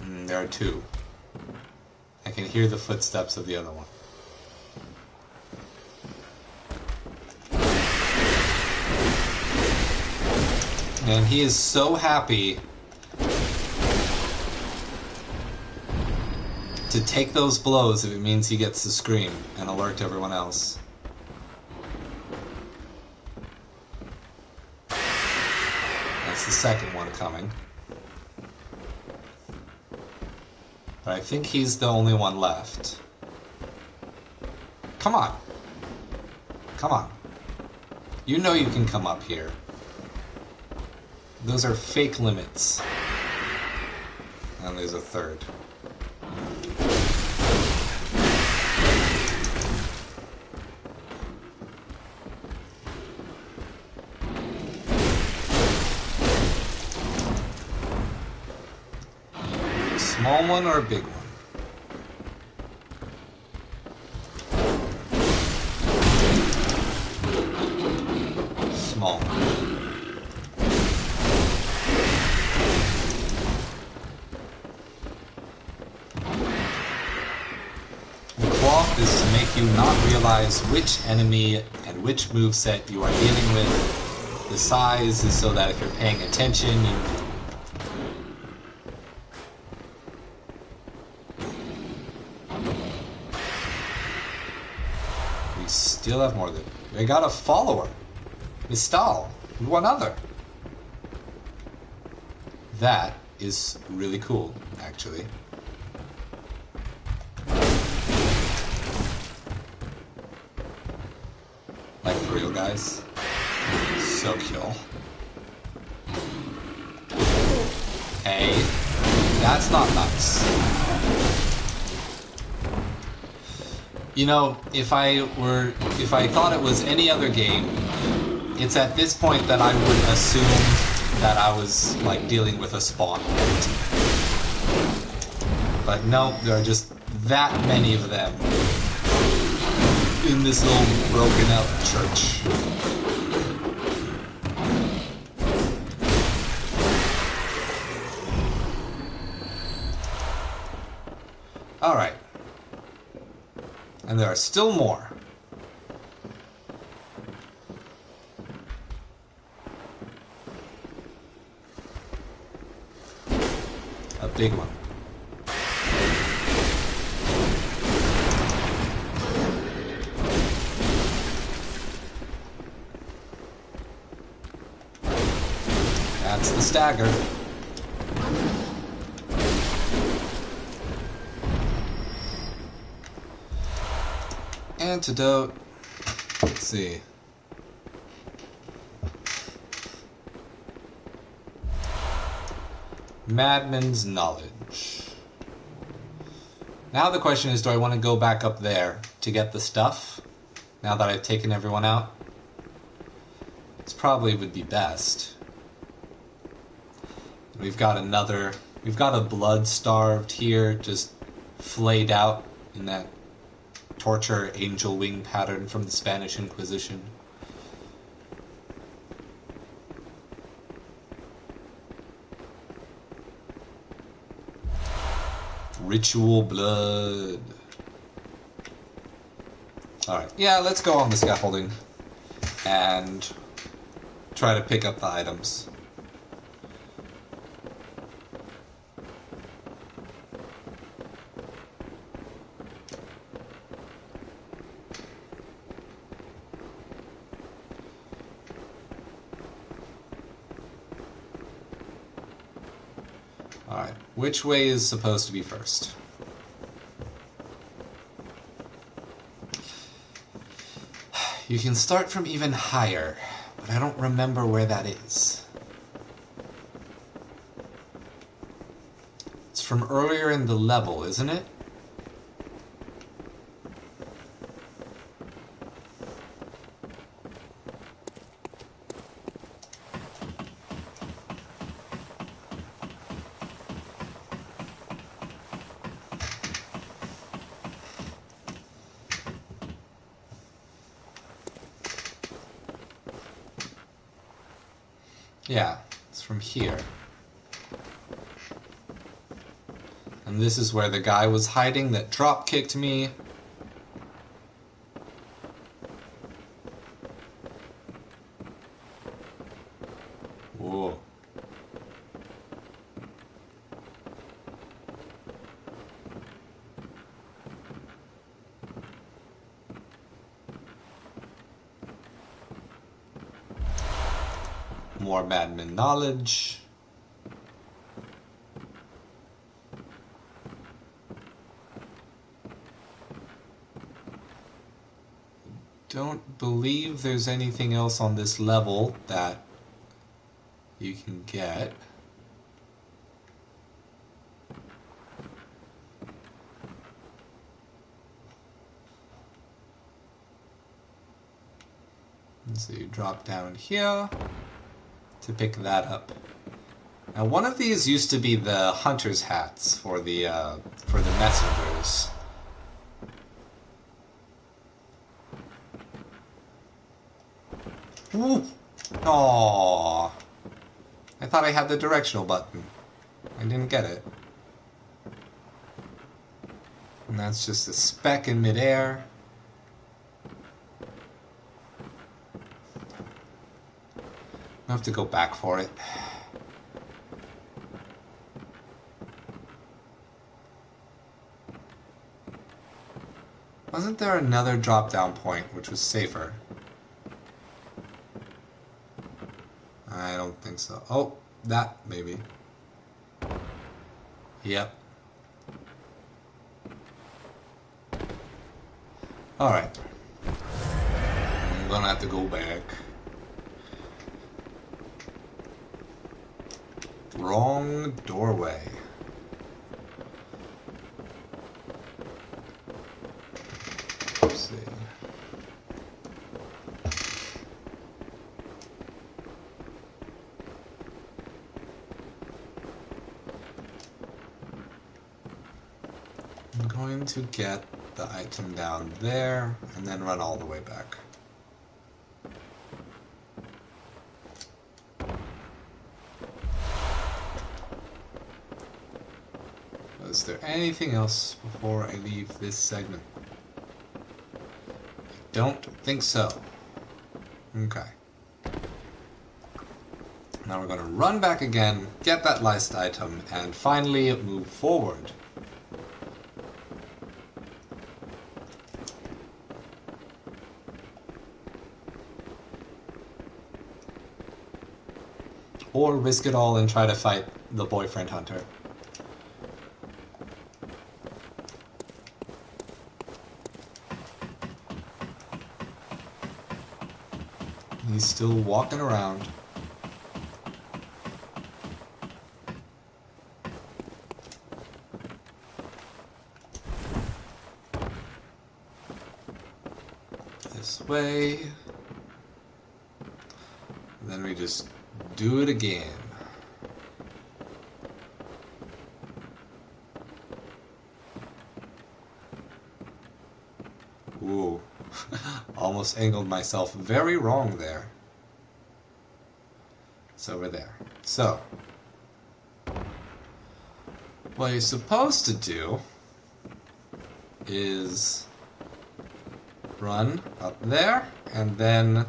A: There are two. I can hear the footsteps of the other one. And he is so happy to take those blows if it means he gets to scream and alert everyone else. That's the second one coming. But I think he's the only one left. Come on. Come on. You know you can come up here. Those are fake limits. And there's a third. Small one or a big one? Small one. The cloth is to make you not realize which enemy and which moveset you are dealing with. The size is so that if you're paying attention, you still have more than... We got a follower. Mistal. One other. That is really cool, actually. Like, for real, guys. So kill. Hey. That's not nice. You know, if I thought it was any other game, it's at this point that I would assume that I was, like, dealing with a spawn point. But no, there are just that many of them in this little broken out church. Alright. And there are still more. A big one. That's the stagger. Antidote. Let's see. Madman's Knowledge. Now the question is, do I want to go back up there to get the stuff? Now that I've taken everyone out? This probably would be best. We've got a blood-starved here, just flayed out in that torture angel wing pattern from the Spanish Inquisition. Ritual blood. Alright, yeah, let's go on the scaffolding and try to pick up the items. Alright, which way is supposed to be first? You can start from even higher, but I don't remember where that is. It's from earlier in the level, isn't it? Yeah, it's from here. And this is where the guy was hiding that drop-kicked me. Whoa. More Madman knowledge. Don't believe there's anything else on this level that you can get. So you drop down here to pick that up. Now, one of these used to be the hunter's hats for the messengers. Ooh. Aww. I thought I had the directional button. I didn't get it. And that's just a speck in midair. I have to go back for it. Wasn't there another drop-down point which was safer? I don't think so. Oh, that maybe. Yep. Alright. I'm gonna have to go back. Wrong doorway. Let's see. I'm going to get the item down there and then run all the way back. Is there anything else before I leave this segment? I don't think so. Okay. Now we're going to run back again, get that last item, and finally move forward. Or risk it all and try to fight the boyfriend hunter. He's still walking around. This way. And then we just do it again. Ooh. Almost angled myself very wrong there. It's over there. So, what you're supposed to do is run up there and then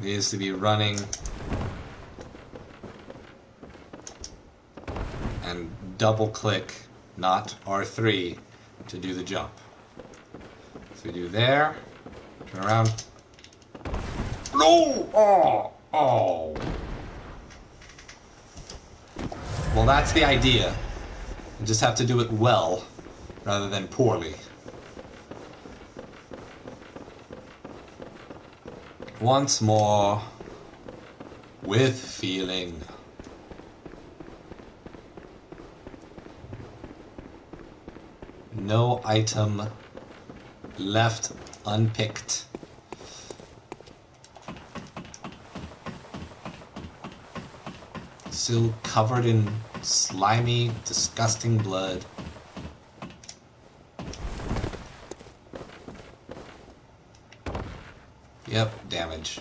A: needs to be running and double click, not R3, to do the jump. So we do there, turn around. No! Oh! Oh! Well, that's the idea. You just have to do it well, rather than poorly. Once more, with feeling. No item left unpicked. Still covered in slimy, disgusting blood. Yep, damage.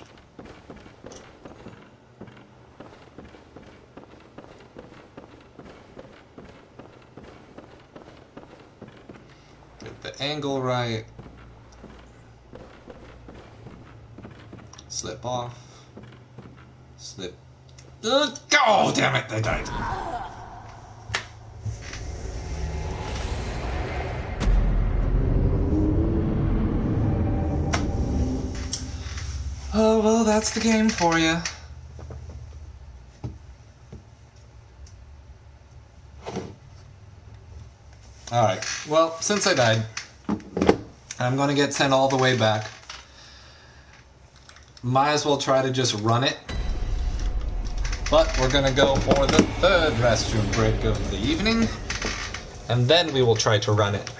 A: Get the angle right. Slip off. Slip. Oh, damn it, I died. Oh, well, that's the game for you. Alright, well, since I died, I'm gonna get sent all the way back. Might as well try to just run it. But we're gonna go for the third restroom break of the evening, and then we will try to run it.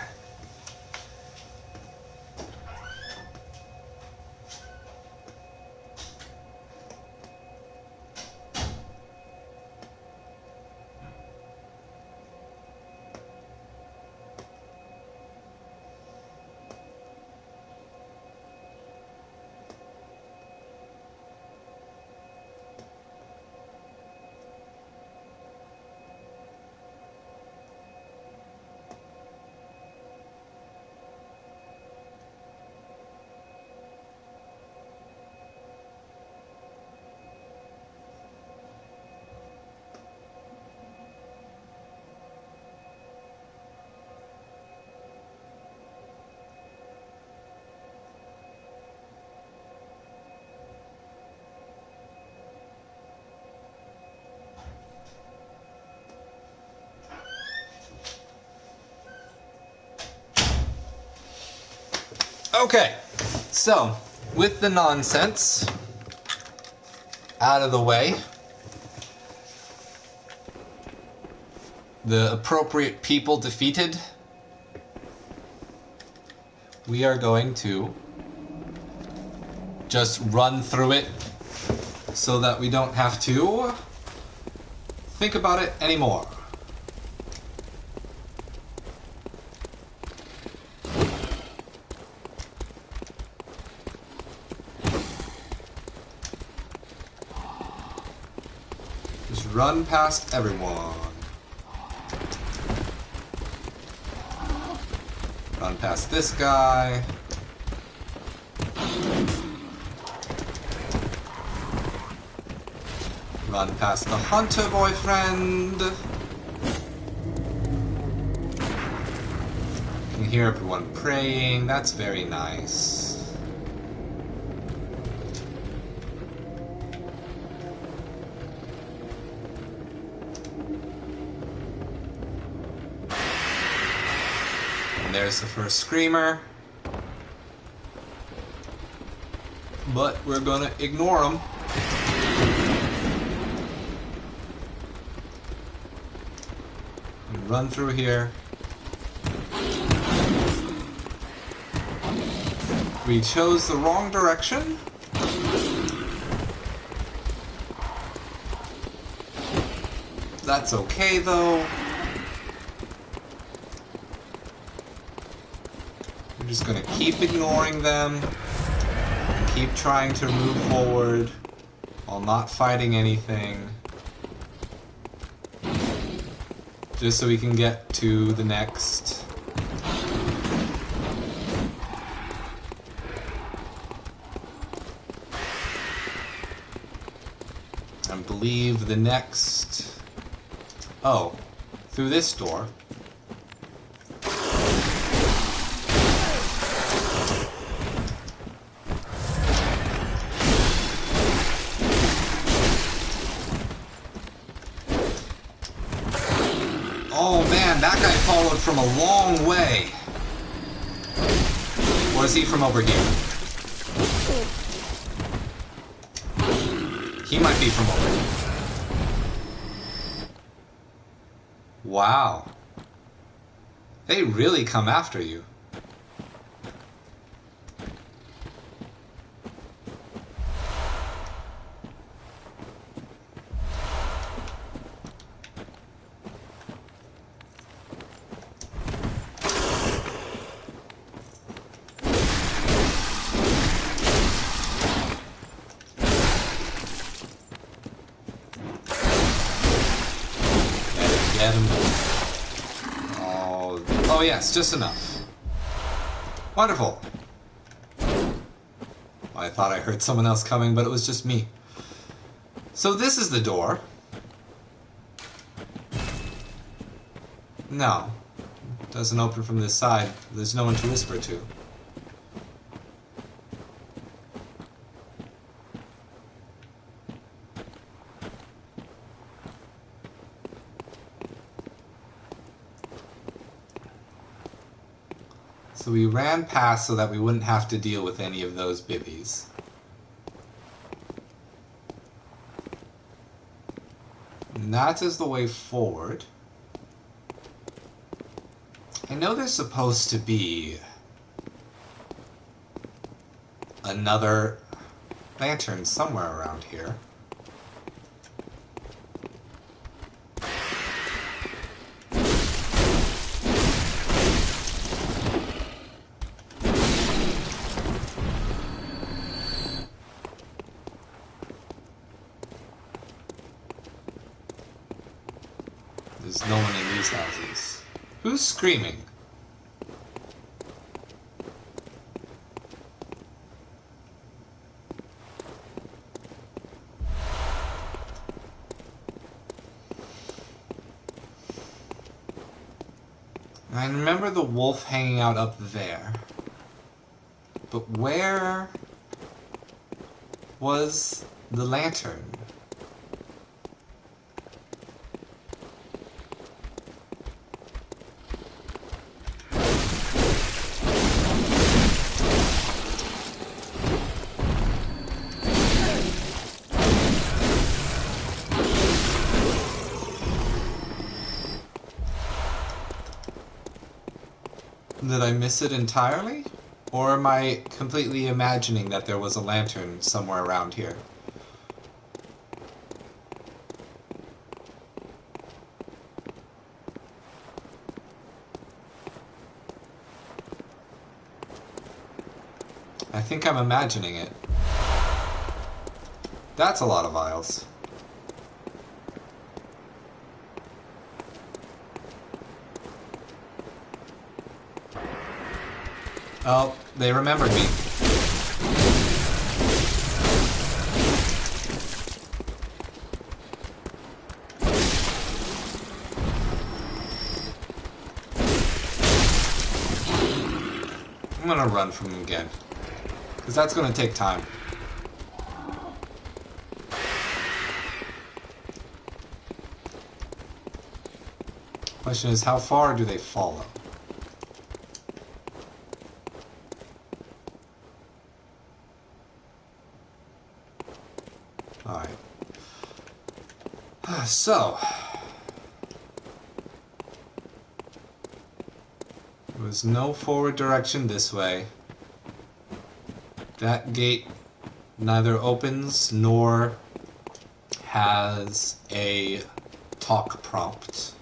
A: Okay, so with the nonsense out of the way, the appropriate people defeated, we are going to just run through it so that we don't have to think about it anymore. Run past everyone. Run past this guy. Run past the hunter boyfriend. You can hear everyone praying. That's very nice. There's the first screamer. But we're gonna ignore him. And run through here. We chose the wrong direction. That's okay though. Just gonna keep ignoring them, keep trying to move forward while not fighting anything, just so we can get to the next. I believe the next, oh, through this door. Oh man, that guy followed from a long way. Or is he from over here? He might be from over here. Wow. They really come after you. Oh yes, just enough. Wonderful. I thought I heard someone else coming, but it was just me. So this is the door. No. Doesn't open from this side. There's no one to whisper to. So we ran past so that we wouldn't have to deal with any of those bibbies. And that is the way forward. I know there's supposed to be another lantern somewhere around here. There's no one in these houses. Who's screaming? I remember the wolf hanging out up there. But where was the lantern? Did I miss it entirely? Or am I completely imagining that there was a lantern somewhere around here? I think I'm imagining it. That's a lot of vials. Oh, they remembered me. I'm gonna run from them again. Because that's gonna take time. Question is, how far do they follow? Alright. So. There was no forward direction this way. That gate neither opens nor has a talk prompt.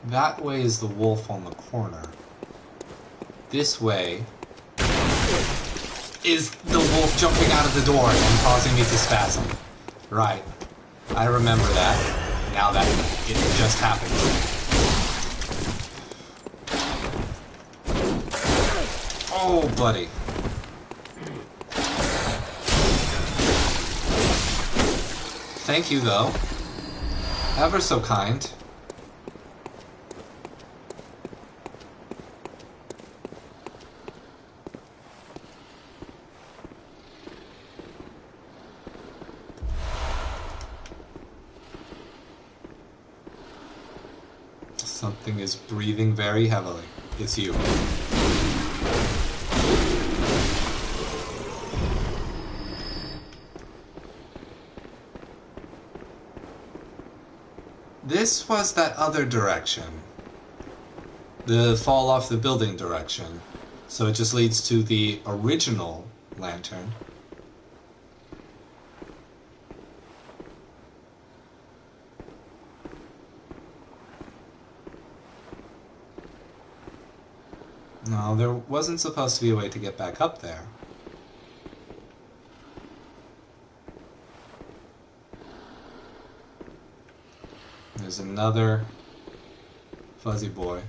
A: That way is the wolf on the corner. This way is the wolf jumping out of the door and causing me to spasm. Right. I remember that. Now that it just happened. Oh, buddy. Thank you, though. Ever so kind. Something is breathing very heavily. It's you. This was that other direction. The fall off the building direction. So it just leads to the original lantern. No, there wasn't supposed to be a way to get back up there. There's another fuzzy boy.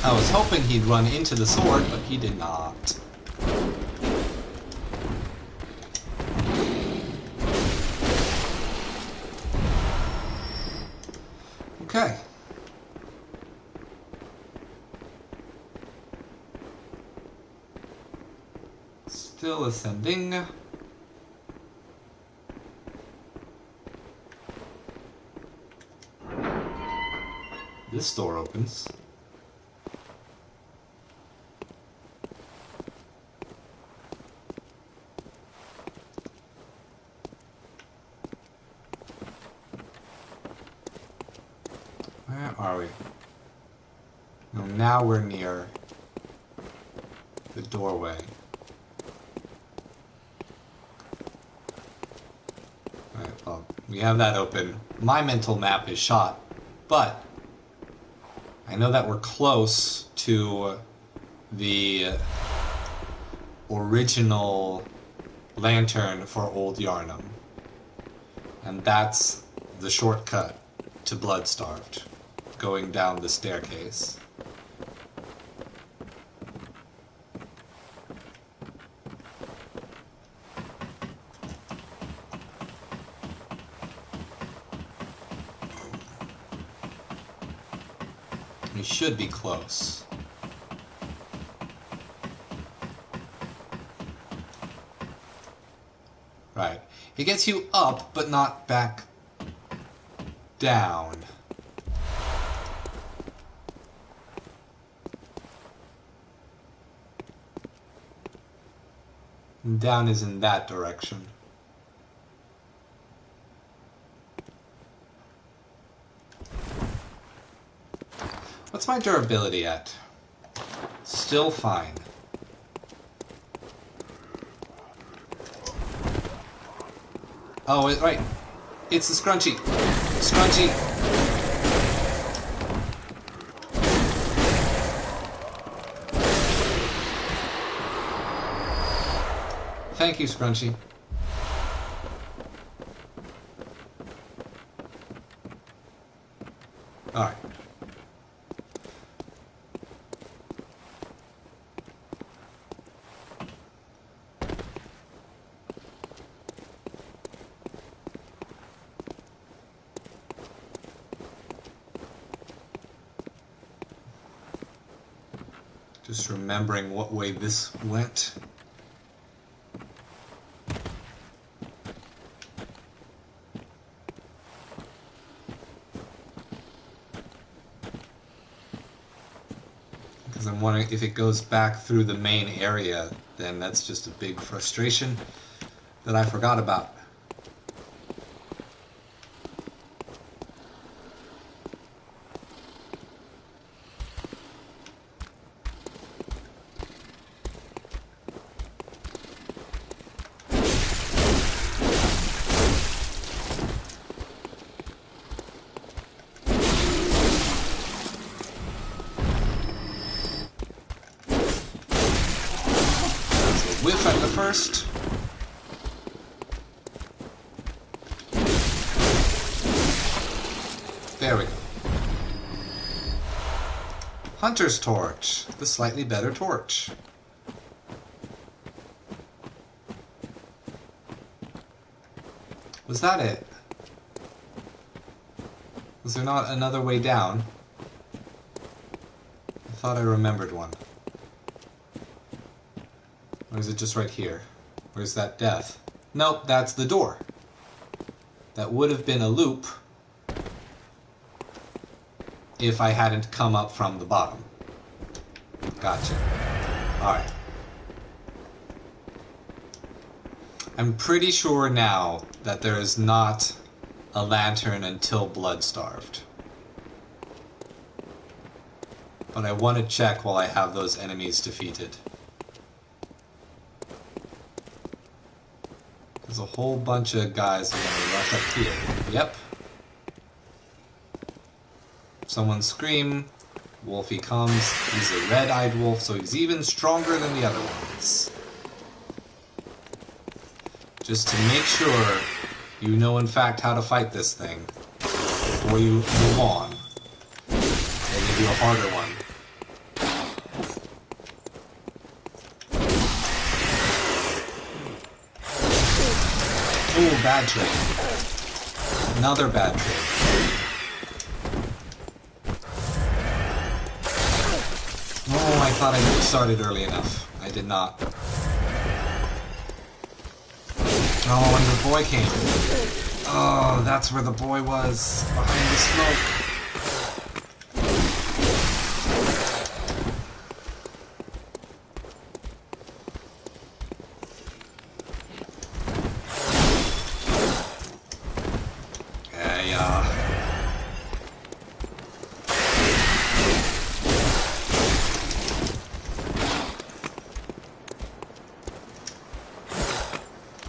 A: I was hoping he'd run into the sword, but he did not. Okay. Still ascending. This door opens. Where are we? No, now we're near the doorway. Alright, well, we have that open. My mental map is shot, but I know that we're close to the original lantern for Old Yarnum. And that's the shortcut to Bloodstarved, going down the staircase. We should be close. Right. It gets you up, but not back down. And down is in that direction. What's my durability at? Still fine. Oh, right. It's the scrunchy. Scrunchy. Thank you, Scrunchy. Alright. Just remembering what way this went. Because I'm wondering if it goes back through the main area, then that's just a big frustration that I forgot about. Whiff at the first. There we go. Hunter's Torch, the slightly better torch. Was that it? Was there not another way down? I thought I remembered one. Or is it just right here? Where's that death? Nope, that's the door. That would have been a loop if I hadn't come up from the bottom. Gotcha. Alright. I'm pretty sure now that there is not a lantern until Bloodstarved. But I want to check while I have those enemies defeated. There's a whole bunch of guys that are gonna rush up here. Yep. Someone scream. Wolfie comes. He's a red-eyed wolf, so he's even stronger than the other ones. Just to make sure you know in fact how to fight this thing before you move on. I'll give you a harder one. Oh, bad trade. Another bad trade. Oh, I thought I started early enough. I did not. Oh, and the boy came. Oh, that's where the boy was. Behind the smoke.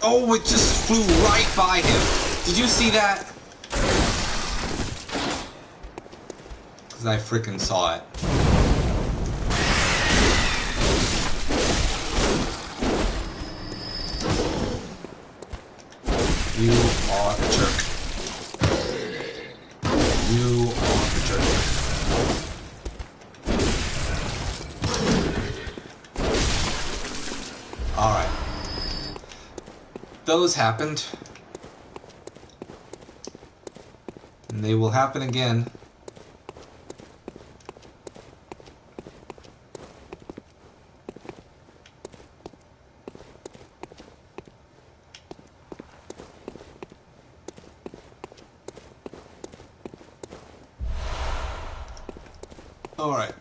A: Oh, it just flew right by him. Did you see that? Because I frickin' saw it. You are a jerk. You are a jerk. Alright. Those happened. And they will happen again. Alright.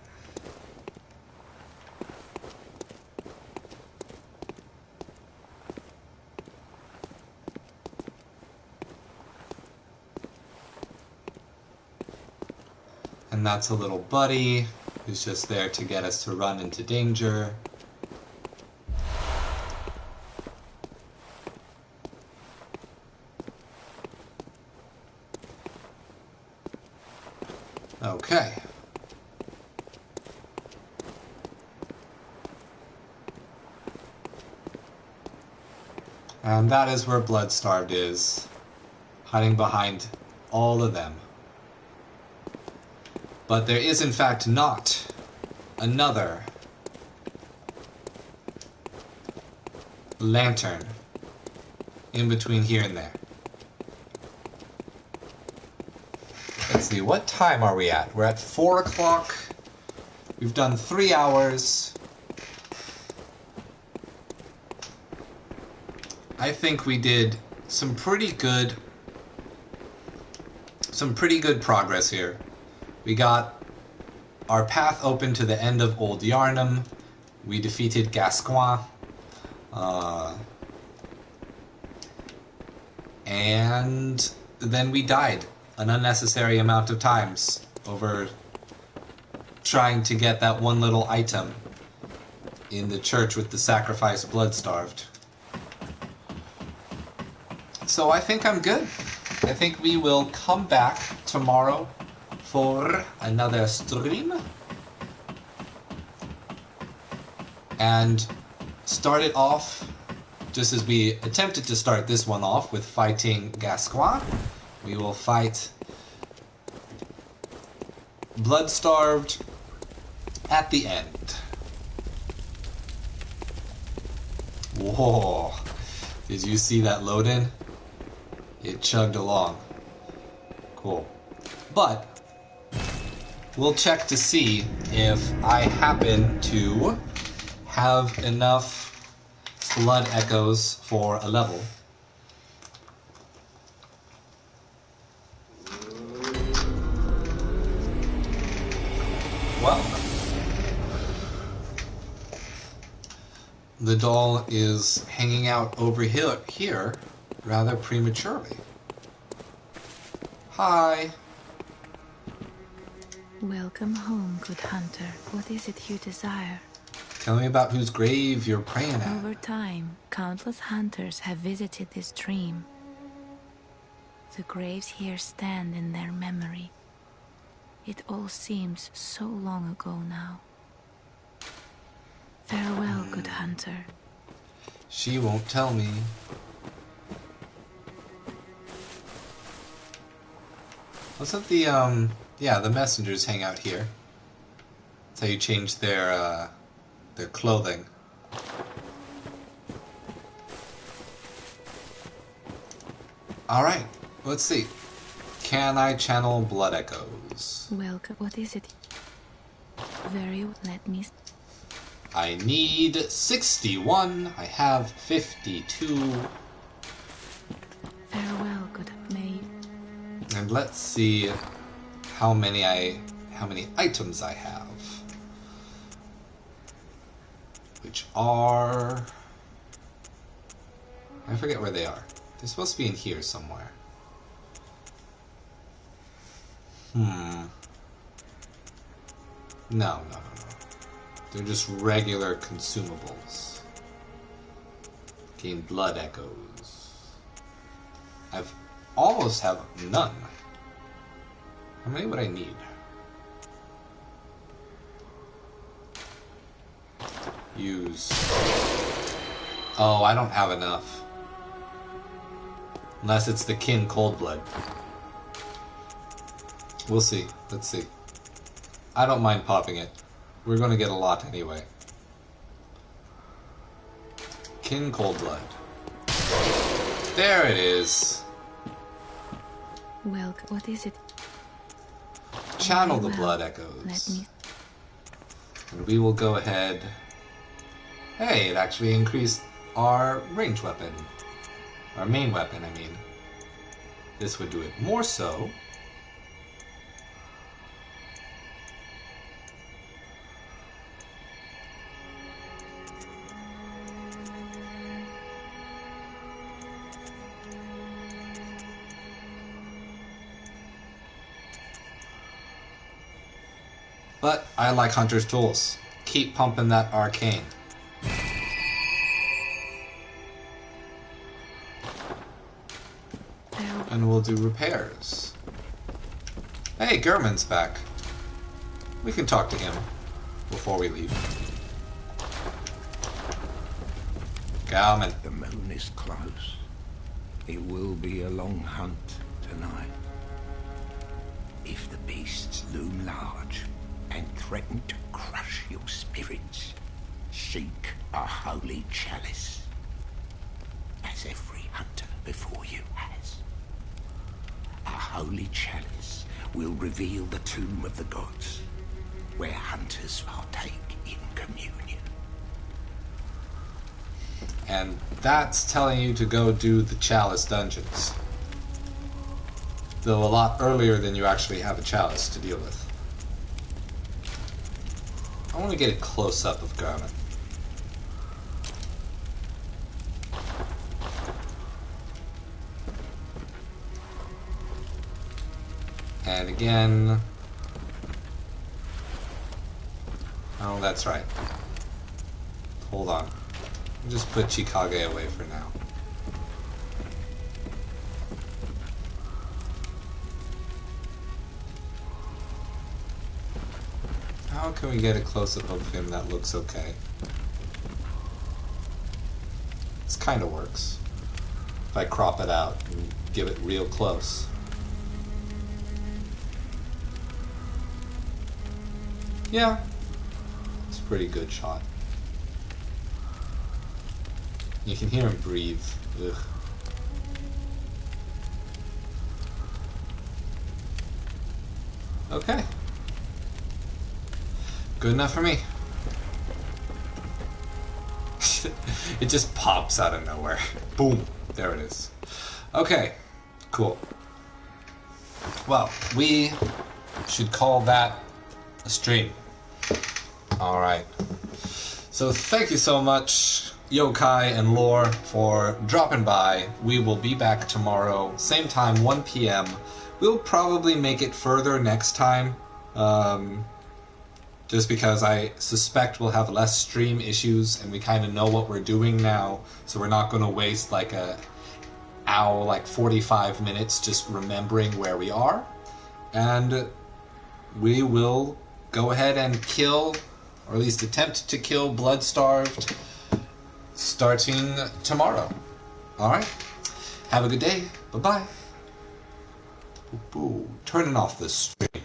A: And that's a little buddy who's just there to get us to run into danger. Okay. And that is where Bloodstarved is, hiding behind all of them. But there is in fact not another lantern in between here and there. Let's see, what time are we at? We're at 4 o'clock. We've done 3 hours. I think we did some pretty good progress here. We got our path open to the end of Old Yarnum. We defeated Gascoigne. And then we died an unnecessary amount of times over trying to get that one little item in the church with the sacrificed Bloodstarved. So I think I'm good. I think we will come back tomorrow for another stream and start it off just as we attempted to start this one off with fighting Gascoigne. We will fight Bloodstarved at the end. Whoa, did you see that load in? It chugged along. Cool. But we'll check to see if I happen to have enough blood echoes for a level. Well, the doll is hanging out over here rather prematurely. Hi.
C: Welcome home, good hunter. What is it you desire?
A: Tell me about whose grave you're praying at.
C: Over time, countless hunters have visited this stream. The graves here stand in their memory. It all seems so long ago now. Farewell, good hunter.
A: She won't tell me. Wasn't the, yeah, the messengers hang out here. That's how you change their clothing. Alright, let's see. Can I channel blood echoes?
C: Welcome. What is it? Let me...
A: I need 61. I have 52.
C: Farewell, good maid.
A: And let's see how many items I have. Which are... I forget where they are. They're supposed to be in here somewhere. No. They're just regular consumables. Gain blood echoes. I've almost have none. How many would I need? Use. Oh, I don't have enough. Unless it's the kin cold blood. We'll see. Let's see. I don't mind popping it. We're gonna get a lot anyway. Kin cold blood. There it is.
C: Well, what is it?
A: Channel the blood echoes.
C: Let me...
A: And we will go ahead. Hey, it actually increased our range weapon. Our main weapon, I mean. This would do it more so. But I like Hunter's tools. Keep pumping that arcane. And we'll do repairs. Hey, German's back. We can talk to him before we leave. Galman.
B: The moon is close. It will be a long hunt tonight. If the beasts loom large and threaten to crush your spirits, seek a holy chalice, as every hunter before you has. A holy chalice will reveal the tomb of the gods, where hunters partake in communion.
A: And that's telling you to go do the chalice dungeons. Though a lot earlier than you actually have a chalice to deal with. I want to get a close-up of Garmin. And again... Oh, that's right. Hold on. I'll just put Chikage away for now. How can we get a close-up of him that looks okay? This kind of works. If I crop it out and give it real close. Yeah, it's a pretty good shot. You can hear him breathe. Ugh. Okay. Good enough for me. It just pops out of nowhere. Boom. There it is. Okay. Cool. Well, we should call that a stream. Alright. So thank you so much, Yokai and Lore, for dropping by. We will be back tomorrow, same time, 1 p.m. We'll probably make it further next time. Just because I suspect we'll have less stream issues and we kind of know what we're doing now, so we're not going to waste like a hour, like 45 minutes just remembering where we are. And we will go ahead and kill, or at least attempt to kill Bloodstarved starting tomorrow. Alright? Have a good day. Bye-bye. Turning off the stream.